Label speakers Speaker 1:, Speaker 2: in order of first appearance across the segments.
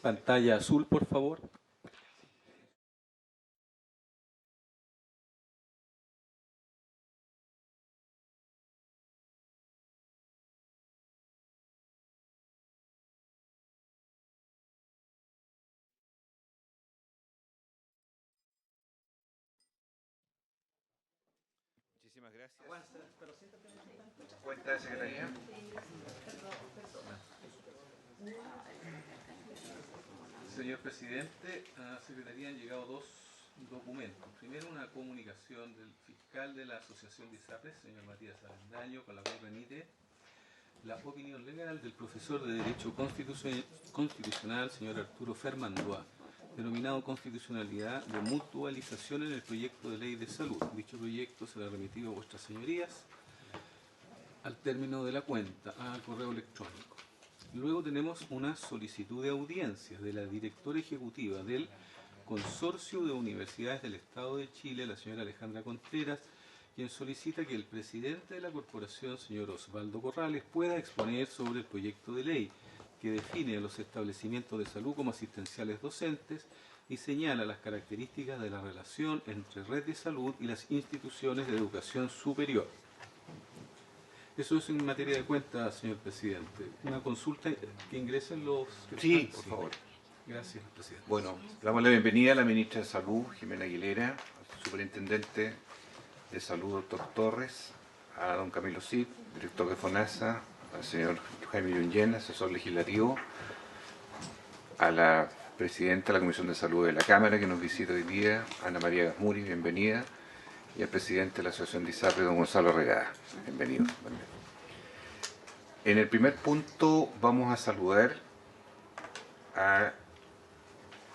Speaker 1: Pantalla azul, por favor.
Speaker 2: Muchísimas gracias. ¿Cuenta de secretaría?
Speaker 1: Señor presidente, a la Secretaría han llegado dos documentos. Primero, una comunicación del fiscal de la Asociación de ISAPRES, señor Matías Avendaño, con la cual remite la opinión legal del profesor de Derecho Constitucional, señor Arturo Fermandoa, denominado Constitucionalidad de Mutualización en el Proyecto de Ley de Salud. Dicho proyecto será remitido a vuestras señorías al término de la cuenta, al correo electrónico. Luego tenemos una solicitud de audiencia de la directora ejecutiva del Consorcio de Universidades del Estado de Chile, la señora Alejandra Contreras, quien solicita que el presidente de la corporación, señor Osvaldo Corrales, pueda exponer sobre el proyecto de ley que define a los establecimientos de salud como asistenciales docentes y señala las características de la relación entre red de salud y las instituciones de educación superior. Eso es en materia de cuenta, señor presidente. Una consulta que ingresen los...
Speaker 2: Sí, por favor.
Speaker 1: Gracias, presidente.
Speaker 2: Bueno, damos la bienvenida a la ministra de Salud, Jimena Aguilera, al superintendente de Salud, doctor Torres, a don Camilo Cid, director de FONASA, al señor Jaime Yungén, asesor legislativo, a la presidenta de la Comisión de Salud de la Cámara, que nos visita hoy día, Ana María Gasmuri, bienvenida, y al presidente de la Asociación de ISAPRES, don Gonzalo Regada. Bienvenido. En el primer punto vamos a saludar a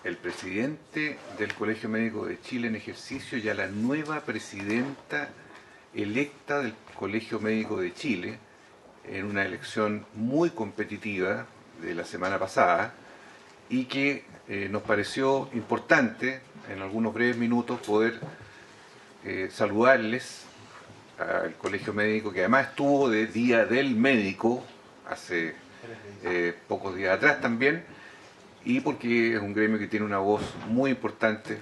Speaker 2: el presidente del Colegio Médico de Chile en ejercicio y a la nueva presidenta electa del Colegio Médico de Chile en una elección muy competitiva de la semana pasada y que nos pareció importante en algunos breves minutos poder saludarles al Colegio Médico, que además estuvo de Día del Médico hace pocos días atrás también, y porque es un gremio que tiene una voz muy importante.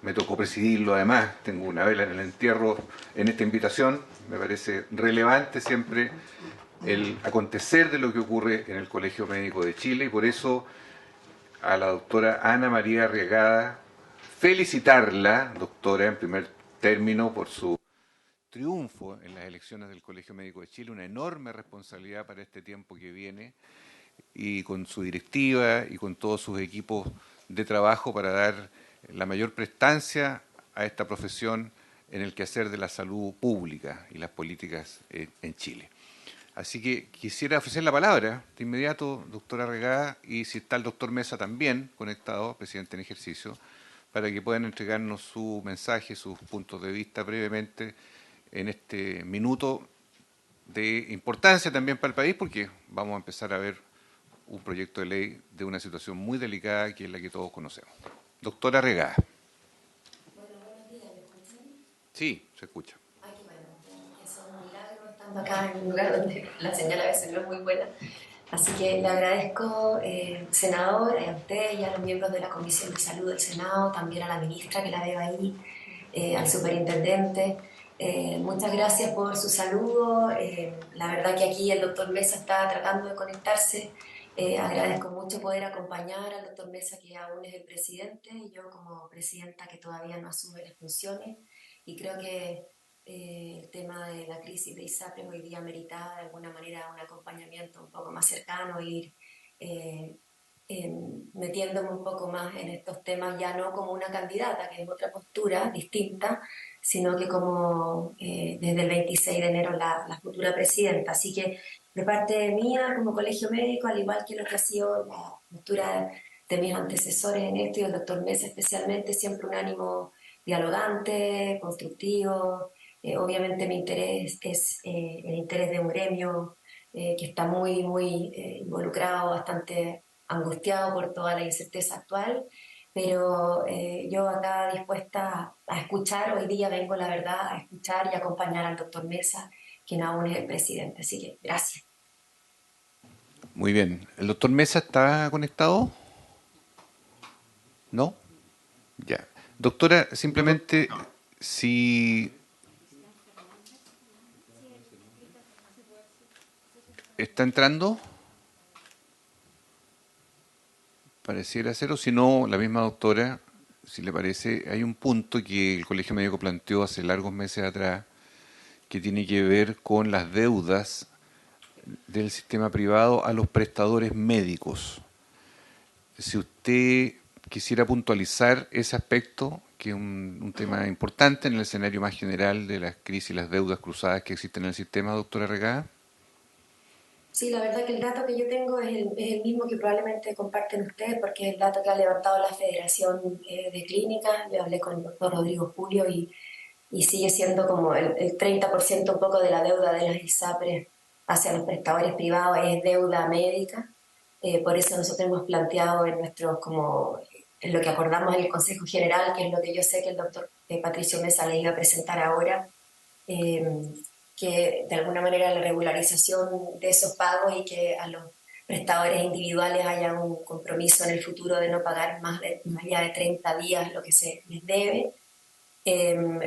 Speaker 2: Me tocó presidirlo además, tengo una vela en el entierro en esta invitación. Me parece relevante siempre el acontecer de lo que ocurre en el Colegio Médico de Chile, y por eso a la doctora Ana María Arriagada felicitarla, doctora, en primer término por su triunfo en las elecciones del Colegio Médico de Chile, una enorme responsabilidad para este tiempo que viene, y con su directiva y con todos sus equipos de trabajo para dar la mayor prestancia a esta profesión en el quehacer de la salud pública y las políticas en Chile. Así que quisiera ofrecer la palabra de inmediato, doctora Regada, y si está el doctor Mesa también conectado, presidente en ejercicio, para que puedan entregarnos su mensaje, sus puntos de vista brevemente en este minuto de importancia también para el país, porque vamos a empezar a ver un proyecto de ley de una situación muy delicada que es la que todos conocemos. Doctora Regada.
Speaker 3: Bueno, buenos días, ¿me escuchan?
Speaker 2: Sí, se escucha.
Speaker 3: Ay, qué bueno, eso es un milagro estando acá en un lugar donde la señal a veces no es muy buena. Así que le agradezco, senador, a usted y a los miembros de la Comisión de Salud del Senado, también a la ministra que la veo ahí, al superintendente. Muchas gracias por su saludo. La verdad que aquí el doctor Mesa está tratando de conectarse. Agradezco mucho poder acompañar al doctor Mesa, que aún es el presidente, y yo como presidenta que todavía no asume las funciones. Y creo que el tema de la crisis de ISAPRES hoy día meritaba de alguna manera un acompañamiento un poco más cercano, ir metiéndome un poco más en estos temas, ya no como una candidata, que es otra postura distinta, sino que como desde el 26 de enero la futura presidenta. Así que de parte mía, como colegio médico, al igual que lo que ha sido la postura de mis antecesores en esto, y el doctor Mesa especialmente, siempre un ánimo dialogante, constructivo. Obviamente mi interés es el interés de un gremio que está muy involucrado, bastante angustiado por toda la incerteza actual, pero yo acá dispuesta a escuchar. Hoy día vengo, la verdad, a escuchar y acompañar al doctor Mesa, quien aún es el presidente. Así que gracias.
Speaker 2: Muy bien. ¿El doctor Mesa está conectado? ¿No? Ya. Doctora, simplemente si está entrando, pareciera ser, o si no, la misma doctora, si le parece, hay un punto que el Colegio Médico planteó hace largos meses atrás, que tiene que ver con las deudas del sistema privado a los prestadores médicos. Si usted quisiera puntualizar ese aspecto, que es un tema importante en el escenario más general de las crisis y las deudas cruzadas que existen en el sistema, doctora Regada.
Speaker 3: Sí, la verdad que el dato que yo tengo es el mismo que probablemente comparten ustedes, porque es el dato que ha levantado la Federación de Clínicas. Yo hablé con el doctor Rodrigo Julio y sigue siendo como el 30% un poco de la deuda de las ISAPRES hacia los prestadores privados es deuda médica. Por eso nosotros hemos planteado en lo que acordamos en el Consejo General, que es lo que yo sé que el doctor Patricio Mesa le iba a presentar ahora, eh, que de alguna manera la regularización de esos pagos y que a los prestadores individuales haya un compromiso en el futuro de no pagar más allá de 30 días lo que se les debe.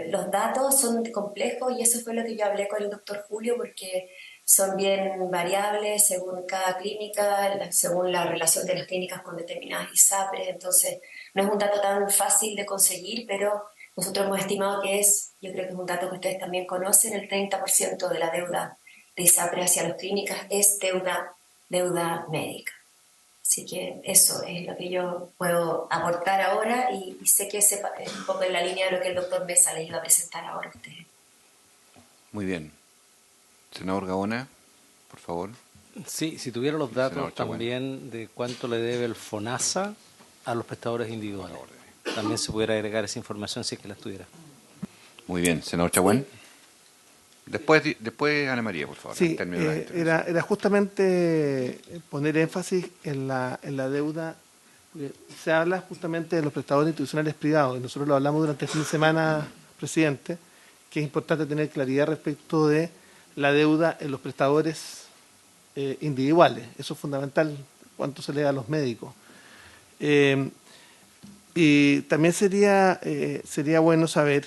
Speaker 3: Los datos son complejos y eso fue lo que yo hablé con el doctor Julio, porque son bien variables según cada clínica, según la relación de las clínicas con determinadas ISAPRES. Entonces no es un dato tan fácil de conseguir, pero nosotros hemos estimado que yo creo que es un dato que ustedes también conocen, el 30% de la deuda de ISAPRES hacia las clínicas es deuda médica. Así que eso es lo que yo puedo aportar ahora y sé que es un poco en la línea de lo que el doctor Mesa les iba a presentar ahora a ustedes.
Speaker 2: Muy bien. Senador Gaona, por favor.
Speaker 4: Sí, si tuviera los datos
Speaker 2: Senador Chaguán.
Speaker 4: también de cuánto le debe el FONASA a los prestadores individuales. También se pudiera agregar esa información si es que la estuviera.
Speaker 2: Muy bien. Senador Chaguán. Después Ana María, por favor.
Speaker 5: Sí, era justamente poner énfasis en la deuda. Se habla justamente de los prestadores institucionales privados, y nosotros lo hablamos durante el fin de semana, presidente, que es importante tener claridad respecto de la deuda en los prestadores individuales. Eso es fundamental, cuánto se le da a los médicos. Y también sería bueno saber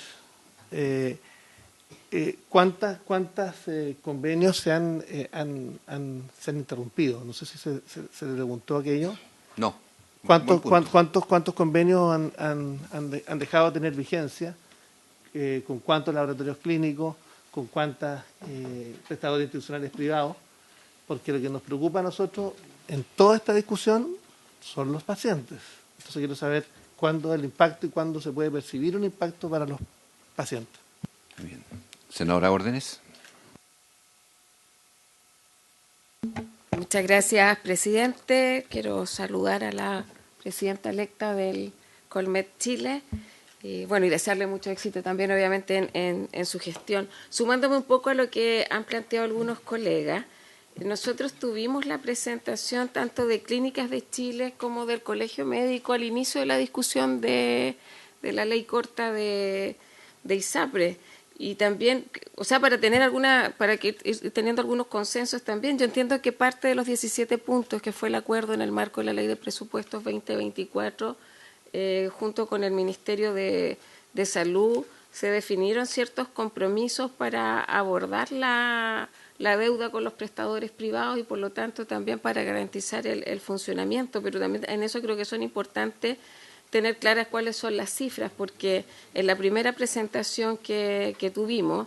Speaker 5: cuántas convenios se han interrumpido. No sé si se le preguntó aquello.
Speaker 2: No.
Speaker 5: ¿Cuántos convenios han dejado de tener vigencia? ¿Con cuántos laboratorios clínicos? ¿Con cuántos prestadores institucionales privados? Porque lo que nos preocupa a nosotros en toda esta discusión son los pacientes. Entonces quiero saber cuándo el impacto y cuándo se puede percibir un impacto para los pacientes.
Speaker 2: Muy bien. Senadora Órdenes.
Speaker 6: Muchas gracias, presidente. Quiero saludar a la presidenta electa del Colmed Chile y desearle mucho éxito también, obviamente, en su gestión. Sumándome un poco a lo que han planteado algunos colegas, nosotros tuvimos la presentación tanto de Clínicas de Chile como del Colegio Médico al inicio de la discusión de la ley corta de ISAPRES. Y también, para que teniendo algunos consensos también, yo entiendo que parte de los 17 puntos que fue el acuerdo en el marco de la Ley de Presupuestos 2024, junto con el Ministerio de Salud, se definieron ciertos compromisos para abordar la deuda con los prestadores privados y, por lo tanto, también para garantizar el funcionamiento. Pero también en eso creo que son importantes tener claras cuáles son las cifras, porque en la primera presentación que tuvimos,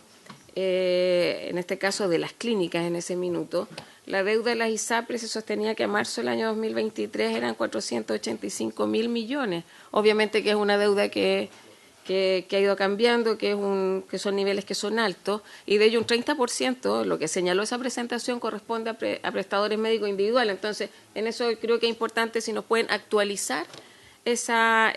Speaker 6: en este caso de las clínicas en ese minuto, la deuda de las ISAPRES se sostenía que a marzo del año 2023 eran 485.000 millones. Obviamente que es una deuda que ha ido cambiando, que son niveles que son altos, y de ello un 30%, lo que señaló esa presentación, corresponde a prestadores médicos individuales. Entonces, en eso creo que es importante si nos pueden actualizar esa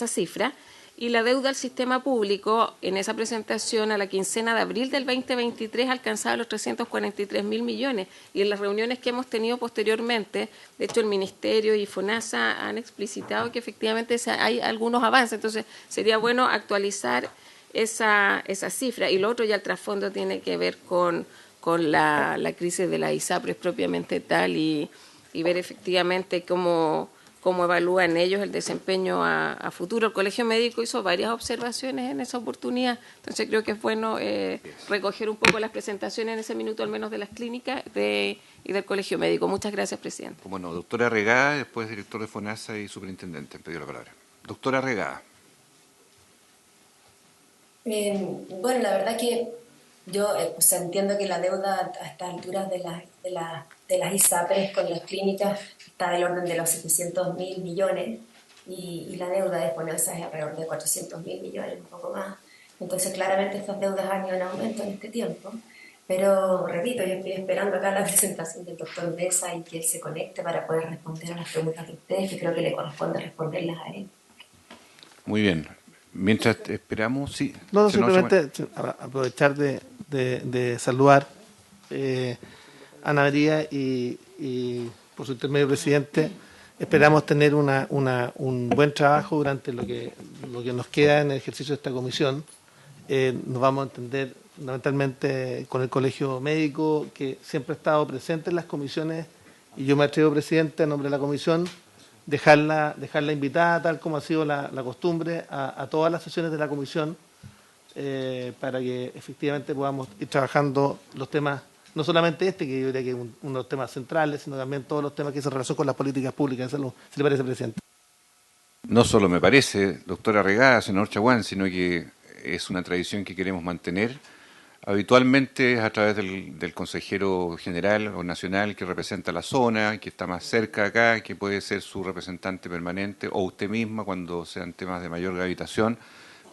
Speaker 6: cifra. Y la deuda al sistema público, en esa presentación a la quincena de abril del 2023 alcanzaba los 343.000 millones. Y en las reuniones que hemos tenido posteriormente, de hecho el Ministerio y FONASA han explicitado que efectivamente hay algunos avances. Entonces sería bueno actualizar esa cifra. Y lo otro ya el trasfondo tiene que ver con la crisis de la ISAPRES propiamente tal y ver efectivamente cómo evalúan ellos el desempeño a futuro. El Colegio Médico hizo varias observaciones en esa oportunidad, entonces creo que es bueno recoger un poco las presentaciones en ese minuto, al menos de las clínicas y del Colegio Médico. Muchas gracias, presidente.
Speaker 2: Bueno, doctora Regada, después director de FONASA y superintendente. Me pidió la palabra. Doctora Regada.
Speaker 3: Bueno, la verdad que yo entiendo que la deuda a estas alturas de las ISAPRES con las clínicas está del orden de los 700.000 millones y la deuda de FONASA es alrededor de 400.000 millones, un poco más. Entonces, claramente estas deudas han ido en aumento en este tiempo. Pero, repito, yo estoy esperando acá la presentación del doctor Mesa y que él se conecte para poder responder a las preguntas de ustedes, que creo que le corresponde responderlas a él.
Speaker 2: Muy bien. Mientras esperamos, sí.
Speaker 5: No, simplemente aprovechar de saludar a Ana María y por su intermedio, presidente, esperamos tener un buen trabajo durante lo que nos queda en el ejercicio de esta comisión. Nos vamos a entender fundamentalmente con el Colegio Médico, que siempre ha estado presente en las comisiones, y yo me atrevo, presidente, en nombre de la comisión, dejarla invitada, tal como ha sido la costumbre, a todas las sesiones de la comisión, para que efectivamente podamos ir trabajando los temas, no solamente que yo diría que es uno de los temas centrales, sino también todos los temas que se relacionan con las políticas públicas de salud. ¿Se le parece, presidente?
Speaker 2: No solo me parece, doctora Regada, senador Chaguán, sino que es una tradición que queremos mantener. Habitualmente es a través del consejero general o nacional que representa la zona, que está más cerca acá, que puede ser su representante permanente, o usted misma cuando sean temas de mayor gravitación,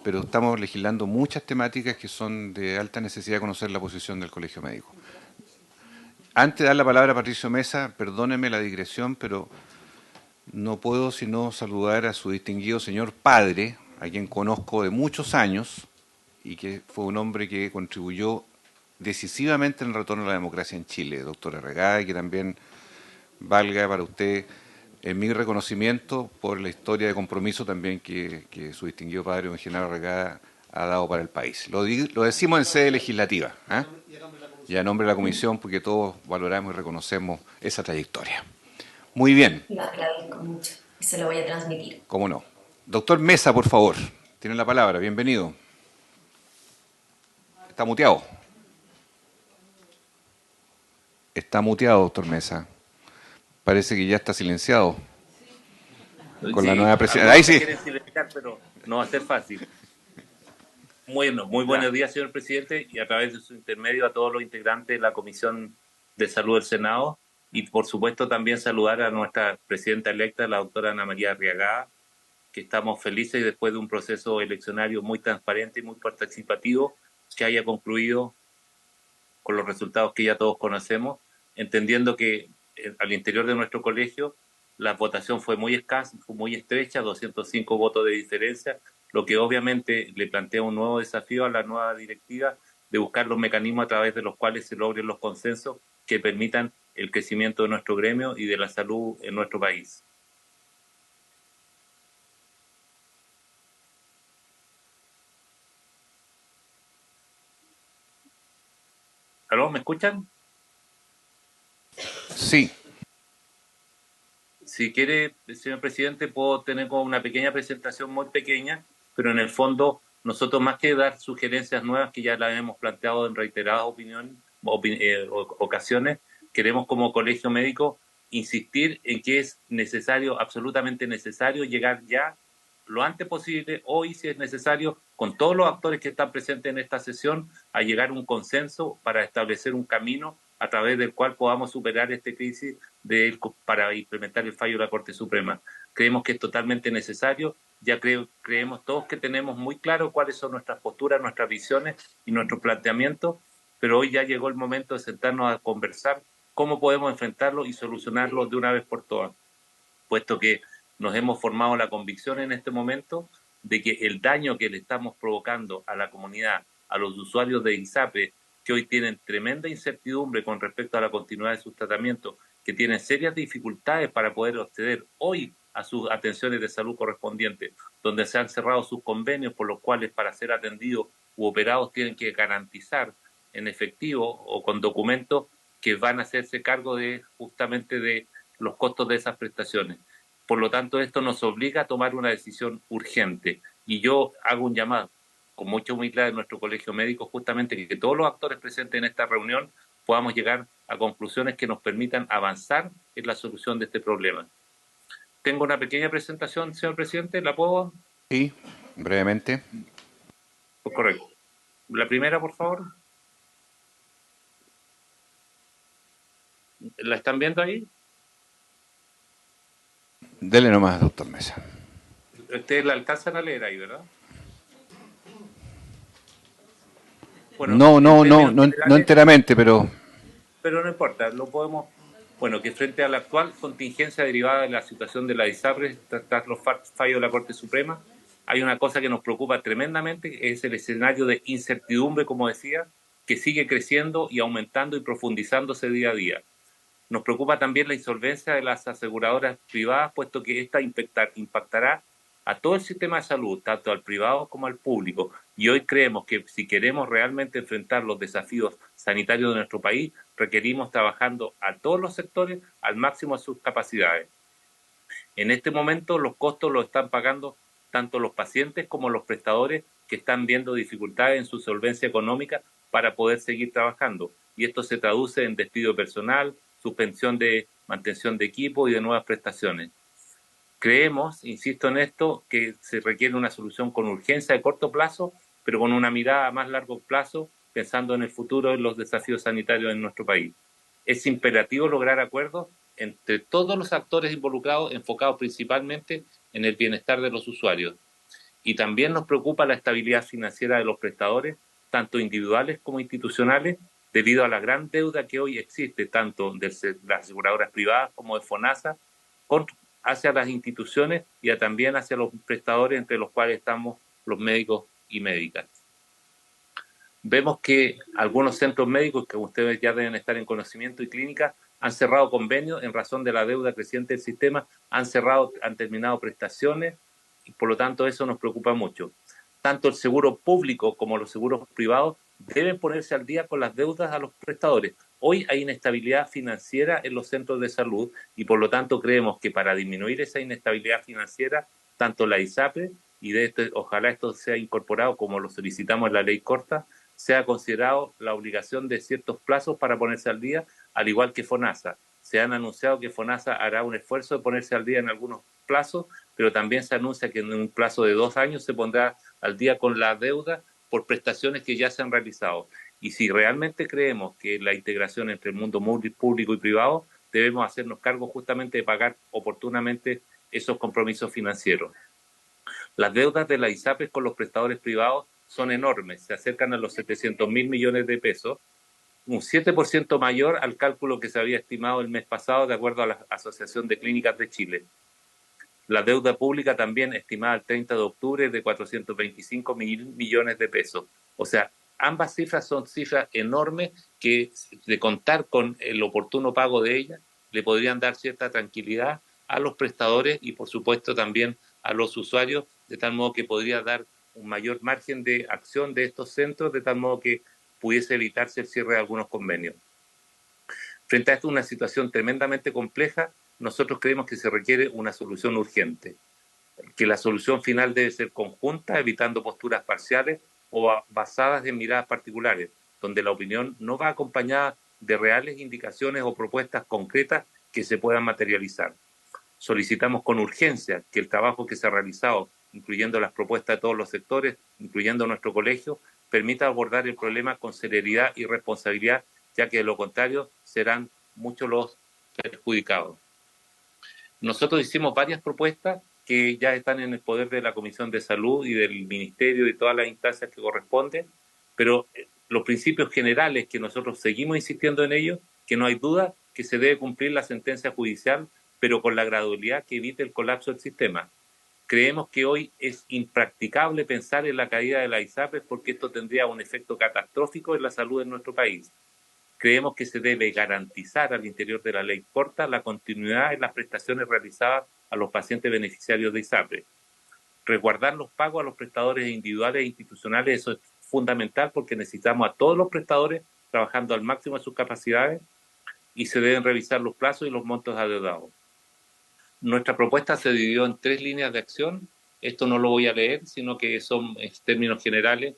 Speaker 2: pero estamos legislando muchas temáticas que son de alta necesidad de conocer la posición del Colegio Médico. Antes de dar la palabra a Patricio Mesa, perdóneme la digresión, pero no puedo sino saludar a su distinguido señor padre, a quien conozco de muchos años, y que fue un hombre que contribuyó decisivamente en el retorno a la democracia en Chile, doctora Regada, y que también valga para usted mi reconocimiento por la historia de compromiso también que su distinguido padre, don Genaro Regada, ha dado para el país. Lo decimos en sede legislativa, ¿eh? Y a nombre de la comisión, porque todos valoramos y reconocemos esa trayectoria. Muy bien.
Speaker 3: Lo agradezco mucho y se lo voy a transmitir.
Speaker 2: ¿Cómo no? Doctor Mesa, por favor, tiene la palabra. Bienvenido. Está muteado. Está muteado, doctor Mesa. Parece que ya está silenciado. Con la nueva presidenta. Ahí sí.
Speaker 7: Quieren silenciar, pero no va a ser fácil. Muy buenos días, señor presidente, y a través de su intermedio a todos los integrantes de la Comisión de Salud del Senado, y por supuesto también saludar a nuestra presidenta electa, la doctora Ana María Arriagada, que estamos felices después de un proceso eleccionario muy transparente y muy participativo, que haya concluido con los resultados que ya todos conocemos, entendiendo que al interior de nuestro colegio la votación fue muy escasa, fue muy estrecha, 205 votos de diferencia, lo que obviamente le plantea un nuevo desafío a la nueva directiva de buscar los mecanismos a través de los cuales se logren los consensos que permitan el crecimiento de nuestro gremio y de la salud en nuestro país. ¿Aló? ¿Me escuchan?
Speaker 2: Sí.
Speaker 7: Si quiere, señor presidente, puedo tener como una pequeña presentación muy pequeña, pero en el fondo nosotros más que dar sugerencias nuevas que ya las hemos planteado en reiteradas ocasiones, queremos como colegio médico insistir en que es necesario, absolutamente necesario, llegar ya lo antes posible, hoy si es necesario, con todos los actores que están presentes en esta sesión, a llegar a un consenso para establecer un camino a través del cual podamos superar esta crisis para implementar el fallo de la Corte Suprema. Creemos que es totalmente necesario, ya creemos todos que tenemos muy claro cuáles son nuestras posturas, nuestras visiones y nuestros planteamientos, pero hoy ya llegó el momento de sentarnos a conversar cómo podemos enfrentarlo y solucionarlo de una vez por todas, puesto que nos hemos formado la convicción en este momento de que el daño que le estamos provocando a la comunidad, a los usuarios de ISAPRES, que hoy tienen tremenda incertidumbre con respecto a la continuidad de sus tratamientos, que tienen serias dificultades para poder acceder hoy a sus atenciones de salud correspondientes, donde se han cerrado sus convenios por los cuales para ser atendidos u operados tienen que garantizar en efectivo o con documentos que van a hacerse cargo de justamente de los costos de esas prestaciones. Por lo tanto, esto nos obliga a tomar una decisión urgente. Y yo hago un llamado con mucha humildad de nuestro colegio médico, justamente que todos los actores presentes en esta reunión podamos llegar a conclusiones que nos permitan avanzar en la solución de este problema. Tengo una pequeña presentación, señor presidente, ¿la puedo?
Speaker 2: Sí, brevemente.
Speaker 7: Pues correcto. La primera, por favor. ¿La están viendo ahí?
Speaker 2: Dele nomás, doctor Mesa.
Speaker 7: Ustedes la alcanzan a leer ahí, ¿verdad? Bueno,
Speaker 2: no enteramente, pero
Speaker 7: no importa, lo podemos. Bueno, que frente a la actual contingencia derivada de la situación de la ISAPRE, tras los fallos de la Corte Suprema, hay una cosa que nos preocupa tremendamente, que es el escenario de incertidumbre, como decía, que sigue creciendo y aumentando y profundizándose día a día. Nos preocupa también la insolvencia de las aseguradoras privadas, puesto que esta impactará a todo el sistema de salud, tanto al privado como al público. Y hoy creemos que si queremos realmente enfrentar los desafíos sanitarios de nuestro país, requerimos trabajando a todos los sectores al máximo de sus capacidades. En este momento los costos los están pagando tanto los pacientes como los prestadores que están viendo dificultades en su solvencia económica para poder seguir trabajando. Y esto se traduce en despido personal, suspensión de mantención de equipo y de nuevas prestaciones. Creemos, insisto en esto, que se requiere una solución con urgencia de corto plazo, pero con una mirada a más largo plazo, pensando en el futuro de los desafíos sanitarios en nuestro país. Es imperativo lograr acuerdos entre todos los actores involucrados, enfocados principalmente en el bienestar de los usuarios. Y también nos preocupa la estabilidad financiera de los prestadores, tanto individuales como institucionales, debido a la gran deuda que hoy existe, tanto de las aseguradoras privadas como de FONASA, hacia las instituciones y también hacia los prestadores, entre los cuales estamos los médicos y médicas. Vemos que algunos centros médicos, que ustedes ya deben estar en conocimiento, y clínicas, han cerrado convenios en razón de la deuda creciente del sistema, han terminado prestaciones, y por lo tanto eso nos preocupa mucho. Tanto el seguro público como los seguros privados deben ponerse al día con las deudas a los prestadores. Hoy hay inestabilidad financiera en los centros de salud y por lo tanto creemos que para disminuir esa inestabilidad financiera, tanto la ISAPRE, y ojalá esto sea incorporado como lo solicitamos en la ley corta, sea considerado la obligación de ciertos plazos para ponerse al día, al igual que FONASA. Se han anunciado que FONASA hará un esfuerzo de ponerse al día en algunos plazos, pero también se anuncia que en un plazo de 2 años se pondrá al día con la deuda por prestaciones que ya se han realizado. Y si realmente creemos que la integración entre el mundo público y privado, debemos hacernos cargo justamente de pagar oportunamente esos compromisos financieros. Las deudas de la ISAPRES con los prestadores privados son enormes, se acercan a los 700.000 millones de pesos, un 7% mayor al cálculo que se había estimado el mes pasado de acuerdo a la Asociación de Clínicas de Chile. La deuda pública también estimada el 30 de octubre de 425.000 millones de pesos. O sea, ambas cifras son cifras enormes que, de contar con el oportuno pago de ellas, le podrían dar cierta tranquilidad a los prestadores y, por supuesto, también a los usuarios, de tal modo que podría dar un mayor margen de acción de estos centros, de tal modo que pudiese evitarse el cierre de algunos convenios. Frente a esto, una situación tremendamente compleja, nosotros creemos que se requiere una solución urgente, que la solución final debe ser conjunta, evitando posturas parciales o basadas en miradas particulares, donde la opinión no va acompañada de reales indicaciones o propuestas concretas que se puedan materializar. Solicitamos con urgencia que el trabajo que se ha realizado, incluyendo las propuestas de todos los sectores, incluyendo nuestro colegio, permita abordar el problema con celeridad y responsabilidad, ya que de lo contrario serán muchos los perjudicados. Nosotros hicimos varias propuestas que ya están en el poder de la Comisión de Salud y del Ministerio y todas las instancias que corresponden, pero los principios generales que nosotros seguimos insistiendo en ellos, que no hay duda que se debe cumplir la sentencia judicial, pero con la gradualidad que evite el colapso del sistema. Creemos que hoy es impracticable pensar en la caída de la ISAPRES porque esto tendría un efecto catastrófico en la salud de nuestro país. Creemos que se debe garantizar al interior de la ley corta la continuidad en las prestaciones realizadas a los pacientes beneficiarios de ISAPRE. Resguardar los pagos a los prestadores individuales e institucionales, eso es fundamental porque necesitamos a todos los prestadores trabajando al máximo de sus capacidades y se deben revisar los plazos y los montos adeudados. Nuestra propuesta se dividió en 3 líneas de acción. Esto no lo voy a leer, sino que son en términos generales,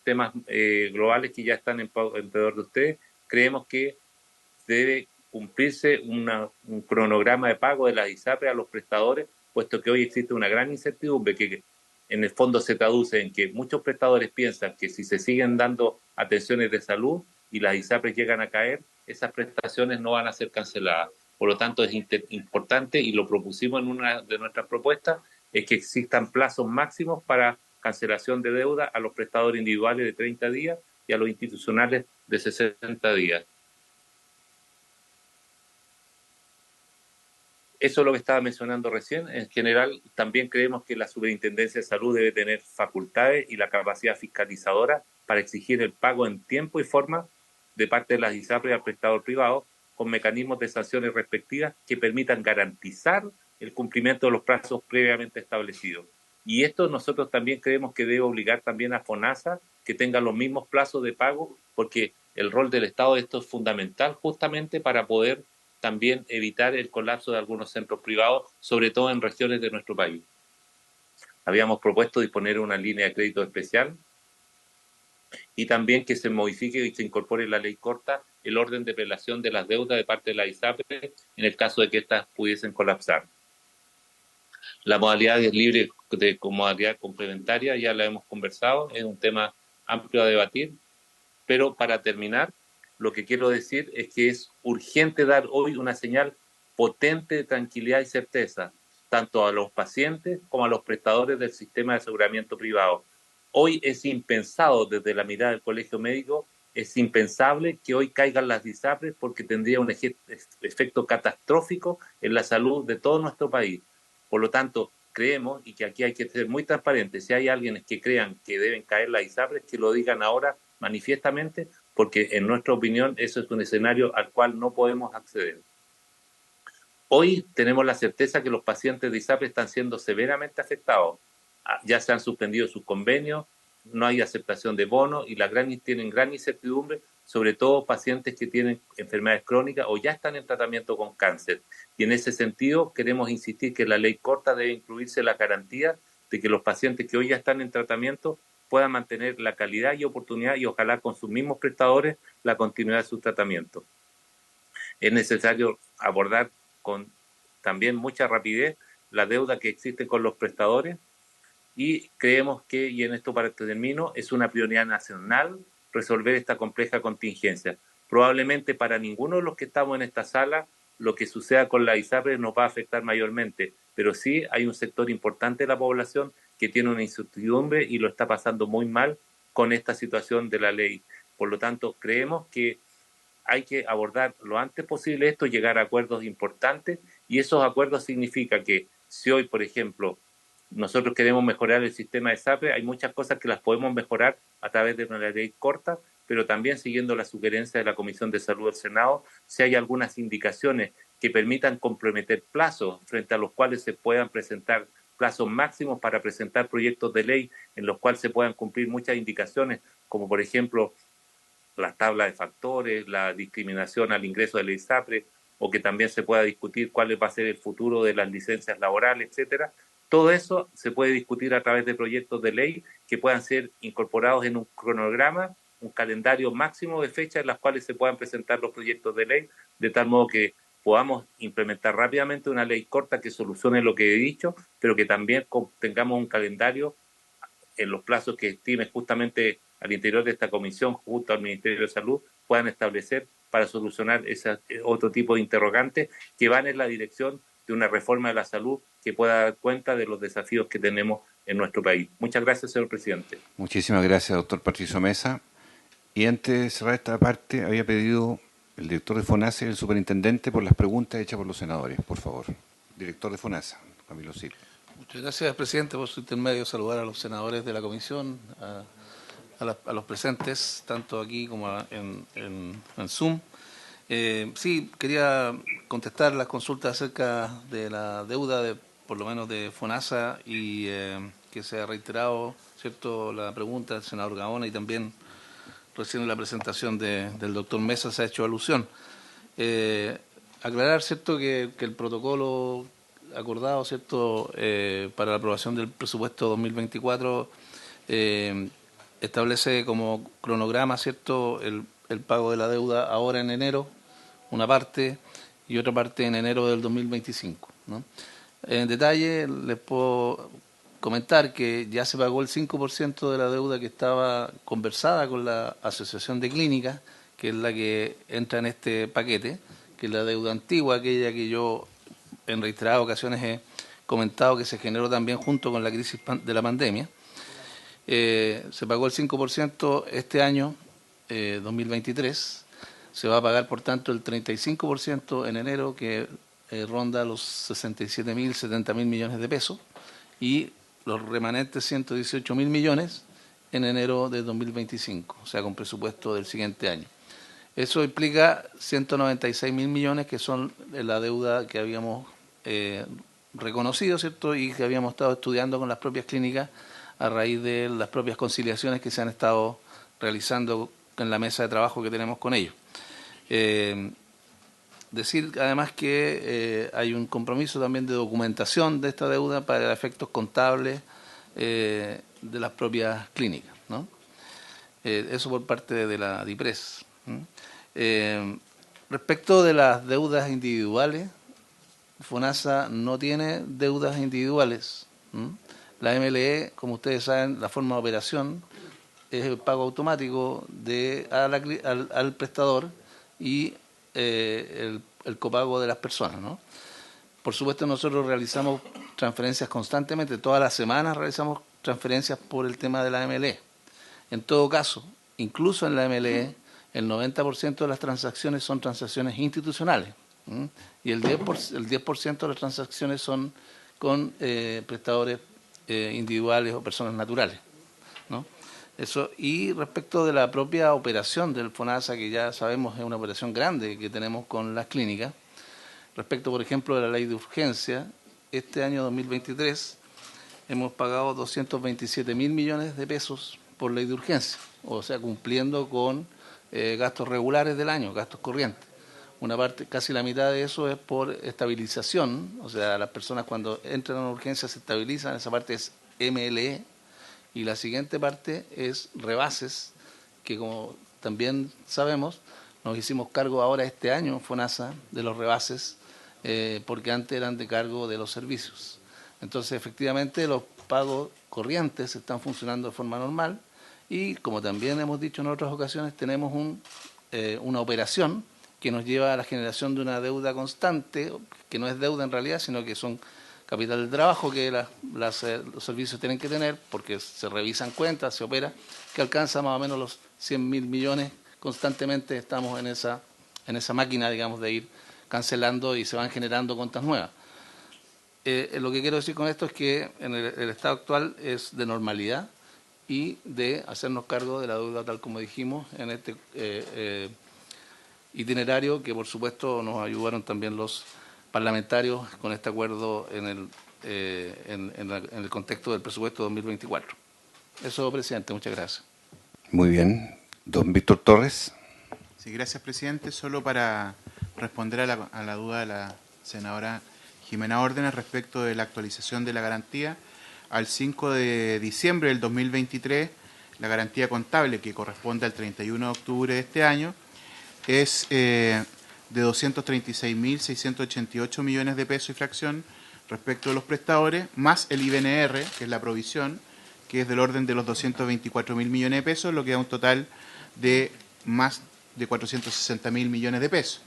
Speaker 7: temas globales que ya están en poder de ustedes. Creemos que debe cumplirse un cronograma de pago de las ISAPRES a los prestadores, puesto que hoy existe una gran incertidumbre que en el fondo se traduce en que muchos prestadores piensan que si se siguen dando atenciones de salud y las ISAPRES llegan a caer, esas prestaciones no van a ser canceladas. Por lo tanto, es importante, y lo propusimos en una de nuestras propuestas, es que existan plazos máximos para cancelación de deuda a los prestadores individuales de 30 días y a los institucionales de 60 días. Eso es lo que estaba mencionando recién. En general, también creemos que la Superintendencia de Salud debe tener facultades y la capacidad fiscalizadora para exigir el pago en tiempo y forma de parte de las ISAPRES al prestador privado, con mecanismos de sanciones respectivas que permitan garantizar el cumplimiento de los plazos previamente establecidos. Y esto nosotros también creemos que debe obligar también a FONASA que tenga los mismos plazos de pago, porque el rol del Estado de esto es fundamental justamente para poder también evitar el colapso de algunos centros privados, sobre todo en regiones de nuestro país. Habíamos propuesto disponer una línea de crédito especial y también que se modifique y se incorpore en la ley corta el orden de prelación de las deudas de parte de la ISAPRE en el caso de que éstas pudiesen colapsar. La modalidad es libre de modalidad complementaria, ya la hemos conversado, es un tema amplio a debatir, pero para terminar, lo que quiero decir es que es urgente dar hoy una señal potente de tranquilidad y certeza, tanto a los pacientes como a los prestadores del sistema de aseguramiento privado. Hoy es impensado, desde la mirada del Colegio Médico, es impensable que hoy caigan las ISAPRES porque tendría un efecto catastrófico en la salud de todo nuestro país. Por lo tanto, creemos, y que aquí hay que ser muy transparentes, si hay alguien que crean que deben caer las ISAPRES, que lo digan ahora manifiestamente, porque en nuestra opinión eso es un escenario al cual no podemos acceder. Hoy tenemos la certeza que los pacientes de ISAPRE están siendo severamente afectados. Ya se han suspendido sus convenios, no hay aceptación de bonos y tienen gran incertidumbre, sobre todo pacientes que tienen enfermedades crónicas o ya están en tratamiento con cáncer. Y en ese sentido queremos insistir que la ley corta debe incluirse la garantía de que los pacientes que hoy ya están en tratamiento puedan mantener la calidad y oportunidad y ojalá con sus mismos prestadores la continuidad de su tratamiento. Es necesario abordar con también mucha rapidez la deuda que existe con los prestadores y creemos que, y en esto para que termino, es una prioridad nacional resolver esta compleja contingencia. Probablemente para ninguno de los que estamos en esta sala lo que suceda con la ISAPRE nos va a afectar mayormente, pero sí hay un sector importante de la población que tiene una incertidumbre y lo está pasando muy mal con esta situación de la ley. Por lo tanto, creemos que hay que abordar lo antes posible esto, llegar a acuerdos importantes, y esos acuerdos significan que si hoy, por ejemplo, nosotros queremos mejorar el sistema de SAPRE, hay muchas cosas que las podemos mejorar a través de una ley corta, pero también siguiendo la sugerencia de la Comisión de Salud del Senado, si hay algunas indicaciones que permitan comprometer plazos frente a los cuales se puedan presentar plazos máximos para presentar proyectos de ley en los cuales se puedan cumplir muchas indicaciones, como por ejemplo las tablas de factores, la discriminación al ingreso de la ISAPRE, o que también se pueda discutir cuál va a ser el futuro de las licencias laborales, etcétera. Todo eso se puede discutir a través de proyectos de ley que puedan ser incorporados en un cronograma, un calendario máximo de fechas en las cuales se puedan presentar los proyectos de ley, de tal modo que podamos implementar rápidamente una ley corta que solucione lo que he dicho, pero que también tengamos un calendario en los plazos que estime justamente al interior de esta comisión, junto al Ministerio de Salud, puedan establecer para solucionar ese otro tipo de interrogantes que van en la dirección de una reforma de la salud que pueda dar cuenta de los desafíos que tenemos en nuestro país. Muchas gracias, señor presidente.
Speaker 2: Muchísimas gracias, doctor Patricio Mesa. Y antes de cerrar esta parte, había pedido el director de FONASA y el superintendente por las preguntas hechas por los senadores. Por favor, director de FONASA, Camilo Silva.
Speaker 5: Muchas gracias, presidente, por su intermedio. Saludar a los senadores de la comisión, a los presentes, tanto aquí como en Zoom. Sí, quería contestar las consultas acerca de la deuda, por lo menos de FONASA y
Speaker 8: que se ha reiterado, ¿cierto?, la pregunta del senador Gaona y también recién en la presentación del doctor Mesa se ha hecho alusión. Aclarar, ¿cierto?, que el protocolo acordado, ¿cierto?, para la aprobación del presupuesto 2024 establece como cronograma, ¿cierto?, el pago de la deuda ahora en enero, una parte, y otra parte en enero del 2025, ¿no? En detalle les puedo comentar que ya se pagó el 5% de la deuda que estaba conversada con la Asociación de Clínicas, que es la que entra en este paquete, que es la deuda antigua, aquella que yo en reiteradas ocasiones he comentado que se generó también junto con la crisis de la pandemia. Se pagó el 5% este año, 2023, se va a pagar por tanto el 35% en enero, que ronda los 67.000, 70.000 millones de pesos, y los remanentes 118.000 millones en enero de 2025, o sea, con presupuesto del siguiente año. Eso implica 196.000 millones, que son la deuda que habíamos reconocido, ¿cierto?, y que habíamos estado estudiando con las propias clínicas a raíz de las propias conciliaciones que se han estado realizando en la mesa de trabajo que tenemos con ellos. Decir además que hay un compromiso también de documentación de esta deuda para efectos contables de las propias clínicas, ¿no? Eso por parte de la DIPRES. Respecto de las deudas individuales, FONASA no tiene deudas individuales. La MLE, como ustedes saben, la forma de operación es el pago automático al prestador y el copago de las personas, ¿no? Por supuesto, nosotros realizamos transferencias constantemente, todas las semanas realizamos transferencias por el tema de la MLE. En todo caso, incluso en la MLE, el 90% de las transacciones son transacciones institucionales, y el 10% de las transacciones son con prestadores individuales o personas naturales, ¿no? Eso. Y respecto de la propia operación del FONASA, que ya sabemos es una operación grande que tenemos con las clínicas, respecto, por ejemplo, de la ley de urgencia, este año 2023 hemos pagado 227.000 millones de pesos por ley de urgencia, o sea, cumpliendo con gastos regulares del año, gastos corrientes. Una parte, casi la mitad de eso es por estabilización, o sea, las personas cuando entran a una urgencia se estabilizan, esa parte es MLE, y la siguiente parte es rebases, que como también sabemos, nos hicimos cargo ahora este año, FONASA, de los rebases, porque antes eran de cargo de los servicios. Entonces, efectivamente, los pagos corrientes están funcionando de forma normal, y como también hemos dicho en otras ocasiones, tenemos una operación que nos lleva a la generación de una deuda constante, que no es deuda en realidad, sino que son capital de trabajo que los servicios tienen que tener, porque se revisan cuentas, se opera, que alcanza más o menos los 100.000 millones. Constantemente estamos en esa máquina, digamos, de ir cancelando y se van generando cuentas nuevas. Lo que quiero decir con esto es que en el estado actual es de normalidad y de hacernos cargo de la deuda, tal como dijimos, en este itinerario, que por supuesto nos ayudaron también los parlamentarios con este acuerdo en el contexto del presupuesto 2024. Eso, presidente, muchas gracias.
Speaker 2: Muy bien. Don Víctor Torres.
Speaker 9: Sí, gracias, presidente. Solo para responder a la duda de la senadora Jimena Órdenes respecto de la actualización de la garantía. Al 5 de diciembre del 2023, la garantía contable, que corresponde al 31 de octubre de este año, es de 236.688 millones de pesos y fracción respecto de los prestadores, más el IBNR, que es la provisión, que es del orden de los 224.000 millones de pesos, lo que da un total de más de 460.000 millones de pesos.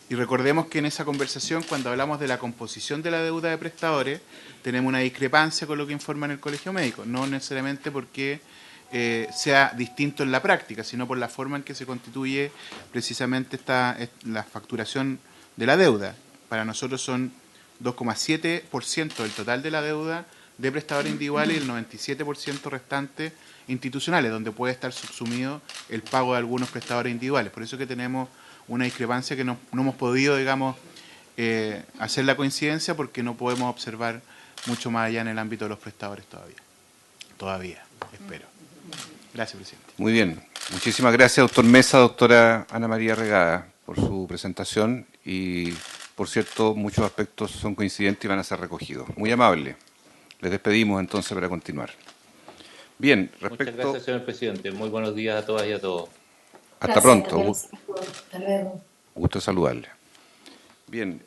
Speaker 9: Y recordemos que en esa conversación, cuando hablamos de la composición de la deuda de prestadores, tenemos una discrepancia con lo que informa en el Colegio Médico, no necesariamente porque sea distinto en la práctica, sino por la forma en que se constituye precisamente la facturación de la deuda. Para nosotros son 2,7% del total de la deuda de prestadores individuales y el 97% restante institucionales, donde puede estar subsumido el pago de algunos prestadores individuales. Por eso que tenemos una discrepancia que no hemos podido, digamos, hacer la coincidencia, porque no podemos observar mucho más allá en el ámbito de los prestadores todavía. todavía, espero. Gracias, presidente.
Speaker 2: Muy bien. Muchísimas gracias, doctor Mesa, doctora Ana María Regada, por su presentación y, por cierto, muchos aspectos son coincidentes y van a ser recogidos. Muy amable. Les despedimos entonces para continuar. Bien, respecto...
Speaker 7: Muchas gracias, señor presidente. Muy buenos días a todas y a todos.
Speaker 2: Hasta
Speaker 3: Gracias,
Speaker 2: pronto.
Speaker 3: también. Hasta luego.
Speaker 2: Gusto saludarle. Bien,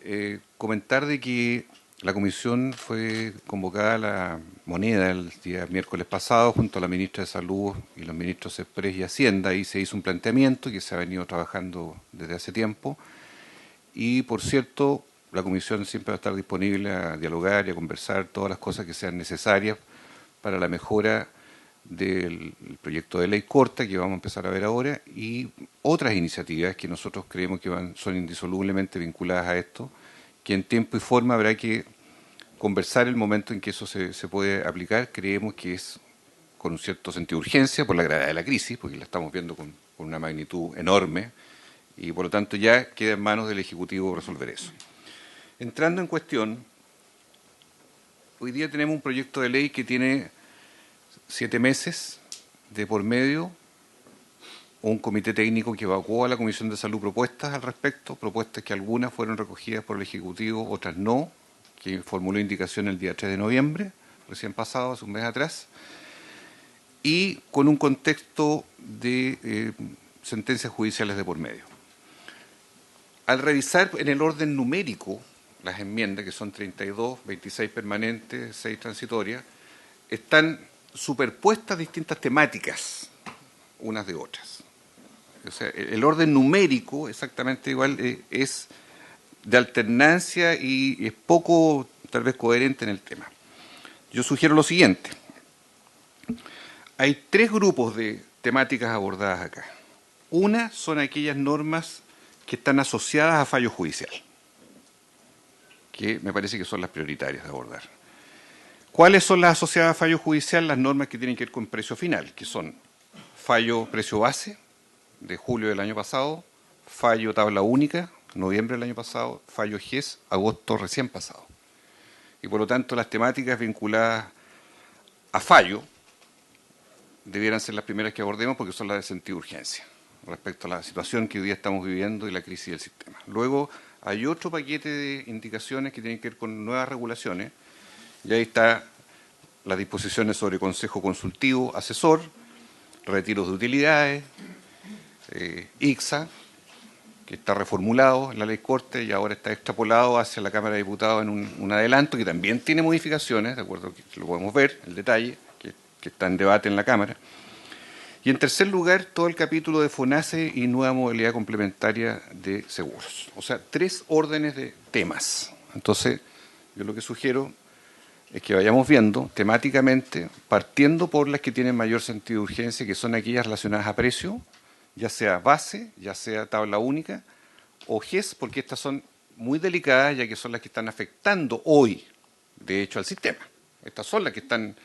Speaker 2: comentar de que la comisión fue convocada a la Moneda el día miércoles pasado junto a la ministra de Salud y los ministros Express y Hacienda, y se hizo un planteamiento que se ha venido trabajando desde hace tiempo. Y, por cierto, la comisión siempre va a estar disponible a dialogar y a conversar todas las cosas que sean necesarias para la mejora del proyecto de ley corta que vamos a empezar a ver ahora y otras iniciativas que nosotros creemos que son indisolublemente vinculadas a esto, que en tiempo y forma habrá que conversar el momento en que eso se puede aplicar. Creemos que es con un cierto sentido de urgencia por la gravedad de la crisis, porque la estamos viendo con una magnitud enorme y por lo tanto ya queda en manos del Ejecutivo resolver eso. Entrando en cuestión, hoy día tenemos un proyecto de ley que tiene 7 meses de por medio, un comité técnico que evacuó a la Comisión de Salud propuestas al respecto, propuestas que algunas fueron recogidas por el Ejecutivo, otras no, que formuló indicación el día 3 de noviembre, recién pasado, hace un mes atrás, y con un contexto de sentencias judiciales de por medio. Al revisar en el orden numérico las enmiendas, que son 32, 26 permanentes, 6 transitorias, están superpuestas distintas temáticas unas de otras. O sea, el orden numérico exactamente igual es de alternancia y es poco tal vez coherente en el tema. Yo sugiero lo siguiente. Hay 3 grupos de temáticas abordadas acá. Una son aquellas normas que están asociadas a fallo judicial, que me parece que son las prioritarias de abordar. ¿Cuáles son las asociadas a fallo judicial? Las normas que tienen que ver con precio final, que son fallo precio base, de julio del año pasado, fallo tabla única, noviembre del año pasado, fallo GES, agosto recién pasado. Y por lo tanto las temáticas vinculadas a fallo debieran ser las primeras que abordemos porque son las de sentido de urgencia, respecto a la situación que hoy día estamos viviendo y la crisis del sistema. Luego hay otro paquete de indicaciones que tienen que ver con nuevas regulaciones, y ahí está las disposiciones sobre consejo consultivo asesor, retiros de utilidades, ICSA, que está reformulado en la ley corte y ahora está extrapolado hacia la Cámara de Diputados en un adelanto que también tiene modificaciones, de acuerdo que lo podemos ver, el detalle, que está en debate en la Cámara. Y en tercer lugar, todo el capítulo de FONASE y nueva modalidad complementaria de seguros. O sea, 3 órdenes de temas. Entonces, yo lo que sugiero es que vayamos viendo temáticamente, partiendo por las que tienen mayor sentido de urgencia, que son aquellas relacionadas a precio, ya sea base, ya sea tabla única, o GES, porque estas son muy delicadas, ya que son las que están afectando hoy, de hecho, al sistema. Estas son las que están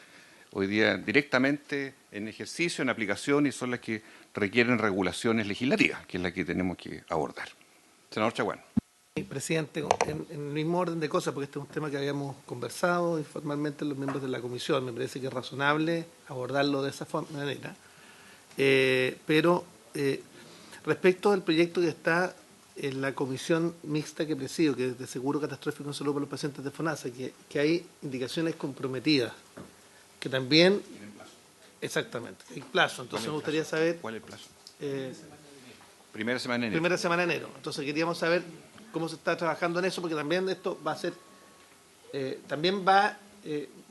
Speaker 2: hoy día directamente en ejercicio, en aplicación, y son las que requieren regulaciones legislativas, que es la que tenemos que abordar. Senador Chaguán.
Speaker 5: Presidente, en el mismo orden de cosas, porque este es un tema que habíamos conversado informalmente los miembros de la comisión, me parece que es razonable abordarlo de esa manera, pero respecto al proyecto que está en la comisión mixta que presido, que es de seguro catastrófico en salud para los pacientes de FONASA, que hay indicaciones comprometidas, que también... Exactamente, hay plazo, entonces me gustaría saber...
Speaker 2: ¿Cuál es el plazo? Primera semana de enero.
Speaker 5: Primera semana de enero, entonces queríamos saber cómo se está trabajando en eso, porque también esto va a ser, también va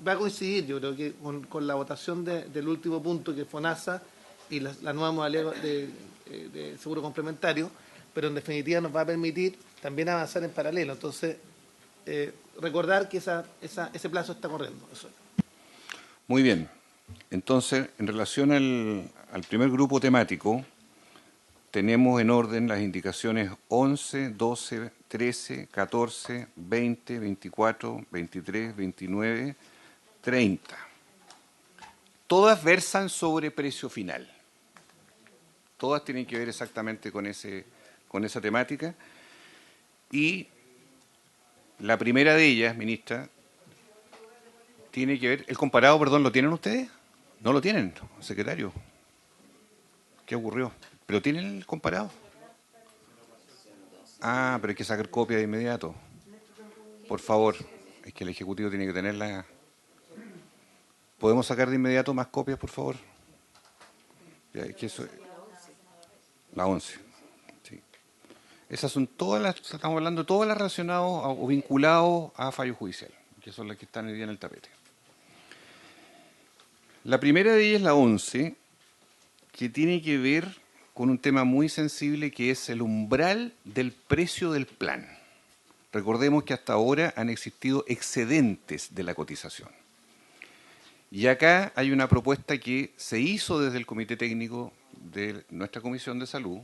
Speaker 5: a coincidir, yo creo que con la votación del último punto, que es FONASA y la nueva modalidad de seguro complementario, pero en definitiva nos va a permitir también avanzar en paralelo. Entonces, recordar que ese plazo está corriendo. Eso.
Speaker 2: Muy bien. Entonces, en relación al primer grupo temático, tenemos en orden las indicaciones 11, 12, 13, 14, 20, 24, 23, 29, 30. Todas versan sobre precio final. Todas tienen que ver exactamente con esa temática. Y la primera de ellas, ministra, tiene que ver... ¿El comparado, perdón, lo tienen ustedes? ¿No lo tienen, secretario? ¿Qué ocurrió? ¿Pero tienen el comparado? Ah, pero hay que sacar copia de inmediato. Por favor, es que el Ejecutivo tiene que tenerla. ¿Podemos sacar de inmediato más copias, por favor? Ya, es que eso... La 11. Sí. Esas son todas las, estamos hablando de todas las relacionadas o vinculadas a fallo judicial, que son las que están hoy día en el tapete. La primera de ellas es la 11, que tiene que ver con un tema muy sensible que es el umbral del precio del plan. Recordemos que hasta ahora han existido excedentes de la cotización. Y acá hay una propuesta que se hizo desde el Comité Técnico de nuestra Comisión de Salud,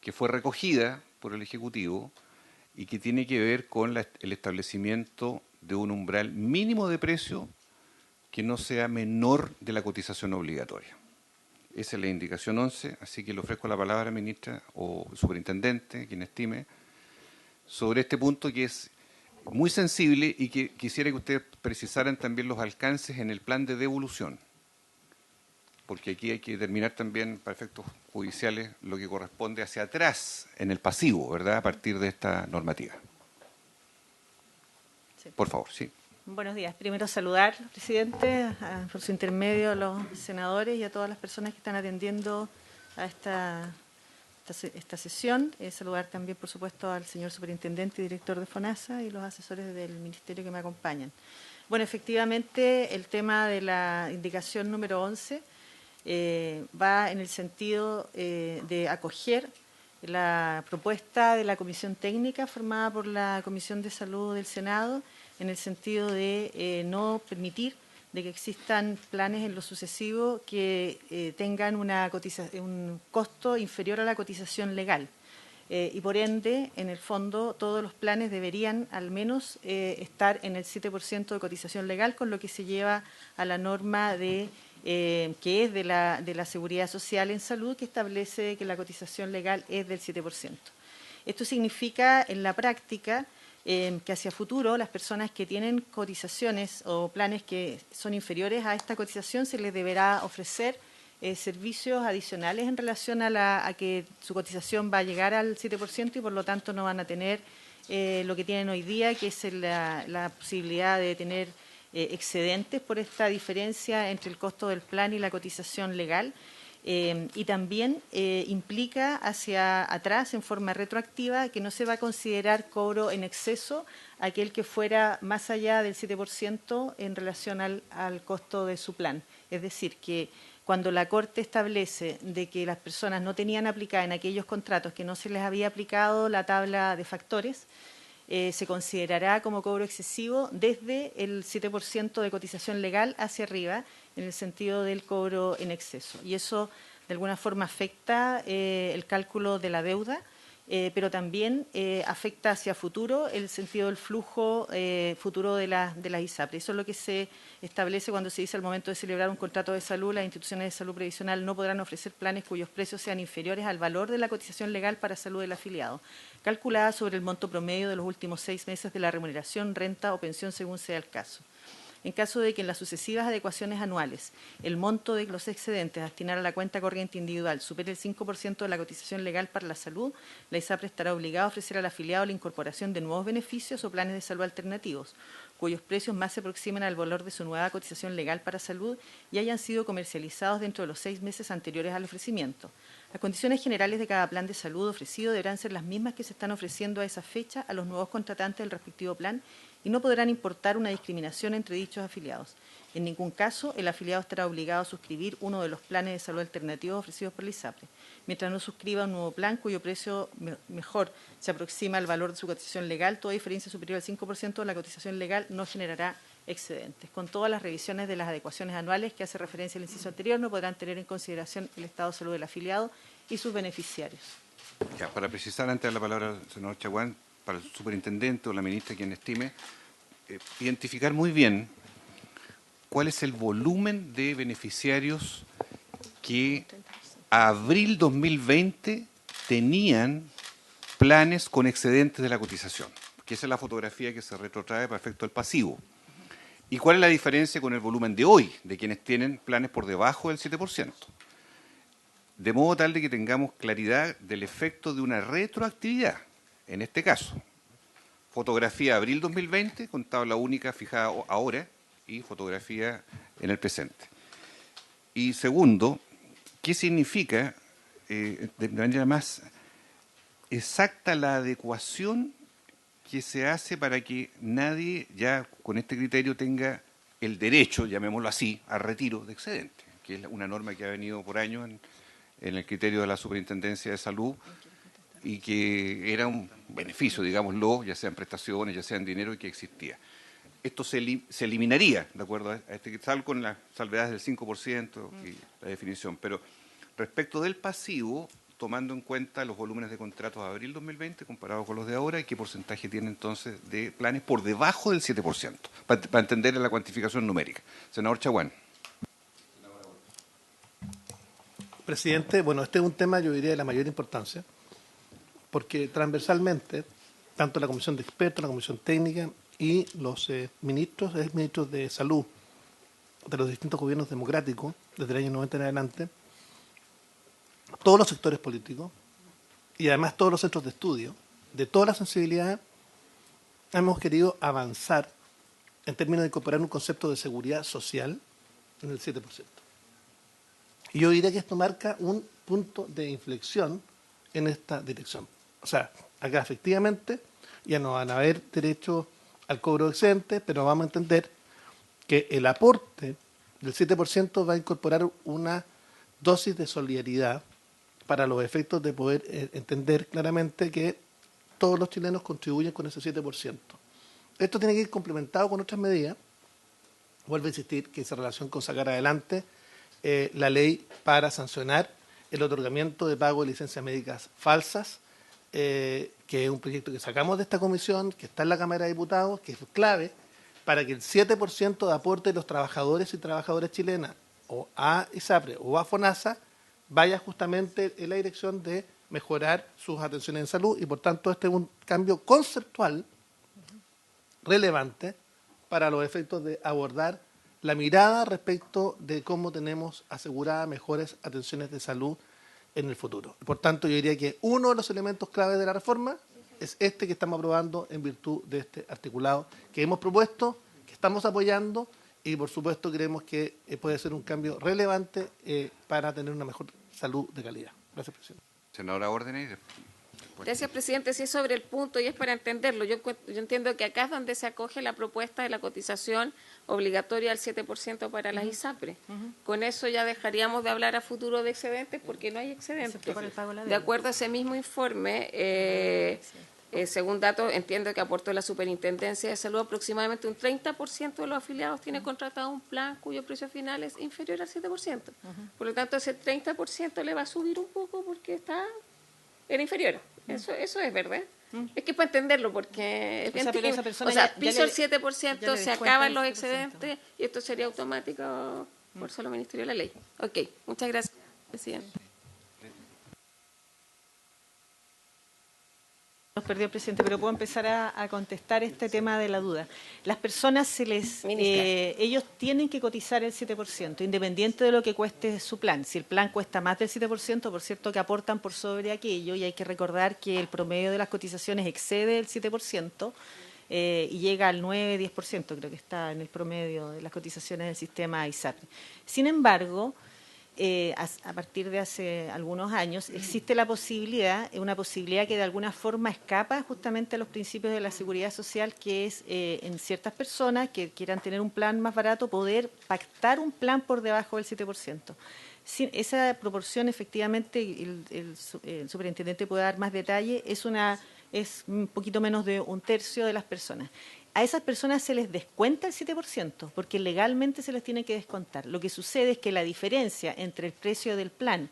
Speaker 2: que fue recogida por el Ejecutivo y que tiene que ver con el establecimiento de un umbral mínimo de precio que no sea menor de la cotización obligatoria. Esa es la indicación 11, así que le ofrezco la palabra, ministra o superintendente, quien estime, sobre este punto que es muy sensible y que quisiera que ustedes precisaran también los alcances en el plan de devolución, porque aquí hay que determinar también para efectos judiciales lo que corresponde hacia atrás en el pasivo, ¿verdad?, a partir de esta normativa.
Speaker 10: Sí.
Speaker 2: Por favor, sí.
Speaker 10: Buenos días. Primero saludar, presidente, por su intermedio a los senadores y a todas las personas que están atendiendo a esta sesión. Saludar también, por supuesto, al señor superintendente y director de FONASA y los asesores del ministerio que me acompañan. Bueno, efectivamente, el tema de la indicación número 11 va en el sentido de acoger la propuesta de la Comisión Técnica formada por la Comisión de Salud del Senado, en el sentido de no permitir de que existan planes en lo sucesivo que tengan un costo inferior a la cotización legal. Y por ende, en el fondo, todos los planes deberían al menos estar en el 7% de cotización legal, con lo que se lleva a la norma que es de la Seguridad Social en Salud, que establece que la cotización legal es del 7%. Esto significa, en la práctica, que hacia futuro las personas que tienen cotizaciones o planes que son inferiores a esta cotización se les deberá ofrecer servicios adicionales en relación a que su cotización va a llegar al 7% y por lo tanto no van a tener lo que tienen hoy día, que es la posibilidad de tener excedentes por esta diferencia entre el costo del plan y la cotización legal. Y también implica hacia atrás, en forma retroactiva, que no se va a considerar cobro en exceso aquel que fuera más allá del 7% en relación al costo de su plan. Es decir, que cuando la Corte establece de que las personas no tenían aplicada en aquellos contratos que no se les había aplicado la tabla de factores, se considerará como cobro excesivo desde el 7% de cotización legal hacia arriba, en el sentido del cobro en exceso. Y eso, de alguna forma, afecta el cálculo de la deuda, pero también afecta hacia futuro el sentido del flujo futuro de las ISAPRE. Eso es lo que se establece cuando se dice al momento de celebrar un contrato de salud, las instituciones de salud previsional no podrán ofrecer planes cuyos precios sean inferiores al valor de la cotización legal para salud del afiliado, calculada sobre el monto promedio de los últimos 6 meses de la remuneración, renta o pensión según sea el caso. En caso de que en las sucesivas adecuaciones anuales el monto de los excedentes a destinar a la cuenta corriente individual supere el 5% de la cotización legal para la salud, la ISAPRE estará obligada a ofrecer al afiliado la incorporación de nuevos beneficios o planes de salud alternativos, cuyos precios más se aproximan al valor de su nueva cotización legal para salud y hayan sido comercializados dentro de los 6 meses anteriores al ofrecimiento. Las condiciones generales de cada plan de salud ofrecido deberán ser las mismas que se están ofreciendo a esa fecha a los nuevos contratantes del respectivo plan y no podrán importar una discriminación entre dichos afiliados. En ningún caso, el afiliado estará obligado a suscribir uno de los planes de salud alternativos ofrecidos por la ISAPRE, mientras no suscriba un nuevo plan cuyo precio mejor se aproxima al valor de su cotización legal. Toda diferencia superior al 5% de la cotización legal no generará excedentes. Con todas las revisiones de las adecuaciones anuales que hace referencia al inciso anterior, no podrán tener en consideración el estado de salud del afiliado y sus beneficiarios.
Speaker 2: Ya, para precisar, antes de la palabra al senador Chaguán, para el superintendente o la ministra, quien estime, identificar muy bien cuál es el volumen de beneficiarios que a abril 2020 tenían planes con excedentes de la cotización, que esa es la fotografía que se retrotrae para efecto del pasivo. ¿Y cuál es la diferencia con el volumen de hoy, de quienes tienen planes por debajo del 7%? De modo tal de que tengamos claridad del efecto de una retroactividad, en este caso. Fotografía abril 2020, con tabla única fijada ahora, y fotografía en el presente. Y segundo, ¿qué significa de manera más exacta la adecuación que se hace para que nadie ya con este criterio tenga el derecho, llamémoslo así, a retiro de excedente, que es una norma que ha venido por años en el criterio de la Superintendencia de Salud y que era un beneficio, digámoslo, ya sean prestaciones, ya sean dinero, y que existía? Esto se eliminaría, de acuerdo a este salvo con las salvedades del 5% y la definición. Pero respecto del pasivo, tomando en cuenta los volúmenes de contratos de abril 2020 comparados con los de ahora, ¿y qué porcentaje tiene entonces de planes por debajo del 7%? Para entender la cuantificación numérica. Senador Chaguán.
Speaker 5: Presidente, bueno, este es un tema, yo diría, de la mayor importancia, porque transversalmente, tanto la Comisión de Expertos, la Comisión Técnica y los ministros de Salud de los distintos gobiernos democráticos, desde el año 90 en adelante, todos los sectores políticos y además todos los centros de estudio, de todas las sensibilidades, hemos querido avanzar en términos de incorporar un concepto de seguridad social en el 7%. Y yo diría que esto marca un punto de inflexión en esta dirección. O sea, acá efectivamente ya no van a haber derecho al cobro de excedentes, pero vamos a entender que el aporte del 7% va a incorporar una dosis de solidaridad para los efectos de poder entender claramente que todos los chilenos contribuyen con ese 7%. Esto tiene que ir complementado con otras medidas. Vuelvo a insistir que esa relación con sacar adelante la ley para sancionar el otorgamiento de pago de licencias médicas falsas, que es un proyecto que sacamos de esta comisión, que está en la Cámara de Diputados, que es clave para que el 7% de aporte de los trabajadores y trabajadoras chilenas o a ISAPRE o a FONASA vaya justamente en la dirección de mejorar sus atenciones en salud, y por tanto este es un cambio conceptual relevante para los efectos de abordar la mirada respecto de cómo tenemos aseguradas mejores atenciones de salud en el futuro. Por tanto, yo diría que uno de los elementos claves de la reforma es este que estamos aprobando en virtud de este articulado que hemos propuesto, que estamos apoyando, y por supuesto creemos que puede ser un cambio relevante para tener una mejor salud de calidad. Gracias, presidente.
Speaker 2: Senadora Órdenes.
Speaker 6: Gracias, presidente. Sí, es sobre el punto y es para entenderlo. Yo entiendo que acá es donde se acoge la propuesta de la cotización obligatoria al 7% para las ISAPRE. Con eso ya dejaríamos de hablar a futuro de excedentes, porque no hay excedentes. De acuerdo a ese mismo informe, según datos, entiendo que aportó la Superintendencia de Salud, aproximadamente un 30% de los afiliados tiene contratado un plan cuyo precio final es inferior al 7%. Por lo tanto, ese 30% le va a subir un poco porque era inferior. Eso es verdad. Es que para entenderlo, porque es bien piso el 7%, se acaban los excedentes y esto sería automático por solo Ministerio de la Ley. Ok, muchas gracias, presidente.
Speaker 10: Nos perdió el presidente, pero puedo empezar a contestar este tema de la duda. Las personas ellos tienen que cotizar el 7%, independiente de lo que cueste su plan. Si el plan cuesta más del 7%, por cierto que aportan por sobre aquello, y hay que recordar que el promedio de las cotizaciones excede el 7% y llega al 9-10%, creo que está en el promedio de las cotizaciones del sistema ISAPRE. Sin embargo, a partir de hace algunos años, existe una posibilidad que de alguna forma escapa justamente a los principios de la seguridad social, que es en ciertas personas que quieran tener un plan más barato, poder pactar un plan por debajo del 7%. Esa proporción, efectivamente, el superintendente puede dar más detalle, es un poquito menos de un tercio de las personas. A esas personas se les descuenta el 7%, porque legalmente se les tiene que descontar. Lo que sucede es que la diferencia entre el precio del plan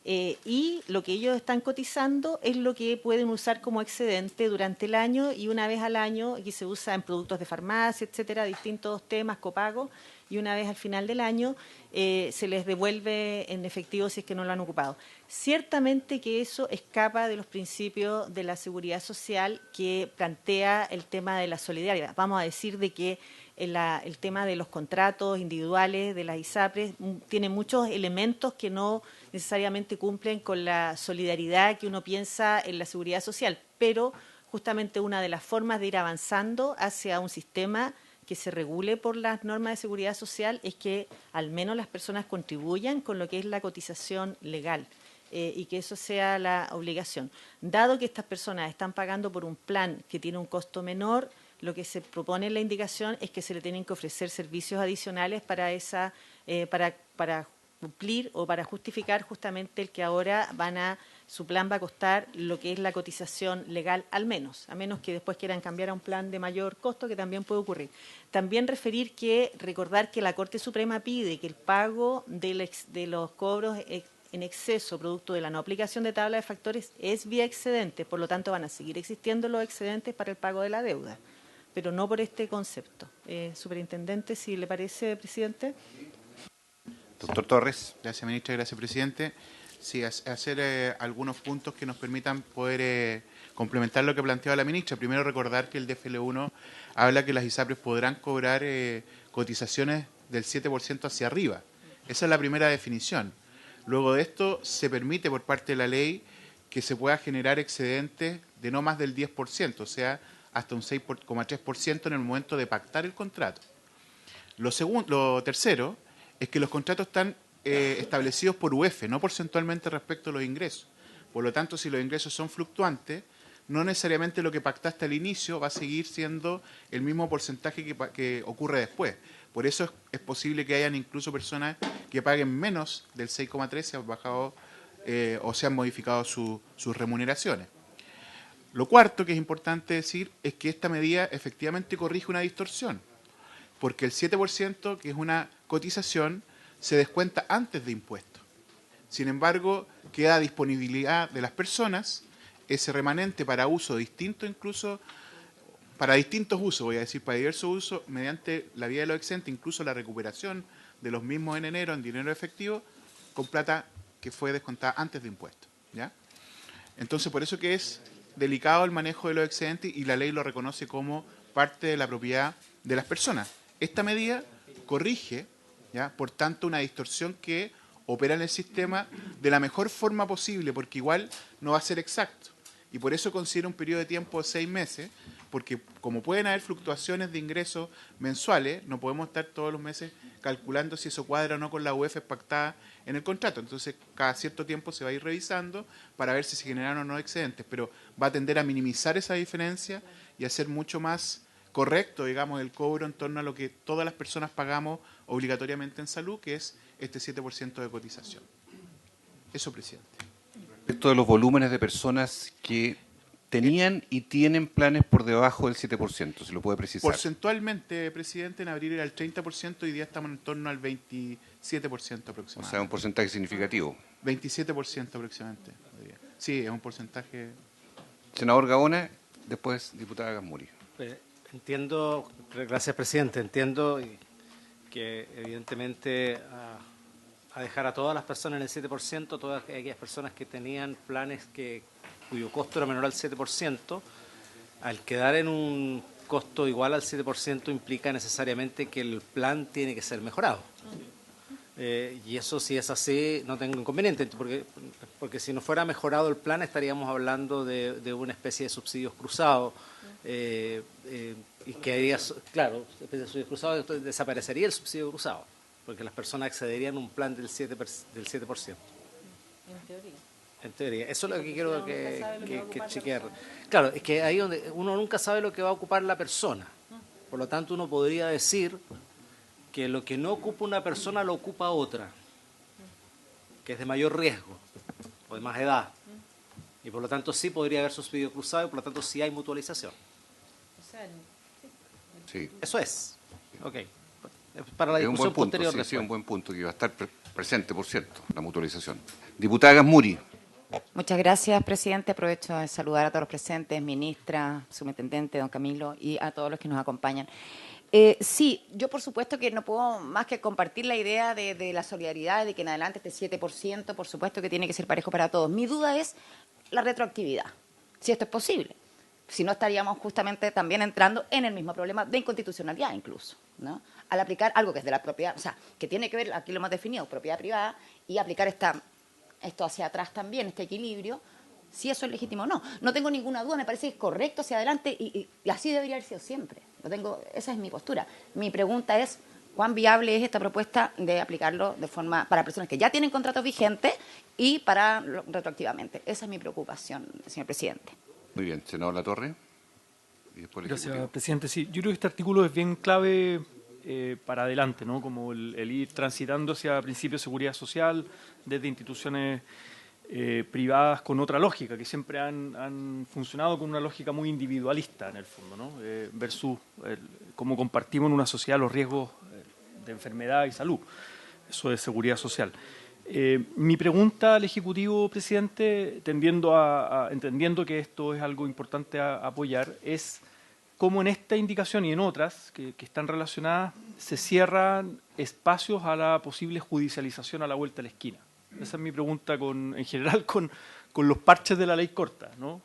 Speaker 10: y lo que ellos están cotizando es lo que pueden usar como excedente durante el año, y una vez al año, y se usa en productos de farmacia, etcétera, distintos temas, copago, y una vez al final del año se les devuelve en efectivo si es que no lo han ocupado. Ciertamente que eso escapa de los principios de la seguridad social que plantea el tema de la solidaridad. Vamos a decir de que el tema de los contratos individuales de las ISAPRES tiene muchos elementos que no necesariamente cumplen con la solidaridad que uno piensa en la seguridad social, pero justamente una de las formas de ir avanzando hacia un sistema que se regule por las normas de seguridad social es que al menos las personas contribuyan con lo que es la cotización legal y que eso sea la obligación. Dado que estas personas están pagando por un plan que tiene un costo menor, lo que se propone en la indicación es que se le tienen que ofrecer servicios adicionales para cumplir o para justificar justamente el que ahora su plan va a costar lo que es la cotización legal a menos que después quieran cambiar a un plan de mayor costo, que también puede ocurrir. También recordar que la Corte Suprema pide que el pago de los cobros en exceso, producto de la no aplicación de tabla de factores, es vía excedente, por lo tanto van a seguir existiendo los excedentes para el pago de la deuda, pero no por este concepto. Superintendente, si le parece, presidente.
Speaker 2: Doctor Torres.
Speaker 9: Gracias, ministra. Gracias, presidente. Sí, hacer algunos puntos que nos permitan poder complementar lo que planteaba la ministra. Primero, recordar que el DFL1 habla que las ISAPRES podrán cobrar cotizaciones del 7% hacia arriba. Esa es la primera definición. Luego de esto, se permite por parte de la ley que se pueda generar excedentes de no más del 10%, o sea, hasta un 6,3% en el momento de pactar el contrato. Lo tercero es que los contratos están establecidos por UF, no porcentualmente respecto a los ingresos. Por lo tanto, si los ingresos son fluctuantes, no necesariamente lo que pactaste al inicio va a seguir siendo el mismo porcentaje que ocurre después. Por eso es posible que hayan incluso personas que paguen menos del 6,3, se han bajado o se han modificado sus remuneraciones. Lo cuarto que es importante decir es que esta medida efectivamente corrige una distorsión, porque el 7%, que es una cotización, se descuenta antes de impuestos. Sin embargo, queda a disponibilidad de las personas ese remanente para uso distinto, incluso para distintos usos, voy a decir, para diversos usos, mediante la vía de los excedentes, incluso la recuperación de los mismos en enero en dinero efectivo, con plata que fue descontada antes de impuestos, ¿ya? Entonces, por eso que es delicado el manejo de los excedentes y la ley lo reconoce como parte de la propiedad de las personas. Esta medida corrige, ¿ya?, por tanto, una distorsión que opera en el sistema de la mejor forma posible, porque igual no va a ser exacto. Y por eso considera un periodo de tiempo de 6 meses, porque como pueden haber fluctuaciones de ingresos mensuales, no podemos estar todos los meses calculando si eso cuadra o no con la UF pactada en el contrato. Entonces, cada cierto tiempo se va a ir revisando para ver si se generaron o no excedentes, pero va a tender a minimizar esa diferencia y a ser mucho más correcto, digamos, el cobro en torno a lo que todas las personas pagamos obligatoriamente en salud, que es este 7% de cotización. Eso, presidente.
Speaker 2: Respecto de los volúmenes de personas que tenían y tienen planes por debajo del 7%, ¿se lo puede precisar?
Speaker 9: Porcentualmente, presidente, en abril era el 30%, hoy día estamos en torno al 27% aproximadamente.
Speaker 2: O sea, un porcentaje significativo.
Speaker 9: 27% aproximadamente. Sí, es un porcentaje.
Speaker 2: Senador Gaona, después diputada Gasmuri.
Speaker 4: Entiendo, gracias, presidente, entiendo que evidentemente a dejar a todas las personas en el 7%, todas aquellas personas que tenían planes cuyo costo era menor al 7%, al quedar en un costo igual al 7% implica necesariamente que el plan tiene que ser mejorado. Y eso, si es así, no tengo inconveniente, porque si no fuera mejorado el plan estaríamos hablando de una especie de subsidios cruzados, y que haría, claro, especie de subsidios cruzados, entonces desaparecería el subsidio cruzado, porque las personas accederían a un plan del 7%. En
Speaker 10: teoría.
Speaker 4: En teoría. Eso es lo que quiero que chequear. Claro, es que ahí donde uno nunca sabe lo que va a ocupar la persona. Por lo tanto, uno podría decir que lo que no ocupa una persona lo ocupa otra, que es de mayor riesgo o de más edad. Y por lo tanto sí podría haber subsidio cruzado y por lo tanto sí hay mutualización.
Speaker 2: Sí.
Speaker 4: Eso es. Ok. Para la discusión posterior.
Speaker 2: Sí, un buen punto que va a estar presente, por cierto, la mutualización. Diputada Gasmuri.
Speaker 11: Muchas gracias, presidente. Aprovecho de saludar a todos los presentes, ministra, subintendente, don Camilo, y a todos los que nos acompañan. Sí, yo por supuesto que no puedo más que compartir la idea de la solidaridad, de que en adelante este 7%, por supuesto que tiene que ser parejo para todos. Mi duda es la retroactividad, si esto es posible. Si no, estaríamos justamente también entrando en el mismo problema de inconstitucionalidad incluso, ¿no? Al aplicar algo que es de la propiedad, o sea, que tiene que ver, aquí lo hemos definido, propiedad privada, y aplicar esto hacia atrás también, este equilibrio, si eso es legítimo o no. No tengo ninguna duda, me parece que es correcto hacia adelante y así debería haber sido siempre. Esa es mi postura. Mi pregunta es, ¿cuán viable es esta propuesta de aplicarlo de forma para personas que ya tienen contratos vigentes y para retroactivamente? Esa es mi preocupación, señor presidente.
Speaker 2: Muy bien, senador Latorre. Y después el
Speaker 12: Gracias,
Speaker 2: Ejecutivo.
Speaker 12: presidente. Sí, yo creo que este artículo es bien clave para adelante, ¿no? Como el ir transitando hacia principios de seguridad social desde instituciones privadas con otra lógica, que siempre han funcionado con una lógica muy individualista en el fondo, ¿no? Versus cómo compartimos en una sociedad los riesgos de enfermedad y salud. Eso es seguridad social. Mi pregunta al Ejecutivo, presidente, entendiendo que esto es algo importante a apoyar, es cómo en esta indicación y en otras que están relacionadas se cierran espacios a la posible judicialización a la vuelta de la esquina. Esa es mi pregunta en general con los parches de la ley corta, ¿no?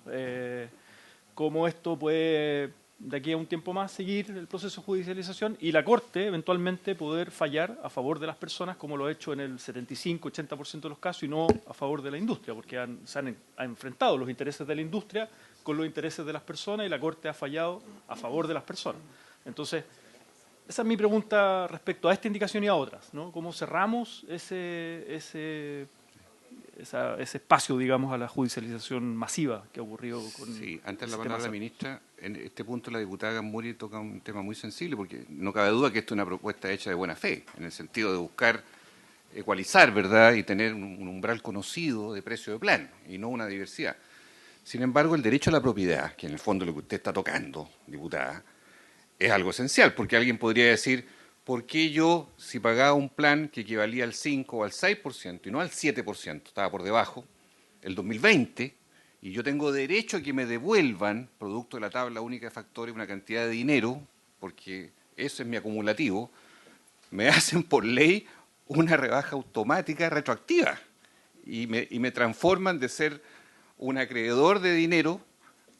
Speaker 12: Cómo esto puede, de aquí a un tiempo más, seguir el proceso de judicialización y la Corte eventualmente poder fallar a favor de las personas, como lo ha hecho en el 75-80% de los casos, y no a favor de la industria, porque han enfrentado los intereses de la industria con los intereses de las personas y la Corte ha fallado a favor de las personas. Entonces, esa es mi pregunta respecto a esta indicación y a otras, ¿no? ¿Cómo cerramos ese espacio, digamos, a la judicialización masiva que ha ocurrido con...
Speaker 2: Sí, antes de la palabra la ministra, en este punto la diputada Gamburi toca un tema muy sensible, porque no cabe duda que esto es una propuesta hecha de buena fe, en el sentido de buscar ecualizar, ¿verdad?, y tener un umbral conocido de precio de plan, y no una diversidad. Sin embargo, el derecho a la propiedad, que en el fondo lo que usted está tocando, diputada, es algo esencial, porque alguien podría decir, ¿por qué yo, si pagaba un plan que equivalía al 5 o al 6% y no al 7%, estaba por debajo, el 2020, y yo tengo derecho a que me devuelvan, producto de la tabla única de factores, una cantidad de dinero, porque eso es mi acumulativo, me hacen por ley una rebaja automática retroactiva y me transforman de ser un acreedor de dinero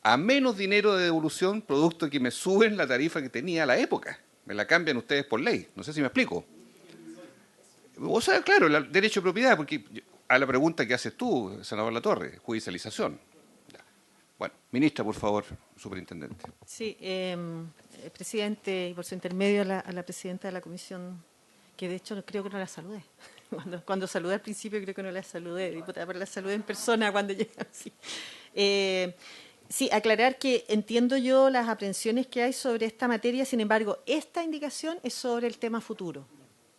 Speaker 2: a menos dinero de devolución, producto de que me suben la tarifa que tenía a la época. Me la cambian ustedes por ley. No sé si me explico. O sea, claro, el derecho de propiedad, porque a la pregunta que haces tú, senador Latorre, judicialización. Bueno, ministra, por favor, superintendente.
Speaker 10: Sí, presidente, y por su intermedio a la presidenta de la comisión, que de hecho creo que no la saludé. Cuando saludé al principio creo que no la saludé, diputada, pero la saludé en persona cuando llegué así. Sí, aclarar que entiendo yo las aprensiones que hay sobre esta materia, sin embargo, esta indicación es sobre el tema futuro.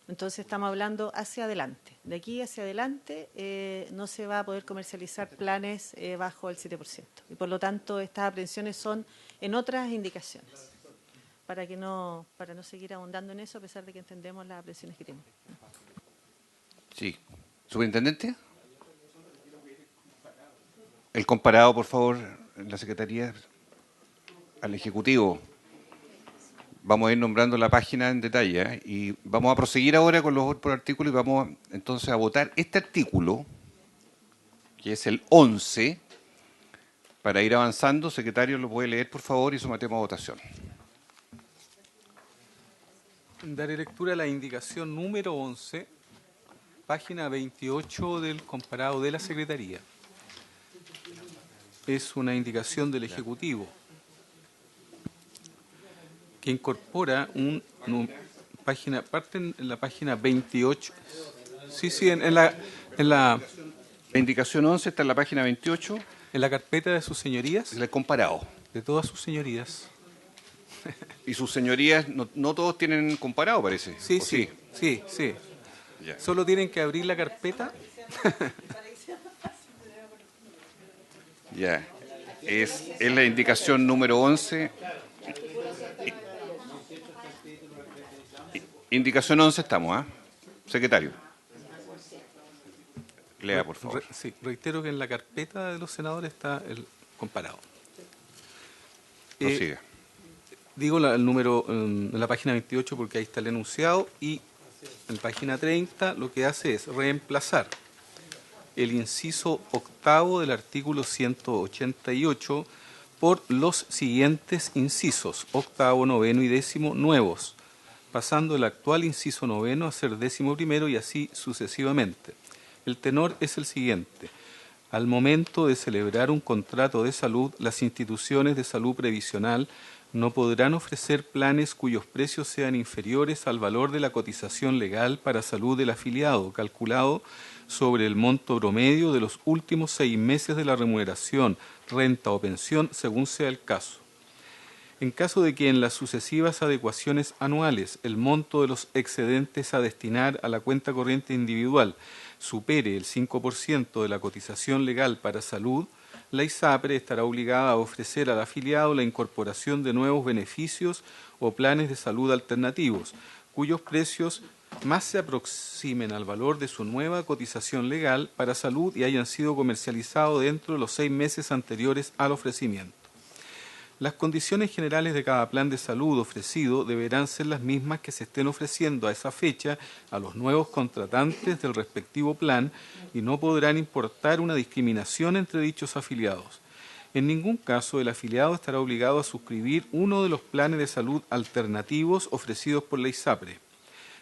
Speaker 10: Entonces estamos hablando hacia adelante. De aquí hacia adelante no se va a poder comercializar planes bajo el 7%. Y por lo tanto, estas aprensiones son en otras indicaciones, para no seguir ahondando en eso, a pesar de que entendemos las aprensiones que tenemos.
Speaker 2: Sí. ¿Superintendente? El comparado, por favor, en la Secretaría, al Ejecutivo. Vamos a ir nombrando la página en detalle, ¿eh? Y vamos a proseguir ahora con los otros artículos y vamos entonces a votar este artículo, que es el 11, para ir avanzando. Secretario, lo puede leer, por favor, y sometemos a votación.
Speaker 1: Daré lectura a la indicación número 11, página 28 del comparado de la Secretaría. Es una indicación del Ejecutivo que incorpora parte en la página 28. Sí, en la
Speaker 2: indicación 11 está en la página 28.
Speaker 1: En la carpeta de sus señorías.
Speaker 2: El comparado.
Speaker 1: De todas sus señorías.
Speaker 2: Y sus señorías, no todos tienen comparado, parece.
Speaker 1: Sí. Ya. Solo tienen que abrir la carpeta.
Speaker 2: Ya. Es la indicación número 11. Indicación 11 estamos, ¿ah? Secretario. Lea, por favor.
Speaker 1: Sí, reitero que en la carpeta de los senadores está el comparado.
Speaker 2: Prosiga.
Speaker 1: Digo el número en la página 28 porque ahí está el enunciado, y en página 30 lo que hace es reemplazar el inciso octavo del artículo 188 por los siguientes incisos, octavo, noveno y décimo nuevos, pasando el actual inciso noveno a ser décimo primero y así sucesivamente. El tenor es el siguiente: al momento de celebrar un contrato de salud, las instituciones de salud previsional no podrán ofrecer planes cuyos precios sean inferiores al valor de la cotización legal para salud del afiliado, calculado sobre el monto promedio de los últimos 6 meses de la remuneración, renta o pensión, según sea el caso. En caso de que en las sucesivas adecuaciones anuales el monto de los excedentes a destinar a la cuenta corriente individual supere el 5% de la cotización legal para salud, la ISAPRE estará obligada a ofrecer al afiliado la incorporación de nuevos beneficios o planes de salud alternativos, cuyos precios más se aproximen al valor de su nueva cotización legal para salud y hayan sido comercializados dentro de los 6 meses anteriores al ofrecimiento. Las condiciones generales de cada plan de salud ofrecido deberán ser las mismas que se estén ofreciendo a esa fecha a los nuevos contratantes del respectivo plan y no podrán importar una discriminación entre dichos afiliados. En ningún caso el afiliado estará obligado a suscribir uno de los planes de salud alternativos ofrecidos por la ISAPRE,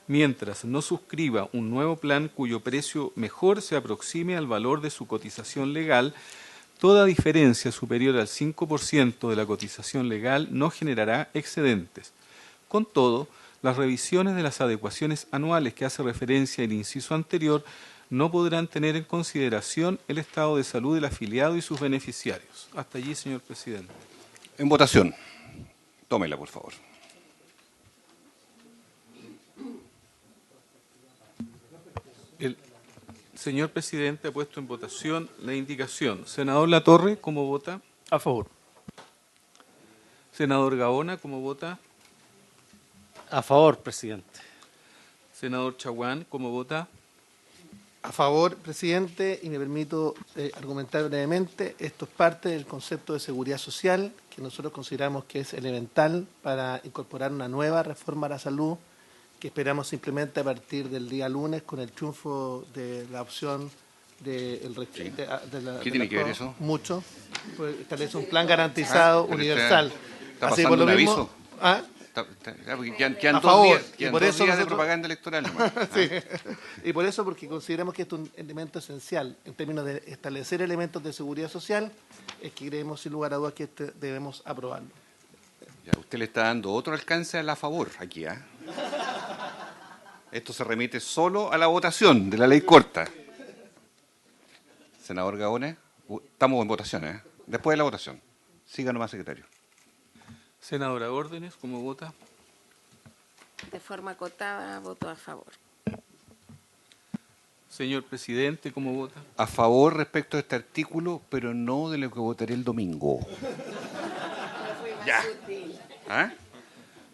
Speaker 1: mientras no suscriba un nuevo plan cuyo precio mejor se aproxime al valor de su cotización legal. Toda diferencia superior al 5% de la cotización legal no generará excedentes. Con todo, las revisiones de las adecuaciones anuales que hace referencia el inciso anterior no podrán tener en consideración el estado de salud del afiliado y sus beneficiarios. Hasta allí, señor presidente.
Speaker 2: En votación. Tómela, por favor.
Speaker 1: El señor presidente ha puesto en votación la indicación. Senador Latorre, ¿cómo vota?
Speaker 12: A favor.
Speaker 1: Senador Gaona, ¿cómo vota?
Speaker 4: A favor, presidente.
Speaker 1: Senador Chaguán, ¿cómo vota?
Speaker 5: A favor, presidente, y me permito argumentar brevemente. Esto es parte del concepto de seguridad social, que nosotros consideramos que es elemental para incorporar una nueva reforma a la salud, que esperamos simplemente a partir del día lunes con el triunfo de la opción del
Speaker 2: ¿Qué tiene que ver eso?
Speaker 5: Mucho. Pues establece un plan garantizado universal.
Speaker 2: ¿Está pasando por lo un mismo, aviso?
Speaker 5: ¿Ah?
Speaker 2: Quedan
Speaker 5: a favor.
Speaker 2: Dos días de propaganda electoral nomás.
Speaker 5: Sí. Y por eso, porque consideramos que esto es un elemento esencial en términos de establecer elementos de seguridad social, es que creemos sin lugar a dudas que debemos aprobarlo.
Speaker 2: Ya, usted le está dando otro alcance a la favor aquí, ¿ah? Esto se remite solo a la votación de la ley corta. Senador Gaona, estamos en votación, ¿eh? Después de la votación. Siga nomás, secretario.
Speaker 1: Senadora Órdenes, ¿cómo vota?
Speaker 6: De forma acotada, voto a favor.
Speaker 1: Señor presidente, ¿cómo vota?
Speaker 2: A favor respecto a este artículo, pero no de lo que votaré el domingo. Ya. ¿Ah?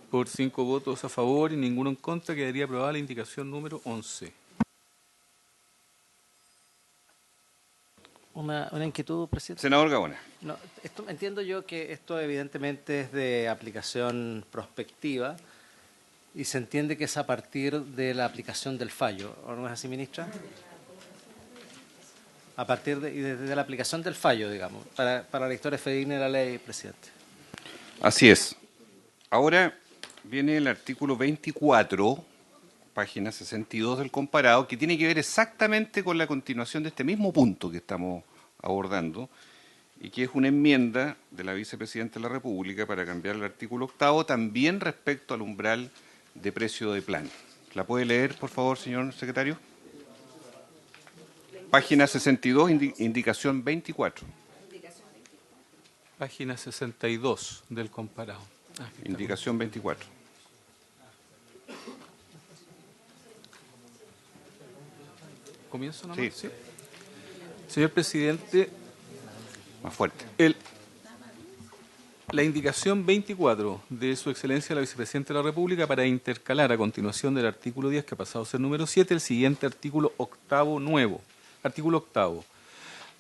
Speaker 1: Por 5 votos a favor y ninguno en contra, quedaría aprobada la indicación número 11.
Speaker 4: Una inquietud, presidente.
Speaker 2: Senador Gaona.
Speaker 4: No, entiendo yo que esto evidentemente es de aplicación prospectiva y se entiende que es a partir de la aplicación del fallo, ¿o no es así, ministra? A partir de la aplicación del fallo, digamos, para la historia fidedigna de la ley, presidente.
Speaker 2: Así es. Ahora viene el artículo 24, página 62 del comparado, que tiene que ver exactamente con la continuación de este mismo punto que estamos abordando y que es una enmienda de la vicepresidenta de la República para cambiar el artículo 8 también respecto al umbral de precio de plan. ¿La puede leer, por favor, señor secretario? Página 62, indicación 24.
Speaker 1: Página 62 del comparado.
Speaker 2: Indicación 24.
Speaker 1: ¿Comienzo nomás?
Speaker 2: Sí.
Speaker 1: Sí. Señor presidente.
Speaker 2: Más fuerte.
Speaker 1: La indicación 24 de Su Excelencia la Vicepresidenta de la República para intercalar a continuación del artículo 10, que ha pasado a ser número 7, el siguiente artículo 8 nuevo. Artículo 8.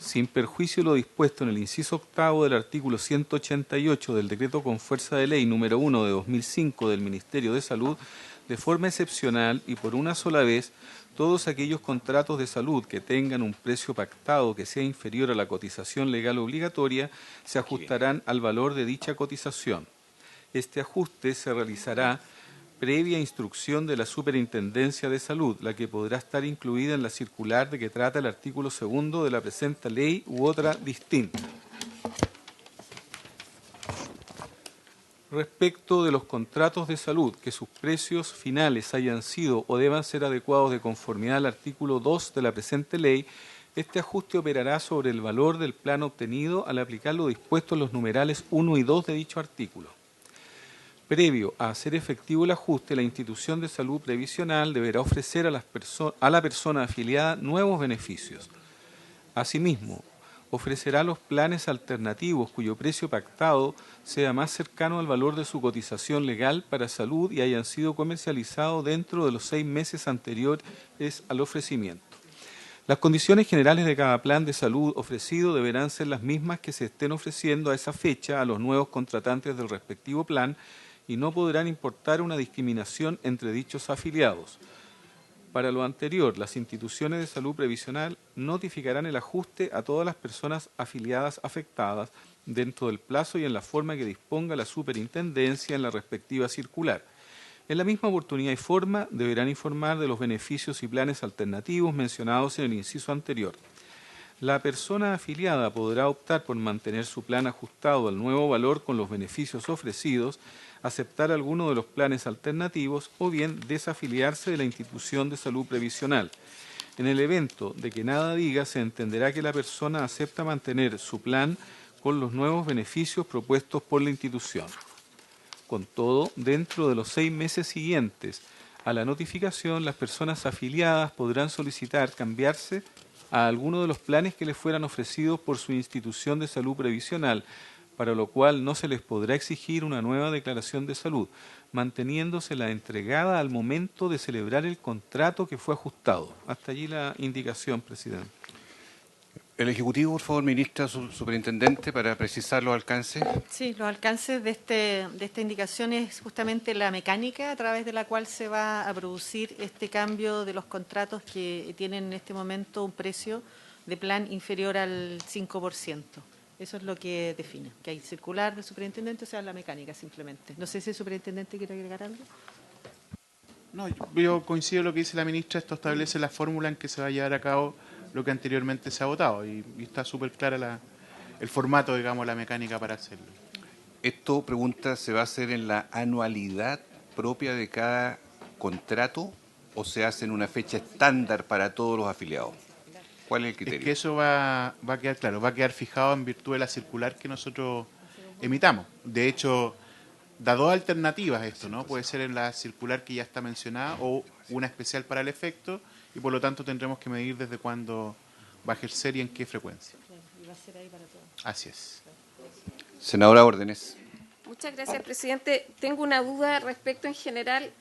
Speaker 1: sin perjuicio de lo dispuesto en el inciso octavo del artículo 188 del decreto con fuerza de ley número 1 de 2005 del Ministerio de Salud, de forma excepcional y por una sola vez, todos aquellos contratos de salud que tengan un precio pactado que sea inferior a la cotización legal obligatoria se ajustarán al valor de dicha cotización. Este ajuste se realizará previa instrucción de la Superintendencia de Salud, la que podrá estar incluida en la circular de que trata el artículo 2 de la presente ley u otra distinta. Respecto de los contratos de salud, que sus precios finales hayan sido o deban ser adecuados de conformidad al artículo 2 de la presente ley, este ajuste operará sobre el valor del plan obtenido al aplicar lo dispuesto en los numerales 1 y 2 de dicho artículo. Previo a hacer efectivo el ajuste, la institución de salud previsional deberá ofrecer a la persona afiliada nuevos beneficios. Asimismo, ofrecerá los planes alternativos cuyo precio pactado sea más cercano al valor de su cotización legal para salud y hayan sido comercializados dentro de los 6 meses anteriores al ofrecimiento. Las condiciones generales de cada plan de salud ofrecido deberán ser las mismas que se estén ofreciendo a esa fecha a los nuevos contratantes del respectivo plan y no podrán importar una discriminación entre dichos afiliados. Para lo anterior, las instituciones de salud previsional notificarán el ajuste a todas las personas afiliadas afectadas dentro del plazo y en la forma que disponga la superintendencia en la respectiva circular. En la misma oportunidad y forma deberán informar de los beneficios y planes alternativos mencionados en el inciso anterior. La persona afiliada podrá optar por mantener su plan ajustado al nuevo valor con los beneficios ofrecidos, aceptar alguno de los planes alternativos o bien desafiliarse de la institución de salud previsional. En el evento de que nada diga, se entenderá que la persona acepta mantener su plan con los nuevos beneficios propuestos por la institución. Con todo, dentro de los 6 meses siguientes a la notificación, las personas afiliadas podrán solicitar cambiarse a alguno de los planes que les fueran ofrecidos por su institución de salud previsional, para lo cual no se les podrá exigir una nueva declaración de salud, manteniéndose la entregada al momento de celebrar el contrato que fue ajustado. Hasta allí la indicación, presidente.
Speaker 2: El Ejecutivo, por favor, ministra, superintendente, para precisar los alcances.
Speaker 10: Sí, los alcances de esta indicación es justamente la mecánica a través de la cual se va a producir este cambio de los contratos que tienen en este momento un precio de plan inferior al 5%. Eso es lo que define, que hay circular del superintendente, o sea, la mecánica simplemente. No sé si el superintendente quiere agregar algo.
Speaker 9: No, yo coincido con lo que dice la ministra. Esto establece la fórmula en que se va a llevar a cabo lo que anteriormente se ha votado y está súper clara el formato, digamos, la mecánica para hacerlo.
Speaker 2: Esto, pregunta, ¿se va a hacer en la anualidad propia de cada contrato o se hace en una fecha estándar para todos los afiliados? ¿Cuál es el criterio?
Speaker 9: Es que eso va a quedar claro, va a quedar fijado en virtud de la circular que nosotros emitamos. De hecho, da dos alternativas esto, ¿no? Puede ser en la circular que ya está mencionada o una especial para el efecto, y por lo tanto tendremos que medir desde cuándo va a ejercer y en qué frecuencia.
Speaker 10: Y va a ser ahí para todos.
Speaker 9: Así es.
Speaker 2: Senadora Órdenes.
Speaker 6: Muchas gracias, presidente. Tengo una duda respecto en general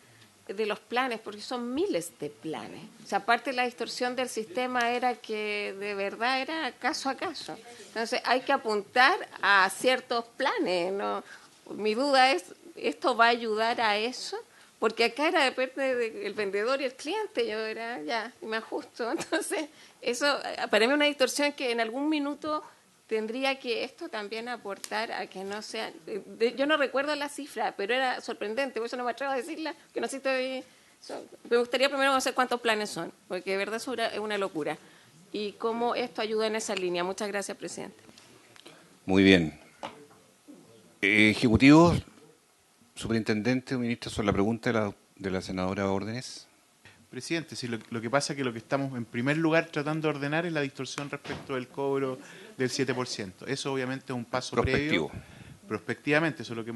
Speaker 6: de los planes, porque son miles de planes. O sea, aparte la distorsión del sistema era que de verdad era caso a caso. Entonces hay que apuntar a ciertos planes, ¿no? Mi duda es, ¿esto va a ayudar a eso? Porque acá era depende del vendedor y el cliente, yo era ya, me ajusto. Entonces, eso para mí es una distorsión que en algún minuto tendría que esto también aportar a que no sea... yo no recuerdo la cifra, pero era sorprendente, por eso no me atrevo a decirla, que no sé si estoy... me gustaría primero conocer cuántos planes son, porque de verdad es una locura. Y cómo esto ayuda en esa línea. Muchas gracias, presidente.
Speaker 2: Muy bien. Ejecutivo, superintendente o ministra, sobre la pregunta de la senadora Órdenes.
Speaker 9: Presidente, sí, lo que pasa es que lo que estamos en primer lugar tratando de ordenar es la distorsión respecto del cobro del 7%. Eso obviamente es un paso previo. Prospectivamente, eso es lo que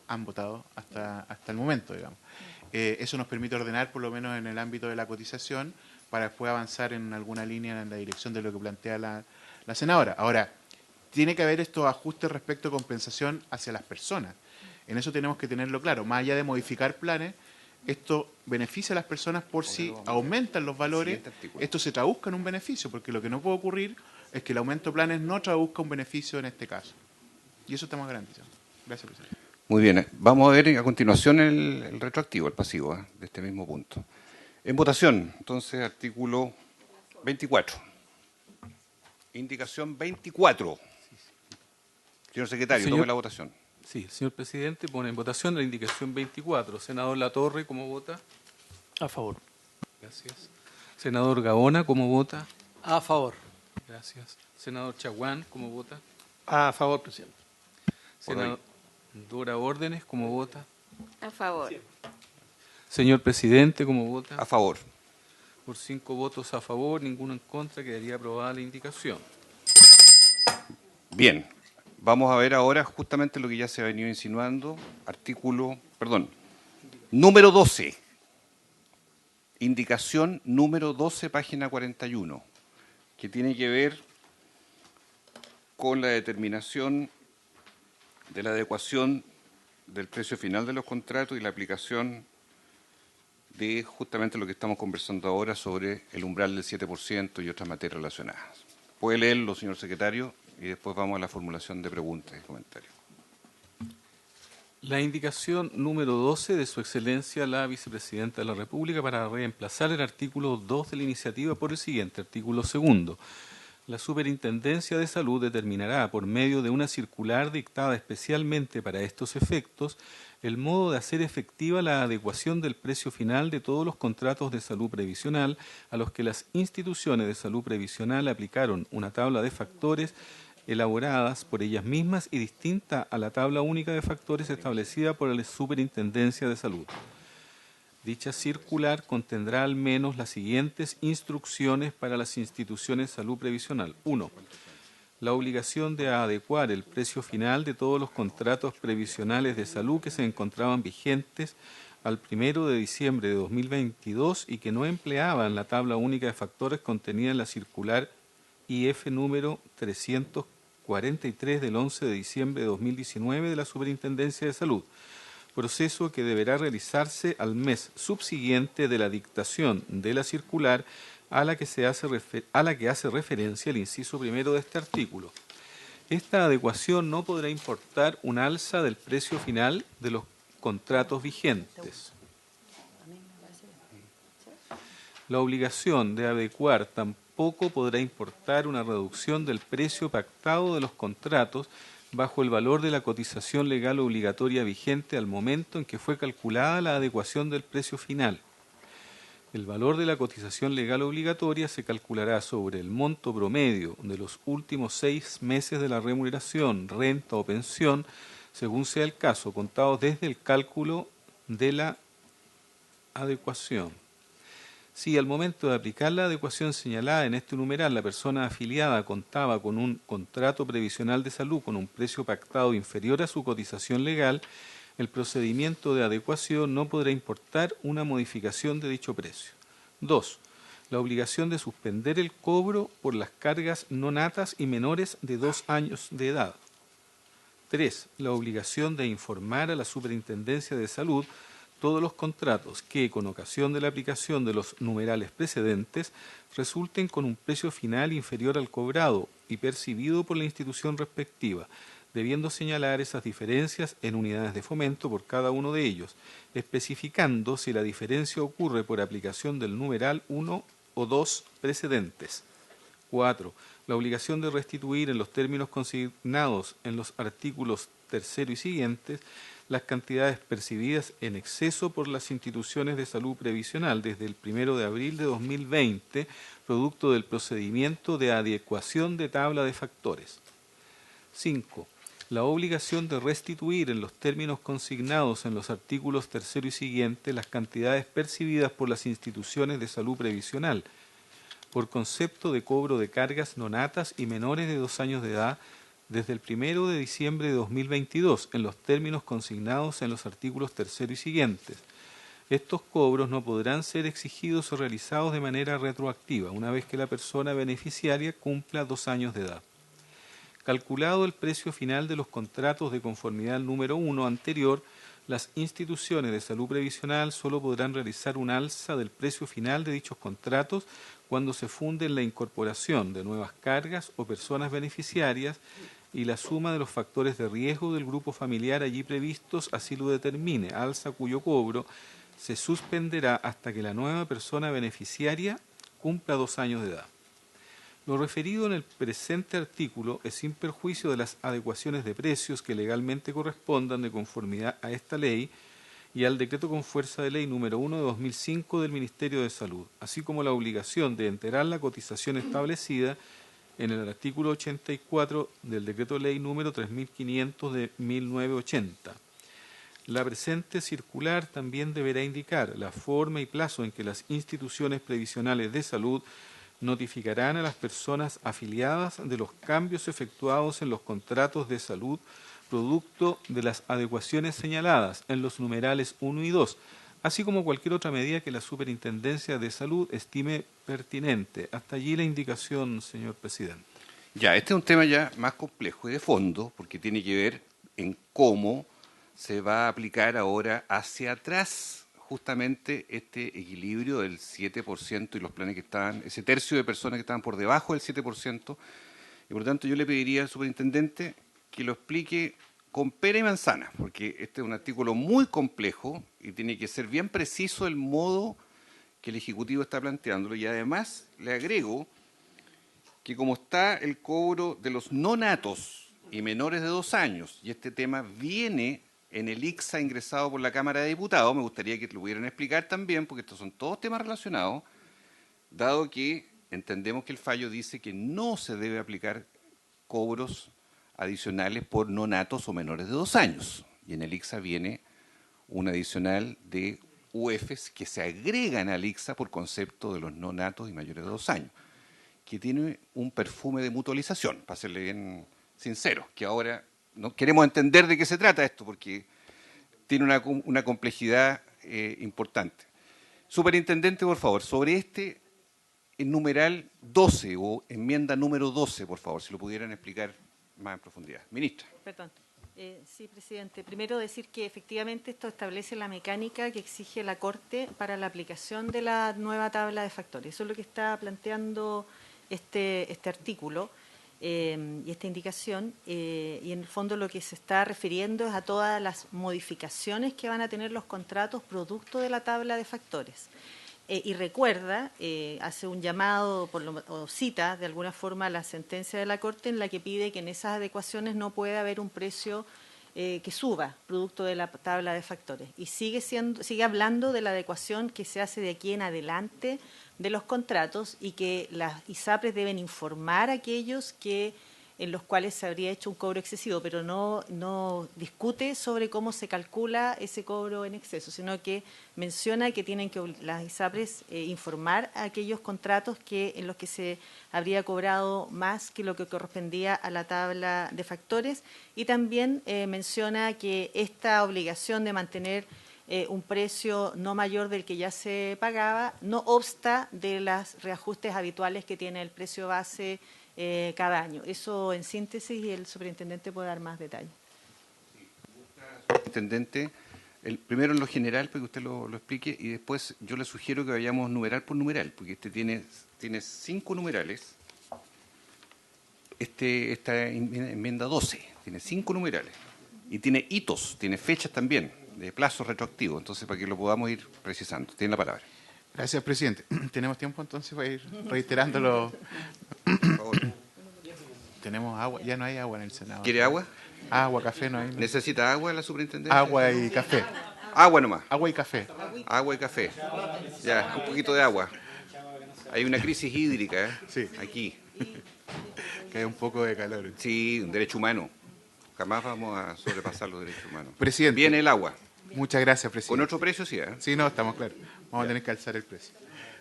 Speaker 9: han votado hasta el momento, digamos. Eso nos permite ordenar por lo menos en el ámbito de la cotización para después avanzar en alguna línea en la dirección de lo que plantea la senadora. Ahora, tiene que haber estos ajustes respecto a compensación hacia las personas. En eso tenemos que tenerlo claro. Más allá de modificar planes, esto beneficia a las personas por si aumentan los valores, esto se traduzca en un beneficio, porque lo que no puede ocurrir es que el aumento de planes no traduzca un beneficio en este caso. Y eso estamos garantizando. Gracias, presidente.
Speaker 2: Muy bien, vamos a ver a continuación el retroactivo, el pasivo, de este mismo punto. En votación, entonces, artículo 24. Indicación 24. Señor secretario, tome la votación.
Speaker 1: Sí, señor presidente, pone en votación la indicación 24. Senador Latorre, ¿cómo vota?
Speaker 12: A favor.
Speaker 1: Gracias. Senador Gaona, ¿cómo vota?
Speaker 4: A favor.
Speaker 1: Gracias. Senador Chaguán, ¿cómo vota?
Speaker 5: A favor, presidente.
Speaker 1: Senadora Órdenes, ¿cómo vota?
Speaker 6: A favor.
Speaker 1: Señor presidente, ¿cómo vota?
Speaker 2: A favor.
Speaker 1: Por 5 votos a favor, ninguno en contra, quedaría aprobada la indicación.
Speaker 2: Bien, vamos a ver ahora justamente lo que ya se ha venido insinuando. Número 12. Indicación número 12, página 41, que tiene que ver con la determinación de la adecuación del precio final de los contratos y la aplicación de justamente lo que estamos conversando ahora sobre el umbral del 7% y otras materias relacionadas. Puede leerlo, señor secretario, y después vamos a la formulación de preguntas y comentarios.
Speaker 1: La indicación número 12 de Su Excelencia la Vicepresidenta de la República para reemplazar el artículo 2 de la iniciativa por el siguiente, artículo 2. La Superintendencia de Salud determinará, por medio de una circular dictada especialmente para estos efectos, el modo de hacer efectiva la adecuación del precio final de todos los contratos de salud previsional a los que las instituciones de salud previsional aplicaron una tabla de factores elaboradas por ellas mismas y distinta a la tabla única de factores establecida por la Superintendencia de Salud. Dicha circular contendrá al menos las siguientes instrucciones para las instituciones de salud previsional. 1. La obligación de adecuar el precio final de todos los contratos previsionales de salud que se encontraban vigentes al 1 de diciembre de 2022 y que no empleaban la tabla única de factores contenida en la circular IF número 343 del 11 de diciembre de 2019 de la Superintendencia de Salud, proceso que deberá realizarse al mes subsiguiente de la dictación de la circular a la que hace referencia el inciso primero de este artículo. Esta adecuación no podrá importar un alza del precio final de los contratos vigentes. La obligación de adecuar tampoco podrá importar una reducción del precio pactado de los contratos bajo el valor de la cotización legal obligatoria vigente al momento en que fue calculada la adecuación del precio final. El valor de la cotización legal obligatoria se calculará sobre el monto promedio de los últimos 6 meses de la remuneración, renta o pensión, según sea el caso, contados desde el cálculo de la adecuación. Si al momento de aplicar la adecuación señalada en este numeral la persona afiliada contaba con un contrato previsional de salud con un precio pactado inferior a su cotización legal, el procedimiento de adecuación no podrá importar una modificación de dicho precio. 2. La obligación de suspender el cobro por las cargas no natas y menores de 2 años de edad. 3. La obligación de informar a la Superintendencia de Salud todos los contratos que, con ocasión de la aplicación de los numerales precedentes, resulten con un precio final inferior al cobrado y percibido por la institución respectiva, debiendo señalar esas diferencias en unidades de fomento por cada uno de ellos, especificando si la diferencia ocurre por aplicación del numeral 1 o 2 precedentes. 4. La obligación de restituir en los términos consignados en los artículos 3 y siguientes las cantidades percibidas en exceso por las instituciones de salud previsional desde el 1 de abril de 2020, producto del procedimiento de adecuación de tabla de factores. 5. La obligación de restituir en los términos consignados en los artículos 3 y siguientes las cantidades percibidas por las instituciones de salud previsional, por concepto de cobro de cargas no natas y menores de 2 años de edad, desde el 1 de diciembre de 2022, en los términos consignados en los artículos 3 y siguientes. Estos cobros no podrán ser exigidos o realizados de manera retroactiva, una vez que la persona beneficiaria cumpla 2 años de edad. Calculado el precio final de los contratos de conformidad al número 1 anterior, las instituciones de salud previsional solo podrán realizar un alza del precio final de dichos contratos cuando se funde en la incorporación de nuevas cargas o personas beneficiarias y la suma de los factores de riesgo del grupo familiar allí previstos así lo determine, alza cuyo cobro se suspenderá hasta que la nueva persona beneficiaria cumpla 2 años de edad. Lo referido en el presente artículo es sin perjuicio de las adecuaciones de precios que legalmente correspondan de conformidad a esta ley y al decreto con fuerza de ley número 1 de 2005 del Ministerio de Salud, así como la obligación de enterar la cotización establecida en el artículo 84 del decreto ley número 3500 de 1980. La presente circular también deberá indicar la forma y plazo en que las instituciones previsionales de salud notificarán a las personas afiliadas de los cambios efectuados en los contratos de salud producto de las adecuaciones señaladas en los numerales 1 y 2, así como cualquier otra medida que la Superintendencia de Salud estime pertinente. Hasta allí la indicación, señor presidente.
Speaker 2: Ya, este es un tema ya más complejo y de fondo, porque tiene que ver en cómo se va a aplicar ahora hacia atrás justamente este equilibrio del 7% y los planes que estaban, ese tercio de personas que estaban por debajo del 7%, y por lo tanto yo le pediría al superintendente que lo explique con pera y manzana, porque este es un artículo muy complejo y tiene que ser bien preciso el modo que el Ejecutivo está planteándolo, y además le agrego que como está el cobro de los no natos y menores de 2 años, y este tema viene en el ICSA ingresado por la Cámara de Diputados, me gustaría que lo pudieran explicar también, porque estos son todos temas relacionados, dado que entendemos que el fallo dice que no se debe aplicar cobros adicionales por no natos o menores de 2 años. Y en el ICSA viene un adicional de UEFs que se agregan al ICSA por concepto de los no natos y mayores de 2 años, que tiene un perfume de mutualización, para serle bien sincero, que ahora no queremos entender de qué se trata esto, porque tiene una complejidad importante. Superintendente, por favor, sobre este numeral 12 o enmienda número 12, por favor, si lo pudieran explicar más en profundidad. Ministra.
Speaker 10: Perdón. Sí, presidente. Primero decir que efectivamente esto establece la mecánica que exige la Corte para la aplicación de la nueva tabla de factores. Eso es lo que está planteando este artículo. Y esta indicación, y en el fondo lo que se está refiriendo es a todas las modificaciones que van a tener los contratos producto de la tabla de factores. Y recuerda, hace un llamado o cita de alguna forma la sentencia de la Corte en la que pide que en esas adecuaciones no puede haber un precio que suba producto de la tabla de factores. Y sigue hablando de la adecuación que se hace de aquí en adelante de los contratos y que las ISAPRES deben informar a aquellos en los cuales se habría hecho un cobro excesivo, pero no discute sobre cómo se calcula ese cobro en exceso, sino que menciona que tienen que las ISAPRES informar a aquellos contratos en los que se habría cobrado más que lo que correspondía a la tabla de factores, y también menciona que esta obligación de mantener un precio no mayor del que ya se pagaba no obsta de los reajustes habituales que tiene el precio base cada año. Eso en síntesis, y el superintendente puede dar más detalles.
Speaker 2: Superintendente, primero en lo general, para que usted lo explique, y después yo le sugiero que vayamos numeral por numeral, porque este tiene 5 numerales, esta enmienda 12 tiene 5 numerales, y tiene hitos, tiene fechas también, de plazos retroactivos, entonces para que lo podamos ir precisando. Tiene la palabra.
Speaker 9: Gracias, presidente. ¿Tenemos tiempo entonces para ir reiterándolo?
Speaker 2: Por favor.
Speaker 9: Tenemos agua, ya no hay agua en el Senado.
Speaker 2: ¿Quiere agua?
Speaker 9: Agua, café no hay.
Speaker 2: ¿Necesita agua la superintendencia?
Speaker 9: Agua y café.
Speaker 2: Agua nomás.
Speaker 9: Agua y café.
Speaker 2: Agua y café. Ya, un poquito de agua. Hay una crisis hídrica,
Speaker 9: Sí.
Speaker 2: aquí.
Speaker 9: Que hay un poco de calor.
Speaker 2: Sí, un derecho humano. Jamás vamos a sobrepasar los derechos humanos.
Speaker 9: Presidente.
Speaker 2: Viene el agua.
Speaker 9: Muchas gracias, presidente.
Speaker 2: Con otro precio, sí, ¿eh?
Speaker 9: Sí, no, estamos claros. Vamos a tener que alzar el precio.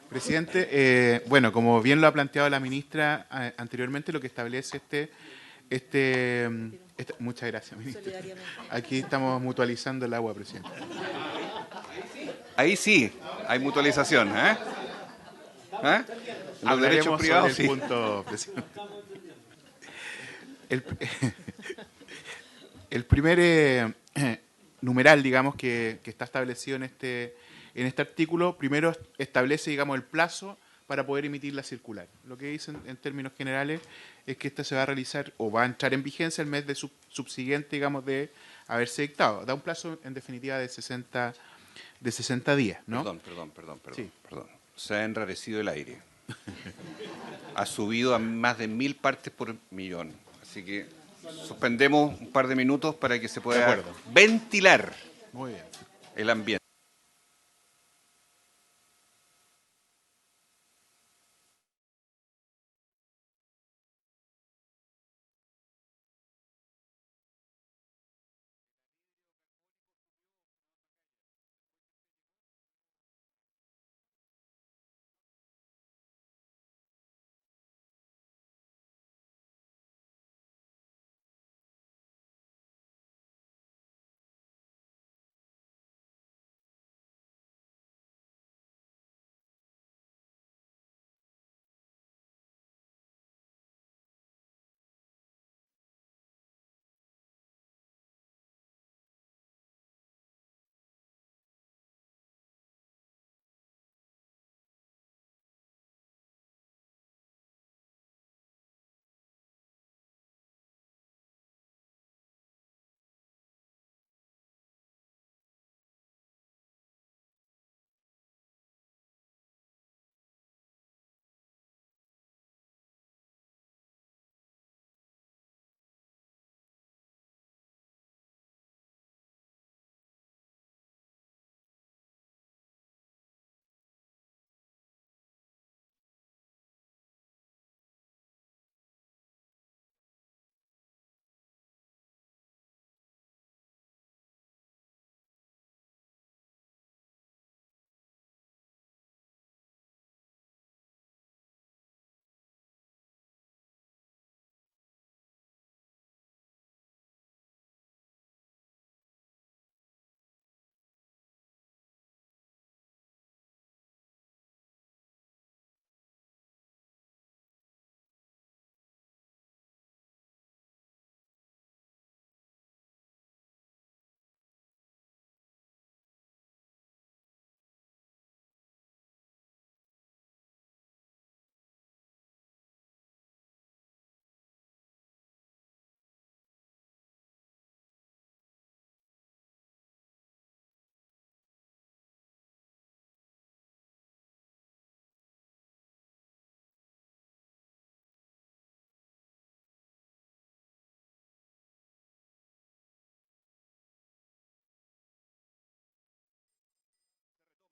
Speaker 9: Presidente, bueno, como bien lo ha planteado la ministra anteriormente, lo que establece muchas gracias, ministra. Aquí estamos mutualizando el agua, presidente.
Speaker 2: Ahí sí, hay mutualización, ¿eh? ¿Eh? Los derechos privados,
Speaker 9: sobre el punto, presidente. numeral, digamos, que está establecido en este artículo, primero establece, digamos, el plazo para poder emitir la circular. Lo que dicen en términos generales es que esta se va a realizar o va a entrar en vigencia el mes de subsiguiente, digamos, de haberse dictado. Da un plazo, en definitiva, de 60 días, ¿no?
Speaker 2: Perdón. Se ha enrarecido el aire. Ha subido a más de 1000 partes por millón. Así que suspendemos un par de minutos para que se pueda ventilar
Speaker 9: Muy bien.
Speaker 2: el ambiente.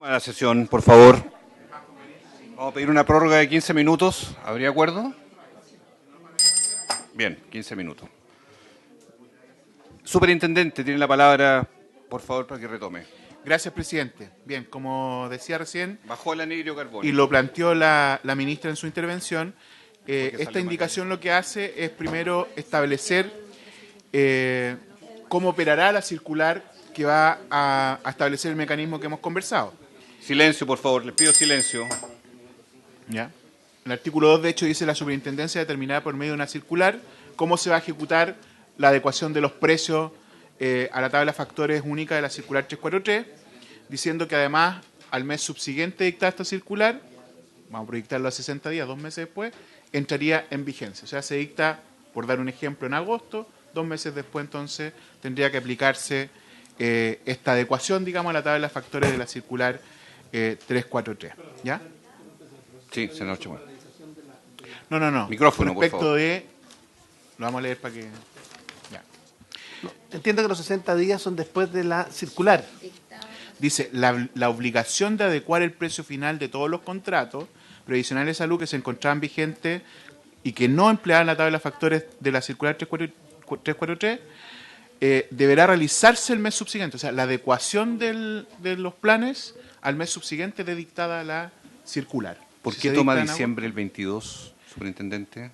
Speaker 2: A la sesión, por favor. Vamos a pedir una prórroga de 15 minutos. ¿Habría acuerdo? Bien, 15 minutos. Superintendente, tiene la palabra, por favor, para que retome.
Speaker 9: Gracias, presidente. Bien, como decía recién,
Speaker 2: bajó el anhidro carbónico.
Speaker 9: Y lo planteó la ministra en su intervención, esta indicación lo que hace es primero establecer cómo operará la circular que va a establecer el mecanismo que hemos conversado.
Speaker 2: Silencio, por favor, les pido silencio.
Speaker 9: ¿Ya? El artículo 2, de hecho, dice la superintendencia determinará por medio de una circular cómo se va a ejecutar la adecuación de los precios a la tabla de factores única de la circular 343, diciendo que además al mes subsiguiente de dictar esta circular, vamos a proyectarlo a 60 días, 2 meses después, entraría en vigencia. O sea, se dicta, por dar un ejemplo, en agosto, 2 meses después entonces tendría que aplicarse esta adecuación, digamos, a la tabla de factores de la circular 343. ¿Ya?
Speaker 2: Sí, senador Chumán.
Speaker 9: No.
Speaker 2: Micrófono,
Speaker 9: respecto
Speaker 2: por favor.
Speaker 9: Lo vamos a leer para que... Ya.
Speaker 5: Entiendo que los 60 días son después de la circular.
Speaker 9: Dice, la obligación de adecuar el precio final de todos los contratos previsionales de salud que se encontraban vigentes y que no empleaban la tabla de factores de la circular 343 deberá realizarse el mes subsiguiente. O sea, la adecuación de los planes al mes subsiguiente de dictada la circular.
Speaker 2: ¿Por qué toma diciembre el 22, superintendente?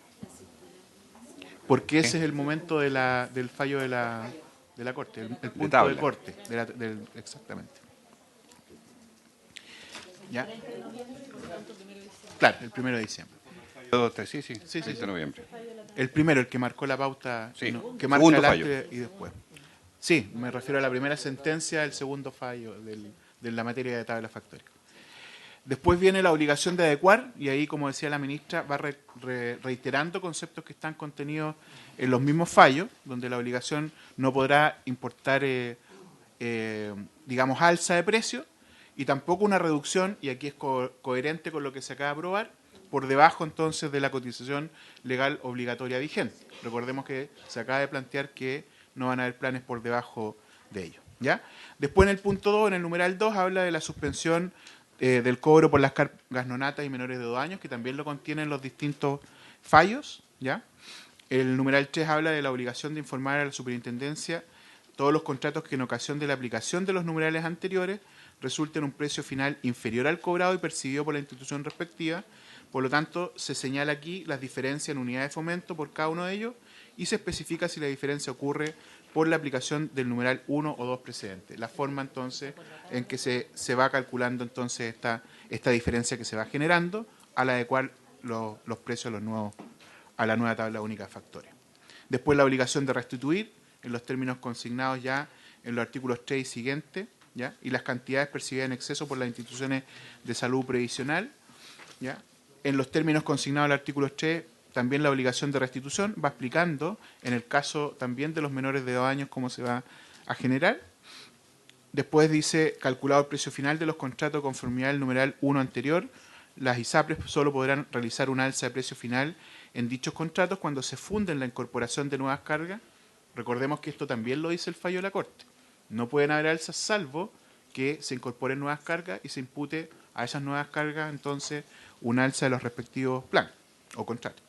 Speaker 9: Porque ese es el momento del fallo de la Corte, el punto de corte. Exactamente. ¿Ya? Claro, el 1 de diciembre.
Speaker 2: Sí, de noviembre.
Speaker 9: El primero, el que marcó la pauta,
Speaker 2: sí.
Speaker 9: que marca el antes y después. Sí, me refiero a la primera sentencia del segundo fallo de la materia de tabla factoria. Después viene la obligación de adecuar, y ahí, como decía la ministra, va reiterando conceptos que están contenidos en los mismos fallos, donde la obligación no podrá importar, digamos, alza de precio, y tampoco una reducción, y aquí es coherente con lo que se acaba de aprobar, por debajo entonces de la cotización legal obligatoria vigente. Recordemos que se acaba de plantear que no van a haber planes por debajo de ello, ¿ya? Después en el punto 2, en el numeral 2, habla de la suspensión del cobro por las cargas no natas y menores de 2 años, que también lo contienen los distintos fallos, ¿ya? El numeral 3 habla de la obligación de informar a la superintendencia todos los contratos que en ocasión de la aplicación de los numerales anteriores resulten un precio final inferior al cobrado y percibido por la institución respectiva. Por lo tanto, se señala aquí las diferencias en unidades de fomento por cada uno de ellos y se especifica si la diferencia ocurre por la aplicación del numeral 1 o 2 precedente. La forma entonces en que se va calculando entonces esta diferencia que se va generando al adecuar los precios a, a la nueva tabla única de factores. Después la obligación de restituir en los términos consignados ya en los artículos 3 y siguientes, ¿ya? Y las cantidades percibidas en exceso por las instituciones de salud previsional, ¿ya? En los términos consignados en el artículo 3, también la obligación de restitución, va explicando en el caso también de los menores de 2 años cómo se va a generar. Después dice, calculado el precio final de los contratos de conformidad al numeral 1 anterior, las ISAPRES solo podrán realizar un alza de precio final en dichos contratos cuando se funden la incorporación de nuevas cargas. Recordemos que esto también lo dice el fallo de la Corte. No pueden haber alzas salvo que se incorporen nuevas cargas y se impute a esas nuevas cargas entonces un alza de los respectivos planes o contratos.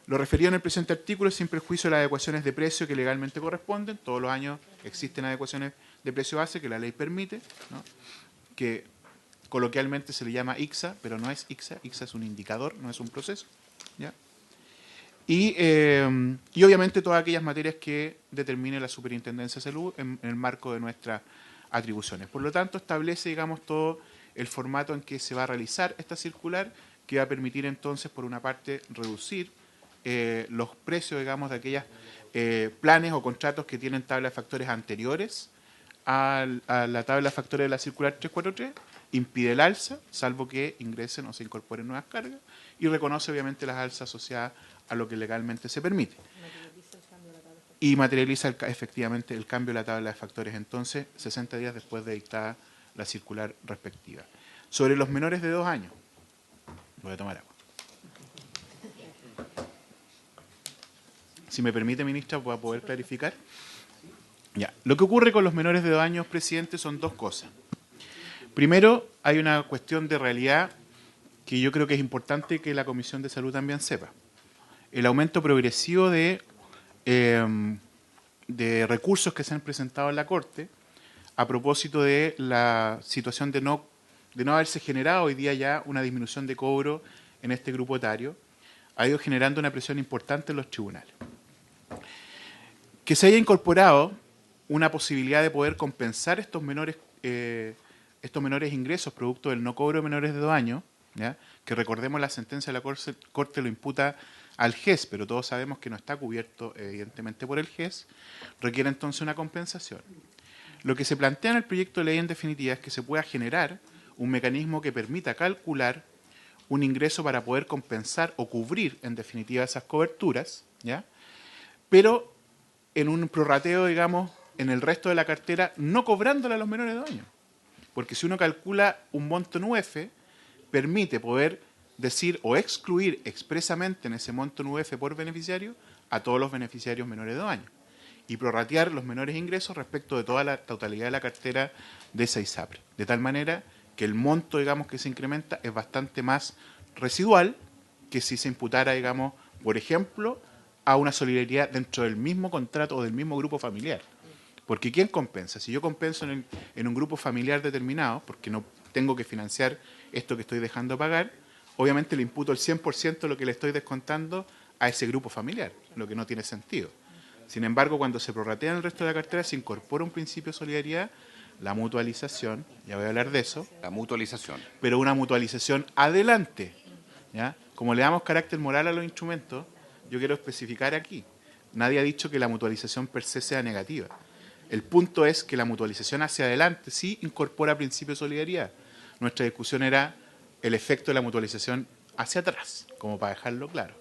Speaker 9: Lo referido en el presente artículo es sin perjuicio de las adecuaciones de precio que legalmente corresponden. Todos los años existen adecuaciones de precio base que la ley permite, ¿no? Que coloquialmente se le llama ICSA, pero no es ICSA. ICSA es un indicador, no es un proceso, ¿ya? Y obviamente todas aquellas materias que determine la Superintendencia de Salud en el marco de nuestras atribuciones. Por lo tanto, establece, digamos, todo el formato en que se va a realizar esta circular, que va a permitir entonces, por una parte, reducir los precios, digamos, de aquellos planes o contratos que tienen tabla de factores anteriores a la tabla de factores de la circular 343, impide el alza, salvo que ingresen o se incorporen nuevas cargas, y reconoce obviamente las alzas asociadas a lo que legalmente se permite. Y materializa efectivamente el cambio de la tabla de factores, entonces, 60 días después de dictada la circular respectiva. Sobre los menores de 2 años, voy a tomar agua. Si me permite, ministra, para poder clarificar. Ya. Lo que ocurre con los menores de 2 años, presidente, son dos cosas. Primero, hay una cuestión de realidad que yo creo que es importante que la Comisión de Salud también sepa. El aumento progresivo de recursos que se han presentado en la Corte a propósito de la situación de no haberse generado hoy día ya una disminución de cobro en este grupo etario, ha ido generando una presión importante en los tribunales. Que se haya incorporado una posibilidad de poder compensar estos menores ingresos producto del no cobro de menores de 2 años, ¿ya? Que recordemos la sentencia de la Corte lo imputa al GES, pero todos sabemos que no está cubierto evidentemente por el GES, requiere entonces una compensación. Lo que se plantea en el proyecto de ley en definitiva es que se pueda generar un mecanismo que permita calcular un ingreso para poder compensar o cubrir en definitiva esas coberturas, ¿ya? Pero en un prorrateo, digamos, en el resto de la cartera, no cobrándole a los menores de 2 años. Porque si uno calcula un monto en UF, permite poder decir o excluir expresamente en ese monto en UF por beneficiario a todos los beneficiarios menores de 2 años y prorratear los menores ingresos respecto de toda la totalidad de la cartera de esa ISAPRE. De tal manera que el monto, digamos, que se incrementa es bastante más residual que si se imputara, digamos, por ejemplo, a una solidaridad dentro del mismo contrato o del mismo grupo familiar. Porque ¿quién compensa? Si yo compenso en un grupo familiar determinado, porque no tengo que financiar esto que estoy dejando pagar, obviamente le imputo el 100% de lo que le estoy descontando a ese grupo familiar, lo que no tiene sentido. Sin embargo, cuando se prorratea en el resto de la cartera, se incorpora un principio de solidaridad, la mutualización, ya voy a hablar de eso.
Speaker 2: La mutualización.
Speaker 9: Pero una mutualización adelante, ¿ya? Como le damos carácter moral a los instrumentos, yo quiero especificar aquí. Nadie ha dicho que la mutualización per se sea negativa. El punto es que la mutualización hacia adelante sí incorpora principio de solidaridad. Nuestra discusión era el efecto de la mutualización hacia atrás, como para dejarlo claro.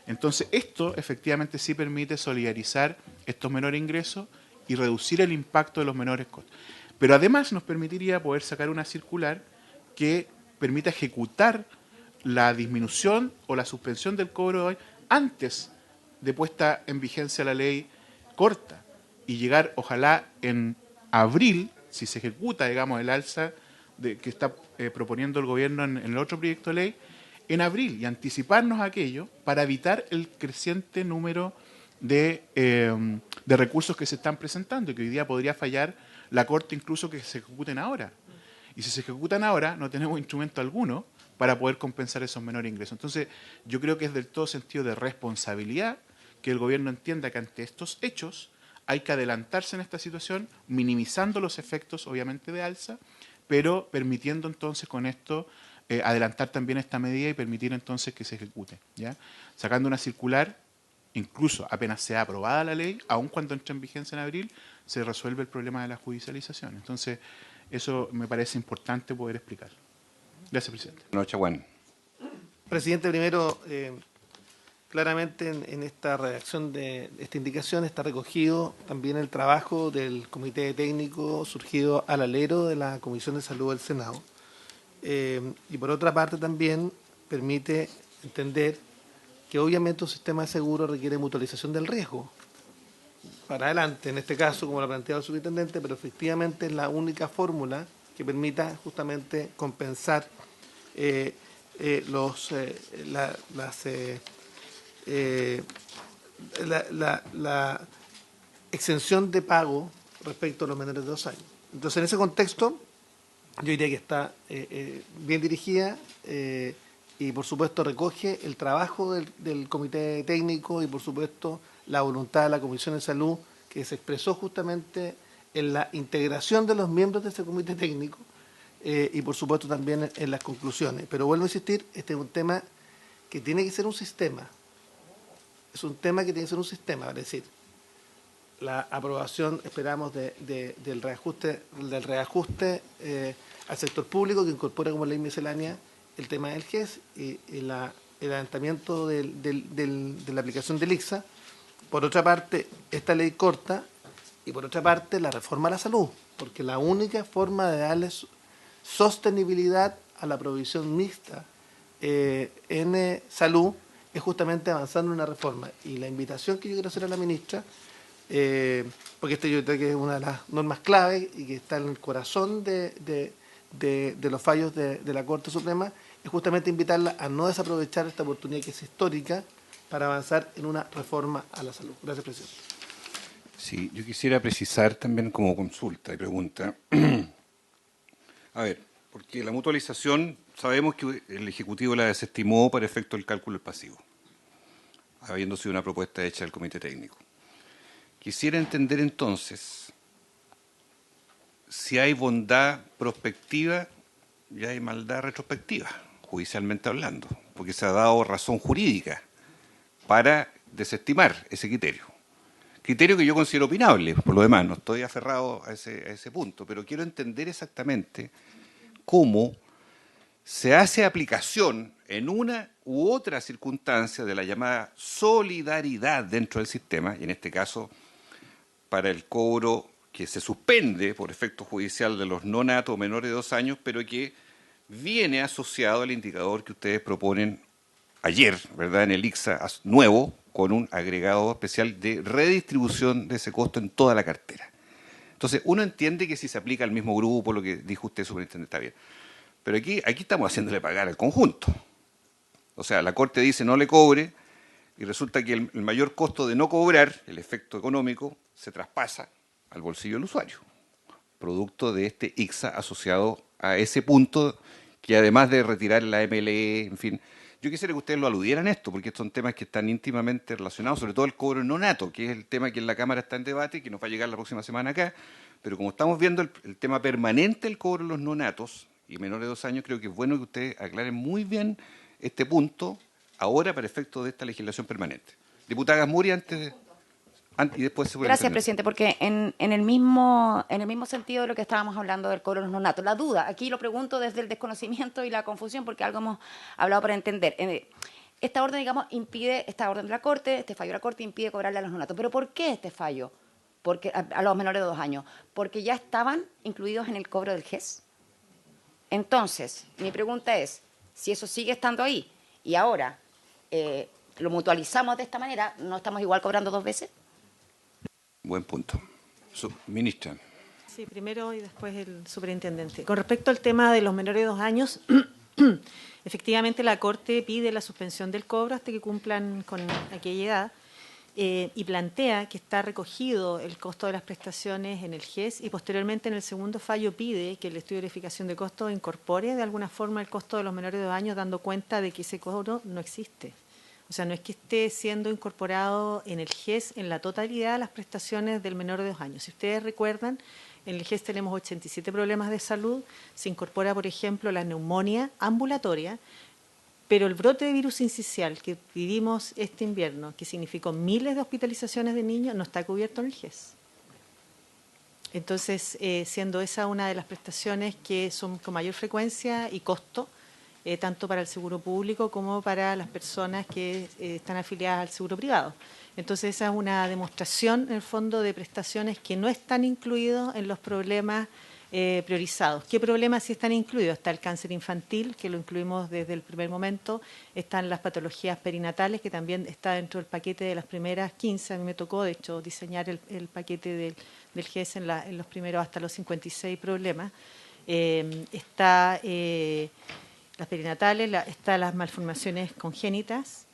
Speaker 9: Entonces, esto efectivamente sí permite solidarizar estos menores ingresos y reducir el impacto de los menores costos. Pero además nos permitiría poder sacar una circular que permita ejecutar la disminución o la suspensión del cobro de hoy antes de puesta en vigencia la ley corta y llegar, ojalá, en abril, si se ejecuta, digamos, el alza que está proponiendo el gobierno en el otro proyecto de ley, en abril, y anticiparnos a aquello para evitar el creciente número de recursos que se están presentando y que hoy día podría fallar la Corte incluso que se ejecuten ahora. Y si se ejecutan ahora, no tenemos instrumento alguno para poder compensar esos menores ingresos. Entonces, yo creo que es del todo sentido de responsabilidad que el gobierno entienda que ante estos hechos hay que adelantarse en esta situación, minimizando los efectos, obviamente, de alza, pero permitiendo entonces con esto adelantar también esta medida y permitir entonces que se ejecute, ¿ya? Sacando una circular, incluso apenas sea aprobada la ley, aun cuando entre en vigencia en abril, se resuelve el problema de la judicialización. Entonces, eso me parece importante poder explicar. Gracias, presidente.
Speaker 2: Noche, Juan.
Speaker 5: Presidente, primero, claramente en esta redacción de esta indicación está recogido también el trabajo del comité técnico surgido al alero de la Comisión de Salud del Senado. Y por otra parte también permite entender que obviamente un sistema de seguro requiere mutualización del riesgo para adelante, en este caso como lo ha planteado el subintendente, pero efectivamente es la única fórmula que permita justamente compensar la exención de pago respecto a los menores de 2 años. Entonces, en ese contexto, yo diría que está bien dirigida y, por supuesto, recoge el trabajo del comité técnico y, por supuesto, la voluntad de la Comisión de Salud que se expresó justamente en la integración de los miembros de ese comité técnico y, por supuesto, también en las conclusiones. Pero vuelvo a insistir, este es un tema que tiene que ser un sistema. Es un tema que tiene que ser un sistema, es decir, la aprobación, esperamos, del reajuste al sector público que incorpora como ley miscelánea el tema del GES y el adelantamiento de la aplicación del ICSA. Por otra parte, esta ley corta y por otra parte la reforma a la salud, porque la única forma de darle sostenibilidad a la provisión mixta en salud es justamente avanzando en una reforma. Y la invitación que yo quiero hacer a la ministra, porque yo creo que es una de las normas clave y que está en el corazón de los fallos de la Corte Suprema, es justamente invitarla a no desaprovechar esta oportunidad que es histórica para avanzar en una reforma a la salud. Gracias, presidente.
Speaker 2: Sí, yo quisiera precisar también como consulta y pregunta. A ver, porque la mutualización, sabemos que el Ejecutivo la desestimó para efecto del cálculo del pasivo, habiendo sido una propuesta hecha del Comité Técnico. Quisiera entender entonces si hay bondad prospectiva y hay maldad retrospectiva, judicialmente hablando, porque se ha dado razón jurídica para desestimar ese criterio. Criterio que yo considero opinable, por lo demás, no estoy aferrado a ese punto, pero quiero entender exactamente cómo se hace aplicación en una u otra circunstancia de la llamada solidaridad dentro del sistema, y en este caso para el cobro que se suspende por efecto judicial de los no natos menores de 2 años, pero que viene asociado al indicador que ustedes proponen ayer, ¿verdad?, en el ICSA nuevo, con un agregado especial de redistribución de ese costo en toda la cartera. Entonces, uno entiende que si se aplica al mismo grupo, lo que dijo usted, superintendente, está bien. Pero aquí estamos haciéndole pagar al conjunto. O sea, la Corte dice no le cobre y resulta que el mayor costo de no cobrar, el efecto económico, se traspasa al bolsillo del usuario, producto de este ICSA asociado a ese punto que además de retirar la MLE, en fin. Yo quisiera que ustedes lo aludieran esto, porque estos son temas que están íntimamente relacionados, sobre todo el cobro no nato, que es el tema que en la Cámara está en debate y que nos va a llegar la próxima semana acá. Pero como estamos viendo el tema permanente del cobro de los no natos y menores de 2 años, creo que es bueno que ustedes aclaren muy bien este punto ahora para efectos de esta legislación permanente. Diputada Gasmuri, antes de... Y después
Speaker 11: Gracias, presidente, porque en el mismo sentido de lo que estábamos hablando del cobro de los nonatos, la duda, aquí lo pregunto desde el desconocimiento y la confusión, porque algo hemos hablado para entender. Esta orden, digamos, impide, esta orden de la Corte, este fallo de la Corte impide cobrarle a los nonatos. ¿Pero por qué este fallo? Porque a los menores de 2 años. Porque ya estaban incluidos en el cobro del GES. Entonces, mi pregunta es, si eso sigue estando ahí y ahora lo mutualizamos de esta manera, ¿no estamos igual cobrando 2 veces?
Speaker 2: Buen punto. Ministra.
Speaker 10: Sí, primero y después el superintendente. Con respecto al tema de los menores de 2 años, efectivamente la Corte pide la suspensión del cobro hasta que cumplan con aquella edad y plantea que está recogido el costo de las prestaciones en el GES y posteriormente en el segundo fallo pide que el estudio de verificación de costos incorpore de alguna forma el costo de los menores de 2 años dando cuenta de que ese cobro no existe. O sea, no es que esté siendo incorporado en el GES en la totalidad las prestaciones del menor de 2 años. Si ustedes recuerdan, en el GES tenemos 87 problemas de salud, se incorpora, por ejemplo, la neumonía ambulatoria, pero el brote de virus sincicial que vivimos este invierno, que significó miles de hospitalizaciones de niños, no está cubierto en el GES. Entonces, siendo esa una de las prestaciones que son con mayor frecuencia y costo, tanto para el seguro público como para las personas que están afiliadas al seguro privado. Entonces, esa es una demostración, en el fondo, de prestaciones que no están incluidos en los problemas priorizados. ¿Qué problemas sí están incluidos? Está el cáncer infantil, que lo incluimos desde el primer momento, están las patologías perinatales, que también está dentro del paquete de las primeras 15. A mí me tocó, de hecho, diseñar el paquete del GES en los primeros hasta los 56 problemas. Está las perinatales, están las malformaciones congénitas,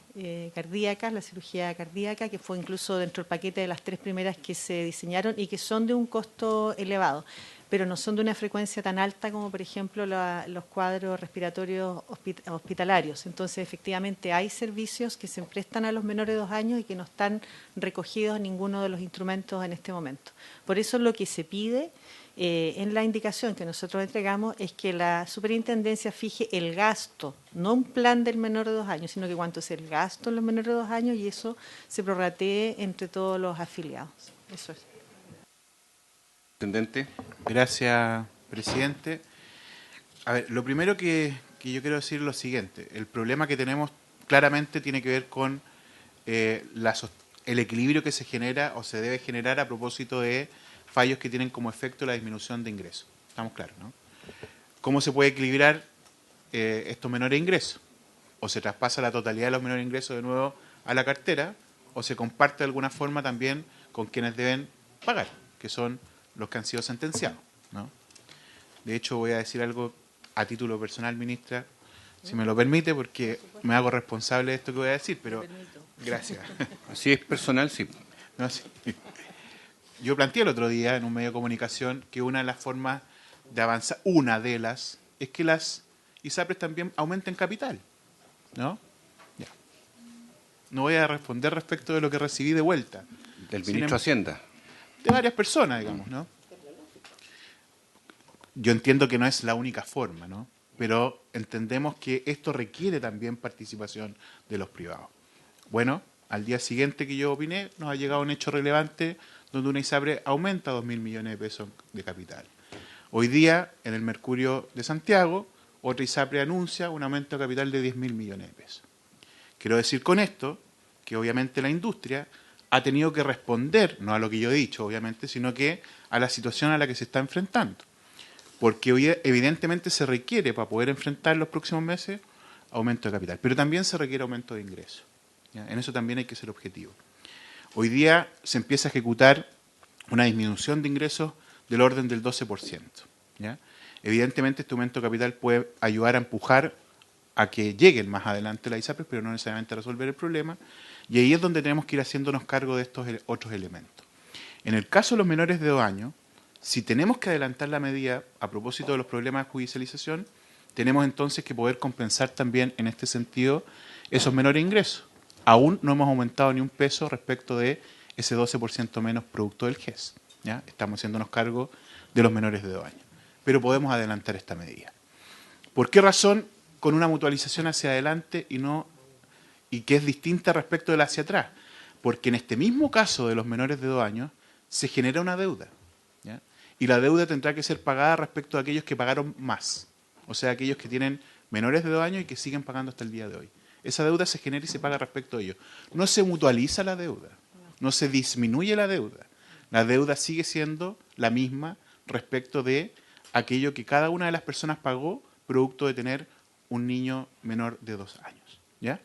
Speaker 10: cardíacas, la cirugía cardíaca, que fue incluso dentro del paquete de las 3 primeras que se diseñaron y que son de un costo elevado, pero no son de una frecuencia tan alta como, por ejemplo, los cuadros respiratorios hospitalarios. Entonces, efectivamente, hay servicios que se prestan a los menores de 2 años y que no están recogidos en ninguno de los instrumentos en este momento. Por eso lo que se pide en la indicación que nosotros entregamos es que la superintendencia fije el gasto, no un plan del menor de 2 años, sino que cuánto es el gasto en los menores de 2 años y eso se prorratee entre todos los afiliados. Eso es.
Speaker 2: Intendente.
Speaker 9: Gracias, presidente. A ver, lo primero que yo quiero decir es lo siguiente. El problema que tenemos claramente tiene que ver con el equilibrio que se genera o se debe generar a propósito de fallos que tienen como efecto la disminución de ingresos. Estamos claros, ¿no? ¿Cómo se puede equilibrar estos menores ingresos? O se traspasa la totalidad de los menores ingresos de nuevo a la cartera, o se comparte de alguna forma también con quienes deben pagar, que son los que han sido sentenciados, ¿no? De hecho, voy a decir algo a título personal, ministra, si me lo permite, porque me hago responsable de esto que voy a decir, pero gracias.
Speaker 2: Así es personal, sí.
Speaker 9: No, sí. Yo planteé el otro día en un medio de comunicación que una de las formas de avanzar, una de las, es que las ISAPRES también aumenten capital, ¿no? Ya. No voy a responder respecto de lo que recibí de vuelta.
Speaker 2: Del ministro de Hacienda.
Speaker 9: De varias personas, digamos, ¿no? Yo entiendo que no es la única forma, ¿no? Pero entendemos que esto requiere también participación de los privados. Bueno, al día siguiente que yo opiné, nos ha llegado un hecho relevante donde una ISAPRE aumenta 2.000 millones de pesos de capital. Hoy día, en el Mercurio de Santiago, otra ISAPRE anuncia un aumento de capital de 10.000 millones de pesos. Quiero decir con esto que obviamente la industria ha tenido que responder, no a lo que yo he dicho, obviamente, sino que a la situación a la que se está enfrentando. Porque hoy evidentemente se requiere, para poder enfrentar los próximos meses, aumento de capital. Pero también se requiere aumento de ingresos. ¿Ya? En eso también hay que ser objetivo. Hoy día se empieza a ejecutar una disminución de ingresos del orden del 12%. ¿Ya? Evidentemente este aumento de capital puede ayudar a empujar a que lleguen más adelante las ISAPRES, pero no necesariamente a resolver el problema. Y ahí es donde tenemos que ir haciéndonos cargo de estos otros elementos. En el caso de los menores de 2 años, si tenemos que adelantar la medida a propósito de los problemas de judicialización, tenemos entonces que poder compensar también en este sentido esos menores ingresos. Aún no hemos aumentado ni un peso respecto de ese 12% menos producto del GES. ¿Ya? Estamos haciéndonos cargo de los menores de 2 años. Pero podemos adelantar esta medida. ¿Por qué razón con una mutualización hacia adelante y que es distinta respecto de la hacia atrás? porque en este mismo caso de los menores de 2 años se genera una deuda, ¿ya? Y la deuda tendrá que ser pagada respecto a aquellos que pagaron más, o sea, aquellos que tienen menores de 2 años y que siguen pagando hasta el día de hoy. Esa deuda se genera y se paga respecto a ellos. No se mutualiza la deuda, no se disminuye la deuda. La deuda sigue siendo la misma respecto de aquello que cada una de las personas pagó producto de tener un niño menor de 2 años, ¿ya?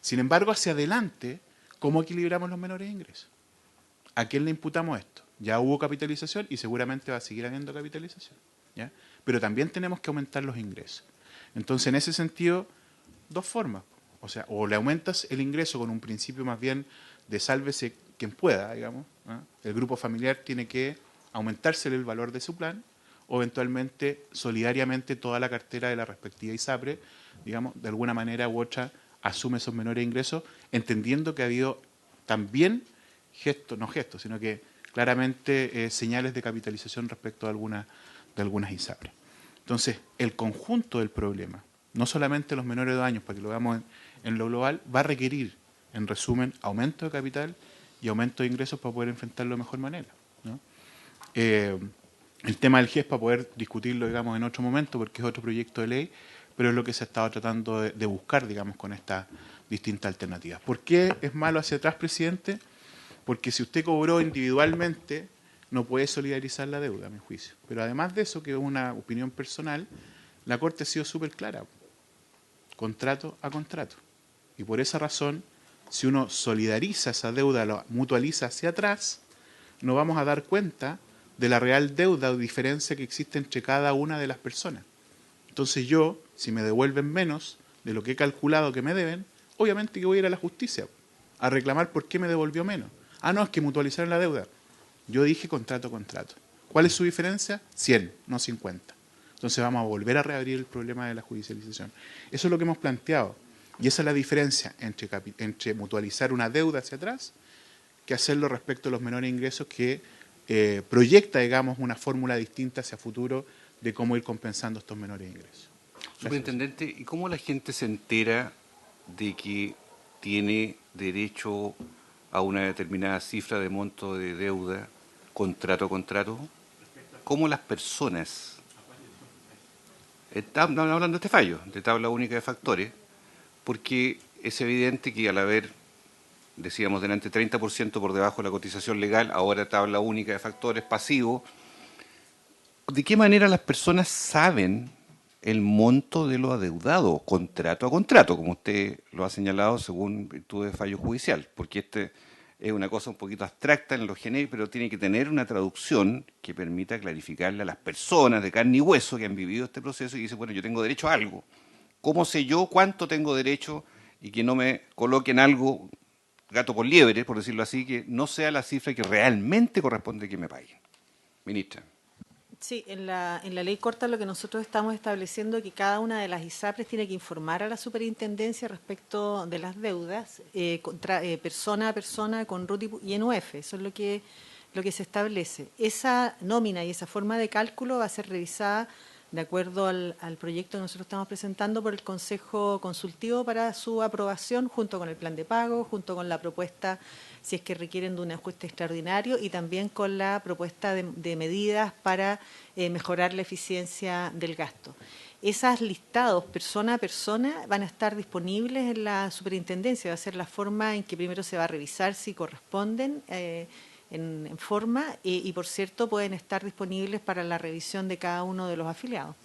Speaker 9: Sin embargo, hacia adelante, ¿cómo equilibramos los menores de ingresos? ¿A quién le imputamos esto? Ya hubo capitalización y seguramente va a seguir habiendo capitalización, ¿ya? Pero también tenemos que aumentar los ingresos. Entonces, en ese sentido, 2 formas. O sea, o le aumentas el ingreso con un principio más bien de sálvese quien pueda, digamos, ¿eh? El grupo familiar tiene que aumentársele el valor de su plan, o eventualmente, solidariamente, toda la cartera de la respectiva ISAPRE, digamos, de alguna manera u otra, asume esos menores ingresos, entendiendo que ha habido también gestos, sino que claramente señales de capitalización respecto de algunas ISAPRE. Entonces, el conjunto del problema, no solamente los menores de 2 años, para que lo veamos en lo global, va a requerir, en resumen, aumento de capital y aumento de ingresos para poder enfrentarlo de mejor manera, ¿no? El tema del GES para poder discutirlo, digamos, en otro momento, porque es otro proyecto de ley, pero es lo que se ha estado tratando de buscar, digamos, con estas distintas alternativas. ¿Por qué es malo hacia atrás, presidente? Porque si usted cobró individualmente, no puede solidarizar la deuda, a mi juicio. Pero además de eso, que es una opinión personal, la Corte ha sido súper clara, contrato a contrato. Y por esa razón, si uno solidariza esa deuda, la mutualiza hacia atrás, no vamos a dar cuenta de la real deuda o diferencia que existe entre cada una de las personas. Entonces yo, si me devuelven menos de lo que he calculado que me deben, obviamente que voy a ir a la justicia a reclamar por qué me devolvió menos. Ah, no, es que mutualizaron la deuda. Yo dije contrato a contrato. ¿Cuál es su diferencia? 100, no 50. Entonces vamos a volver a reabrir el problema de la judicialización. Eso es lo que hemos planteado. Y esa es la diferencia entre mutualizar una deuda hacia atrás que hacerlo respecto a los menores ingresos que proyecta, digamos, una fórmula distinta hacia futuro de cómo ir compensando estos menores ingresos.
Speaker 2: Superintendente, ¿y cómo la gente se entera de que tiene derecho a una determinada cifra de monto de deuda, contrato a contrato? ¿Cómo las personas, estamos hablando de este fallo, de tabla única de factores, porque es evidente que al haber, decíamos delante, 30% por debajo de la cotización legal, ahora tabla única de factores pasivo, ¿de qué manera las personas saben el monto de lo adeudado, contrato a contrato, como usted lo ha señalado según virtud de fallo judicial? Porque este es una cosa un poquito abstracta en lo genérico, pero tiene que tener una traducción que permita clarificarle a las personas de carne y hueso que han vivido este proceso y dicen, bueno, yo tengo derecho a algo. ¿Cómo sé yo cuánto tengo derecho y que no me coloquen algo, gato por liebre, por decirlo así, que no sea la cifra que realmente corresponde que me paguen? Ministra.
Speaker 10: Sí, en la ley corta lo que nosotros estamos estableciendo es que cada una de las ISAPRES tiene que informar a la superintendencia respecto de las deudas, persona a persona, con RUT y NUF. Eso es lo que se establece. Esa nómina y esa forma de cálculo va a ser revisada de acuerdo al proyecto que nosotros estamos presentando por el Consejo Consultivo para su aprobación, junto con el plan de pago, junto con la propuesta, si es que requieren de un ajuste extraordinario, y también con la propuesta de medidas para mejorar la eficiencia del gasto. Esos listados persona a persona van a estar disponibles en la superintendencia. Va a ser la forma en que primero se va a revisar si corresponden en forma y, por cierto, pueden estar disponibles para la revisión de cada uno de los afiliados.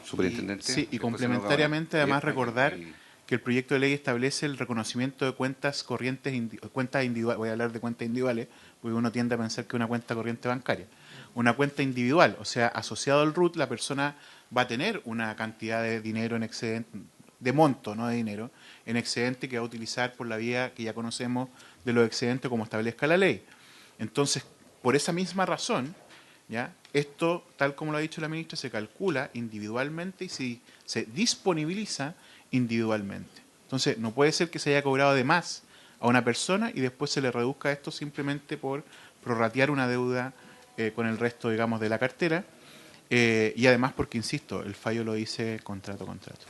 Speaker 2: Superintendente.
Speaker 9: Sí, y complementariamente, además, recordar que el proyecto de ley establece el reconocimiento de cuentas corrientes, cuentas individuales. Voy a hablar de cuentas individuales, porque uno tiende a pensar que es una cuenta corriente bancaria. Una cuenta individual, o sea, asociado al RUT, la persona va a tener una cantidad de dinero en excedente, de monto, no de dinero, en excedente que va a utilizar por la vía que ya conocemos de los excedentes como establezca la ley. Entonces, por esa misma razón, ¿ya? Esto, tal como lo ha dicho la ministra, se calcula individualmente y se disponibiliza individualmente. Entonces, no puede ser que se haya cobrado de más a una persona y después se le reduzca esto simplemente por prorratear una deuda con el resto, digamos, de la cartera, y además porque, insisto, el fallo lo dice contrato a contrato.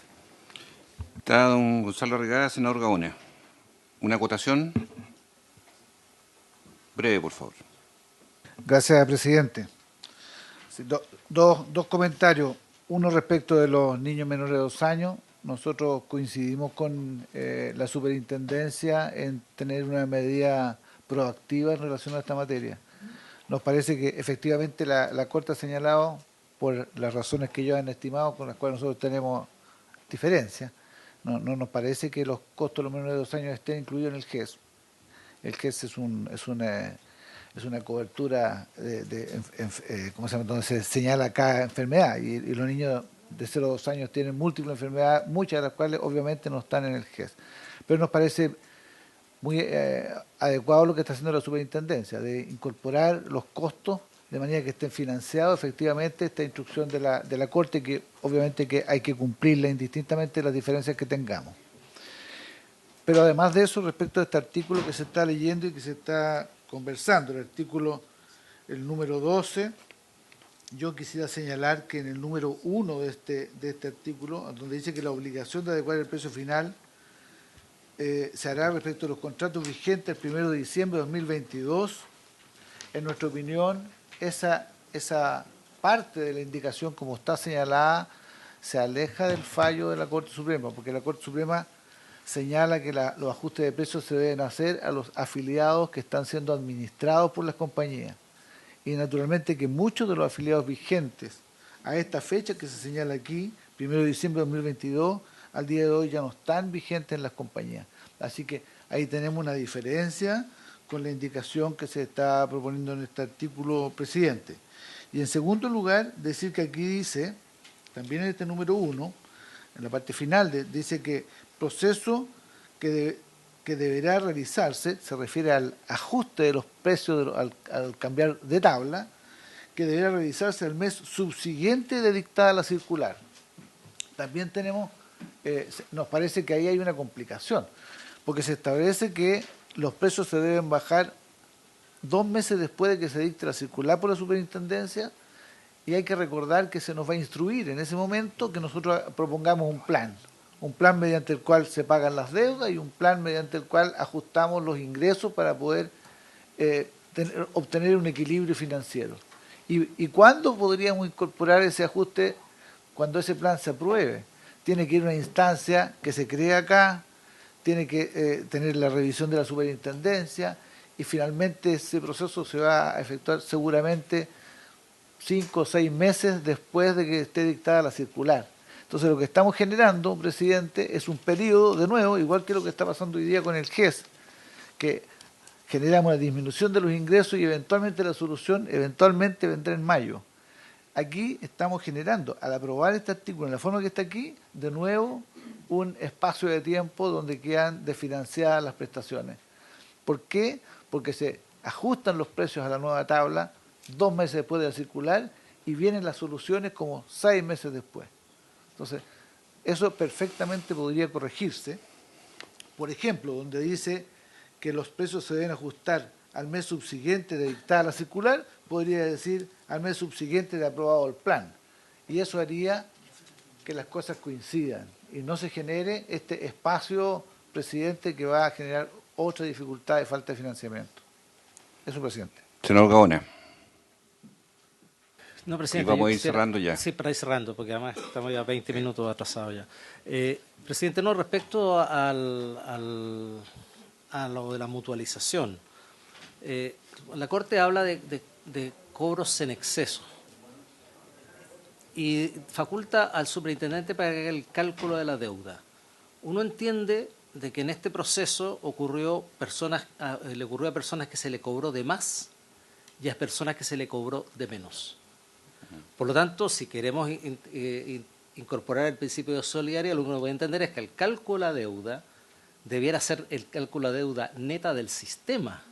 Speaker 2: Está don Gonzalo Regada, senador Gaona. Una acotación breve, por favor.
Speaker 13: Gracias, presidente. Sí, dos comentarios. Uno respecto de los niños menores de 2 años. Nosotros coincidimos con la superintendencia en tener una medida proactiva en relación a esta materia. Nos parece que efectivamente la Corte ha señalado, por las razones que ellos han estimado, con las cuales nosotros tenemos diferencias, no nos parece que los costos de los menores de 2 años estén incluidos en el GES. El GES es una cobertura ¿cómo se llama? Donde se señala cada enfermedad y los niños de 0 a 2 años tienen múltiples enfermedades, muchas de las cuales obviamente no están en el GES. Pero nos parece muy adecuado lo que está haciendo la superintendencia, de incorporar los costos de manera que estén financiados efectivamente esta instrucción de la Corte, que obviamente que hay que cumplirla indistintamente de las diferencias que tengamos. Pero además de eso, respecto a este artículo que se está leyendo y que se está conversando, el número 12, yo quisiera señalar que en el número 1 de este artículo, donde dice que la obligación de adecuar el precio final se hará respecto a los contratos vigentes el 1 de diciembre de 2022, en nuestra opinión, esa parte de la indicación, como está señalada, se aleja del fallo de la Corte Suprema, porque la Corte Suprema señala que los ajustes de precios se deben hacer a los afiliados que están siendo administrados por las compañías. Y naturalmente que muchos de los afiliados vigentes a esta fecha que se señala aquí, 1 de diciembre de 2022, al día de hoy ya no están vigentes en las compañías. Así que ahí tenemos una diferencia con la indicación que se está proponiendo en este artículo, presidente. Y en segundo lugar, decir que aquí dice, también en este número 1, en la parte final, dice que proceso que deberá realizarse, se refiere al ajuste de los precios al cambiar de tabla, que deberá realizarse el mes subsiguiente de dictada la circular. También tenemos, nos parece que ahí hay una complicación, porque se establece que los precios se deben bajar 2 meses después de que se dicte la circular por la superintendencia, y hay que recordar que se nos va a instruir en ese momento que nosotros propongamos un plan mediante el cual se pagan las deudas y un plan mediante el cual ajustamos los ingresos para poder obtener un equilibrio financiero. ¿Y cuándo podríamos incorporar ese ajuste? Cuando ese plan se apruebe. Tiene que ir a una instancia que se cree acá, tiene que tener la revisión de la superintendencia y finalmente ese proceso se va a efectuar seguramente 5 o 6 meses después de que esté dictada la circular. Entonces lo que estamos generando, presidente, es un periodo, de nuevo, igual que lo que está pasando hoy día con el GES, que generamos la disminución de los ingresos y eventualmente la solución eventualmente vendrá en mayo. Aquí estamos generando, al aprobar este artículo en la forma que está aquí, de nuevo un espacio de tiempo donde quedan desfinanciadas las prestaciones. ¿Por qué? Porque se ajustan los precios a la nueva tabla 2 meses después de la circular y vienen las soluciones como 6 meses después. Entonces, eso perfectamente podría corregirse. Por ejemplo, donde dice que los precios se deben ajustar al mes subsiguiente de dictada la circular, podría decir al mes subsiguiente de aprobado el plan. Y eso haría que las cosas coincidan y no se genere este espacio, presidente, que va a generar otra dificultad de falta de financiamiento. Eso, presidente.
Speaker 2: Senador Gaona.
Speaker 4: No, presidente,
Speaker 2: y vamos a ir cerrando ya.
Speaker 4: Sí, para ir cerrando, porque además estamos ya 20 minutos atrasados ya. Presidente, no, respecto a lo de la mutualización, la Corte habla de cobros en exceso y faculta al superintendente para que haga el cálculo de la deuda. Uno entiende de que en este proceso le ocurrió a personas que se le cobró de más y a personas que se le cobró de menos. Por lo tanto, si queremos incorporar el principio de solidaridad, lo que uno puede entender es que el cálculo de la deuda debiera ser el cálculo de deuda neta del sistema.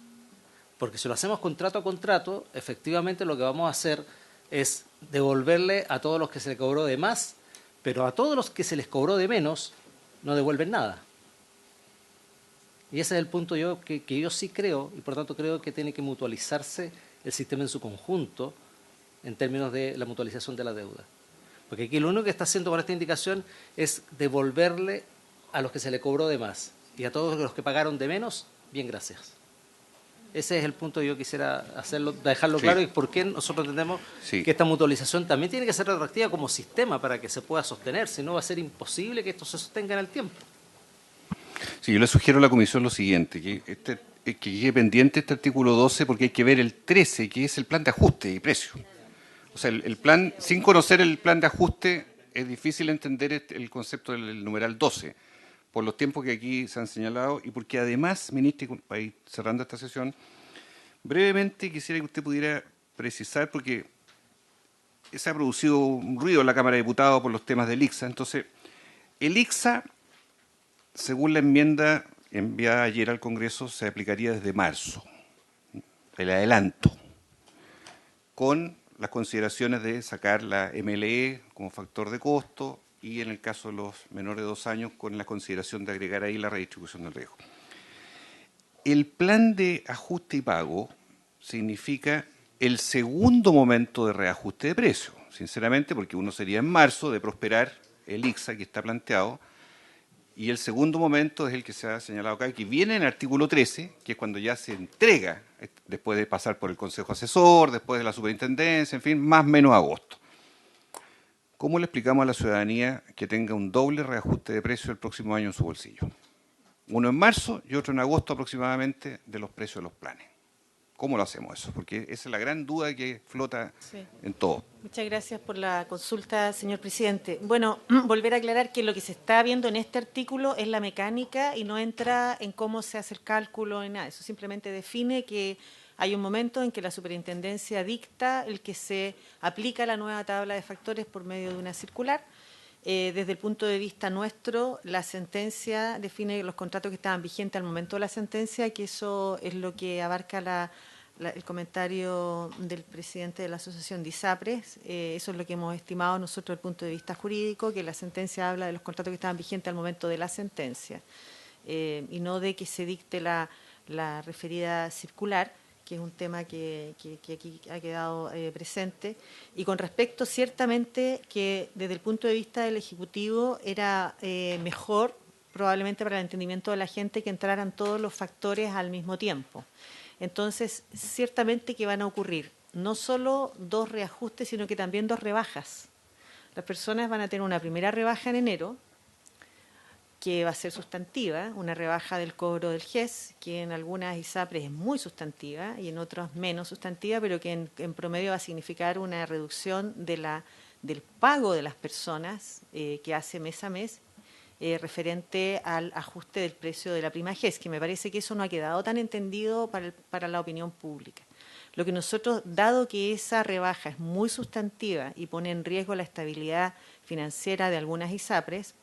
Speaker 4: Porque si lo hacemos contrato a contrato, efectivamente lo que vamos a hacer es devolverle a todos los que se les cobró de más, pero a todos los que se les cobró de menos no devuelven nada. Y ese es el punto que yo sí creo, y por tanto creo que tiene que mutualizarse el sistema en su conjunto en términos de la mutualización de la deuda. Porque aquí lo único que está haciendo con esta indicación es devolverle a los que se le cobró de más. Y a todos los que pagaron de menos, bien, gracias. Ese es el punto que yo quisiera dejarlo claro, y por qué nosotros entendemos que esta mutualización también tiene que ser atractiva como sistema para que se pueda sostener, si no va a ser imposible que esto se sostenga en el tiempo.
Speaker 2: Sí, yo le sugiero a la Comisión lo siguiente, que quede pendiente este artículo 12 porque hay que ver el 13, que es el plan de ajuste y precio. O sea, el plan, sin conocer el plan de ajuste, es difícil entender el concepto del numeral 12, por los tiempos que aquí se han señalado y porque además, ministro, para ir cerrando esta sesión, brevemente quisiera que usted pudiera precisar, porque se ha producido un ruido en la Cámara de Diputados por los temas del ICSA. Entonces, el ICSA, según la enmienda enviada ayer al Congreso, se aplicaría desde marzo, el adelanto, con las consideraciones de sacar la MLE como factor de costo y en el caso de los menores de 2 años con la consideración de agregar ahí la redistribución del riesgo. El plan de ajuste y pago significa el segundo momento de reajuste de precios, sinceramente, porque uno sería en marzo de prosperar el ICSA que está planteado, y el segundo momento es el que se ha señalado acá, que viene en el artículo 13, que es cuando ya se entrega, después de pasar por el Consejo Asesor, después de la Superintendencia, en fin, más o menos agosto. ¿Cómo le explicamos a la ciudadanía que tenga un doble reajuste de precio el próximo año en su bolsillo? Uno en marzo y otro en agosto aproximadamente de los precios de los planes. ¿Cómo lo hacemos eso? Porque esa es la gran duda que flota en todo.
Speaker 10: Muchas gracias por la consulta, señor presidente. Bueno, volver a aclarar que lo que se está viendo en este artículo es la mecánica y no entra en cómo se hace el cálculo ni nada. Eso simplemente define que hay un momento en que la superintendencia dicta el que se aplica la nueva tabla de factores por medio de una circular. Desde el punto de vista nuestro, la sentencia define los contratos que estaban vigentes al momento de la sentencia, que eso es lo que abarca el comentario del presidente de la Asociación de ISAPRES. Eso es lo que hemos estimado nosotros desde el punto de vista jurídico, que la sentencia habla de los contratos que estaban vigentes al momento de la sentencia, y no de que se dicte la referida circular, que es un tema que aquí ha quedado presente. Y con respecto, ciertamente, que desde el punto de vista del Ejecutivo era mejor, probablemente para el entendimiento de la gente, que entraran todos los factores al mismo tiempo. Entonces, ciertamente que van a ocurrir no solo 2 reajustes, sino que también 2 rebajas. Las personas van a tener una primera rebaja en enero, que va a ser sustantiva, una rebaja del cobro del GES, que en algunas ISAPRES es muy sustantiva y en otras menos sustantiva, pero que en promedio va a significar una reducción del pago de las personas que hace mes a mes referente al ajuste del precio de la prima GES, que me parece que eso no ha quedado tan entendido para la opinión pública. Lo que nosotros, dado que esa rebaja es muy sustantiva y pone en riesgo la estabilidad financiera de algunas ISAPRES,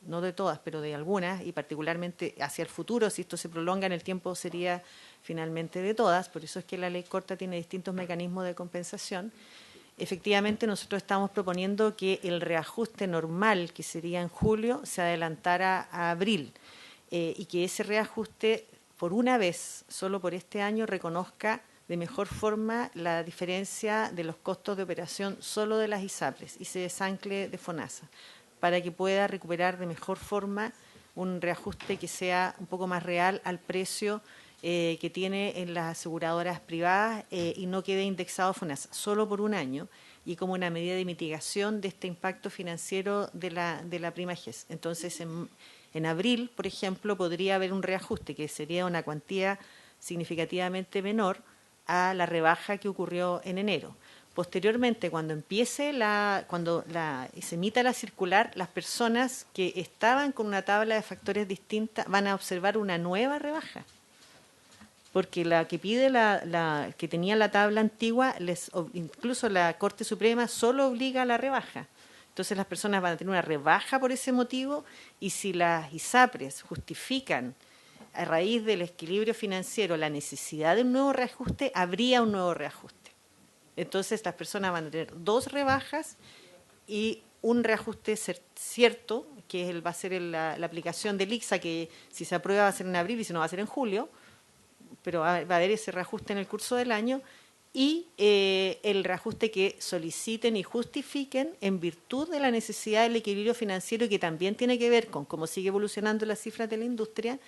Speaker 10: no de todas, pero de algunas, y particularmente hacia el futuro, si esto se prolonga en el tiempo, sería finalmente de todas, por eso es que la ley corta tiene distintos mecanismos de compensación. Efectivamente, nosotros estamos proponiendo que el reajuste normal, que sería en julio, se adelantara a abril, y que ese reajuste, por una vez, solo por este año, reconozca de mejor forma la diferencia de los costos de operación solo de las ISAPRES y se desancle de FONASA, para que pueda recuperar de mejor forma un reajuste que sea un poco más real al precio que tiene en las aseguradoras privadas y no quede indexado FONASA, solo por un año y como una medida de mitigación de este impacto financiero de la prima GES. Entonces, en abril, por ejemplo, podría haber un reajuste que sería una cuantía significativamente menor a la rebaja que ocurrió en enero. Posteriormente, cuando se emita la circular, las personas que estaban con una tabla de factores distinta van a observar una nueva rebaja, porque la que pide que tenía la tabla antigua, incluso la Corte Suprema solo obliga a la rebaja. Entonces las personas van a tener una rebaja por ese motivo, y si las ISAPRES justifican a raíz del equilibrio financiero la necesidad de un nuevo reajuste, habría un nuevo reajuste. Entonces las personas van a tener 2 rebajas y un reajuste cierto, que va a ser la aplicación del ICSA, que si se aprueba va a ser en abril y si no va a ser en julio, pero va a haber ese reajuste en el curso del año, y el reajuste que soliciten y justifiquen en virtud de la necesidad del equilibrio financiero, que también tiene que ver con cómo sigue evolucionando las cifras de la industria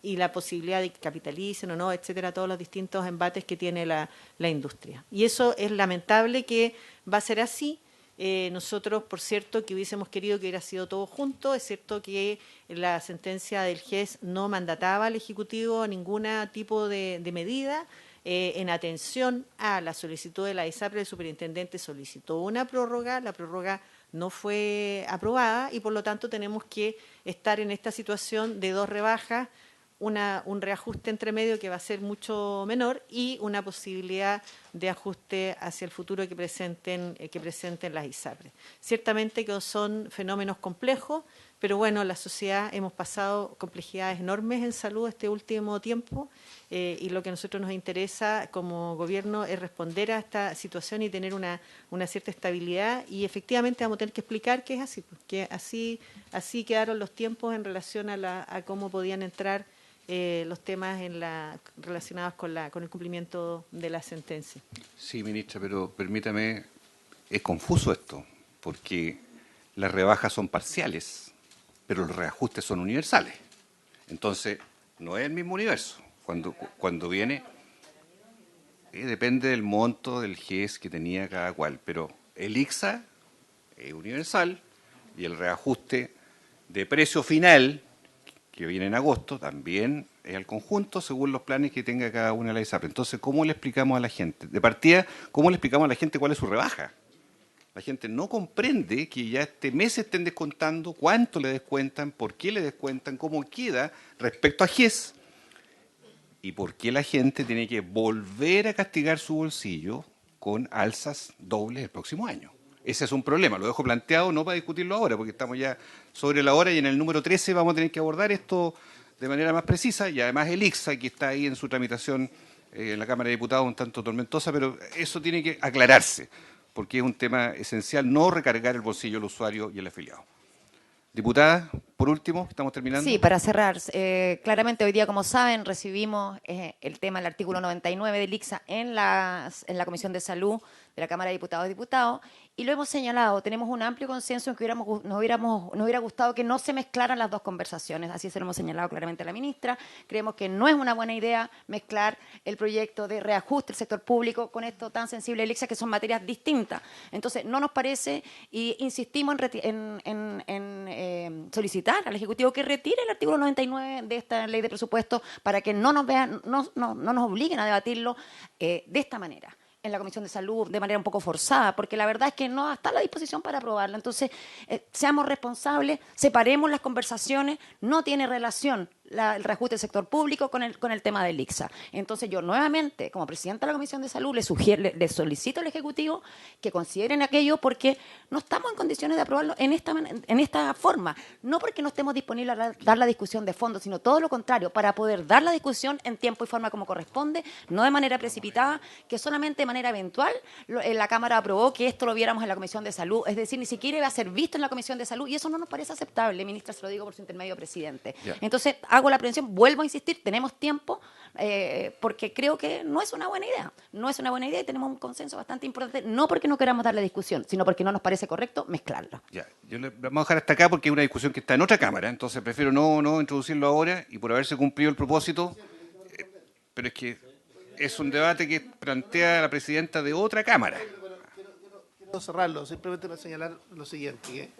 Speaker 10: y la posibilidad de que capitalicen o no, etcétera, todos los distintos embates que tiene la industria. Y eso es lamentable que va a ser así. Nosotros, por cierto, que hubiésemos querido que hubiera sido todo junto. Es cierto que la sentencia del GES no mandataba al Ejecutivo ningún tipo de medida. En atención a la solicitud de la ISAPRE, el superintendente solicitó una prórroga, la prórroga no fue aprobada y por lo tanto tenemos que estar en esta situación de dos rebajas, un reajuste entre medio que va a ser mucho menor y una posibilidad de ajuste hacia el futuro que presenten las ISAPRE. Ciertamente que son fenómenos complejos, pero bueno, la sociedad hemos pasado complejidades enormes en salud este último tiempo y lo que a nosotros nos interesa como gobierno es responder a esta situación y tener una cierta estabilidad, y efectivamente vamos a tener que explicar que es así, porque así quedaron los tiempos en relación a cómo podían entrar los temas relacionados con el cumplimiento de la sentencia.
Speaker 2: Sí, ministra, pero permítame, es confuso esto, porque las rebajas son parciales, pero los reajustes son universales. Entonces, no es el mismo universo. Cuando viene, depende del monto del GES que tenía cada cual, pero el ICSA es universal y el reajuste de precio final, que viene en agosto, también es al conjunto según los planes que tenga cada una de las ISAPRE. Entonces, ¿cómo le explicamos a la gente? De partida, ¿cómo le explicamos a la gente cuál es su rebaja? La gente no comprende que ya este mes estén descontando, cuánto le descuentan, por qué le descuentan, cómo queda respecto a GES y por qué la gente tiene que volver a castigar su bolsillo con alzas dobles el próximo año. Ese es un problema, lo dejo planteado no para discutirlo ahora, porque estamos ya sobre la hora y en el número 13 vamos a tener que abordar esto de manera más precisa, y además el ICSA, que está ahí en su tramitación en la Cámara de Diputados un tanto tormentosa, pero eso tiene que aclararse, porque es un tema esencial no recargar el bolsillo del usuario y el afiliado. Diputada, por último, estamos terminando.
Speaker 11: Sí, para cerrar, claramente hoy día, como saben, recibimos el tema del artículo 99 del ICSA en la Comisión de Salud de la Cámara de Diputados y Diputados, y lo hemos señalado, tenemos un amplio consenso en que nos hubiera gustado que no se mezclaran las dos conversaciones, así se lo hemos señalado claramente a la ministra. Creemos que no es una buena idea mezclar el proyecto de reajuste del sector público con esto tan sensible del ICSA, que son materias distintas. Entonces, no nos parece, y insistimos en solicitar al Ejecutivo que retire el artículo 99 de esta ley de presupuesto para que no nos obliguen a debatirlo de esta manera en la Comisión de Salud, de manera un poco forzada, porque la verdad es que no está a la disposición para aprobarla. Entonces, seamos responsables, separemos las conversaciones, no tiene relación el reajuste del sector público con el tema del ICSA. Entonces, yo nuevamente, como presidenta de la Comisión de Salud, le solicito al Ejecutivo que consideren aquello, porque no estamos en condiciones de aprobarlo en esta forma. No porque no estemos disponibles a dar la discusión de fondo, sino todo lo contrario, para poder dar la discusión en tiempo y forma como corresponde, no de manera precipitada, que solamente de manera eventual la Cámara aprobó que esto lo viéramos en la Comisión de Salud. Es decir, ni siquiera iba a ser visto en la Comisión de Salud, y eso no nos parece aceptable, ministra, se lo digo por su intermedio, presidente.
Speaker 2: Ya.
Speaker 11: Entonces, hago la prevención, vuelvo a insistir, tenemos tiempo, porque creo que no es una buena idea. No es una buena idea y tenemos un consenso bastante importante, no porque no queramos dar la discusión, sino porque no nos parece correcto mezclarla.
Speaker 2: Ya, vamos a dejar hasta acá porque es una discusión que está en otra Cámara, entonces prefiero no introducirlo ahora y por haberse cumplido el propósito, pero es que es un debate que plantea la presidenta de otra Cámara.
Speaker 5: Quiero cerrarlo, simplemente para señalar lo siguiente.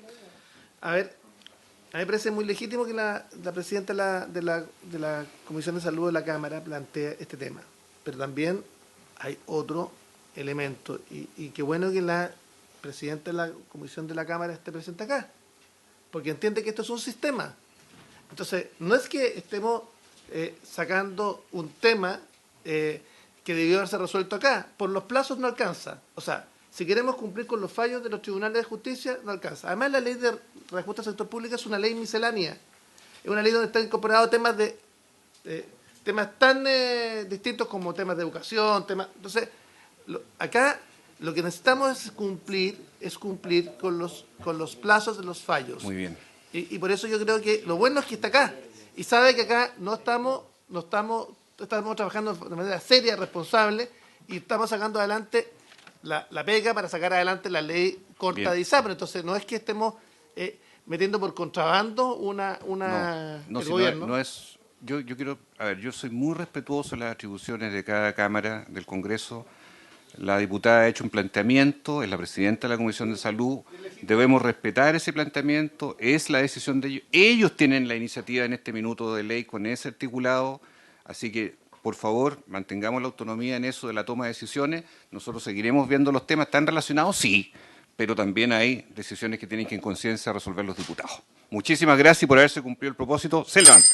Speaker 5: A ver, a mí me parece muy legítimo que la presidenta de la Comisión de Salud de la Cámara plantee este tema, pero también hay otro elemento, y qué bueno que la presidenta de la Comisión de la Cámara esté presente acá, porque entiende que esto es un sistema. Entonces, no es que estemos sacando un tema que debió haberse resuelto acá, por los plazos no alcanza. O sea, si queremos cumplir con los fallos de los tribunales de justicia, no alcanza. Además, la ley de reajuste al sector público es una ley miscelánea. Es una ley donde están incorporados temas temas tan distintos como temas de educación, Entonces, acá lo que necesitamos es cumplir con los plazos de los fallos.
Speaker 2: Muy bien.
Speaker 5: Y por eso yo creo que lo bueno es que está acá. Y sabe que acá estamos trabajando de manera seria, responsable, y estamos sacando adelante la pega para sacar adelante la ley corta
Speaker 2: Bien.
Speaker 5: de ISAPRE. Entonces, no es que estemos metiendo por contrabando
Speaker 2: No,
Speaker 5: el
Speaker 2: si
Speaker 5: gobierno.
Speaker 2: no es, yo quiero, a ver, yo soy muy respetuoso de las atribuciones de cada Cámara del Congreso. La diputada ha hecho un planteamiento, es la presidenta de la Comisión de Salud, debemos respetar ese planteamiento, es la decisión de ellos. Ellos tienen la iniciativa en este minuto de ley con ese articulado, así que, por favor, mantengamos la autonomía en eso de la toma de decisiones. Nosotros seguiremos viendo los temas. ¿Están relacionados? Sí, pero también hay decisiones que tienen que en conciencia resolver los diputados. Muchísimas gracias por haberse cumplido el propósito. Se levanta.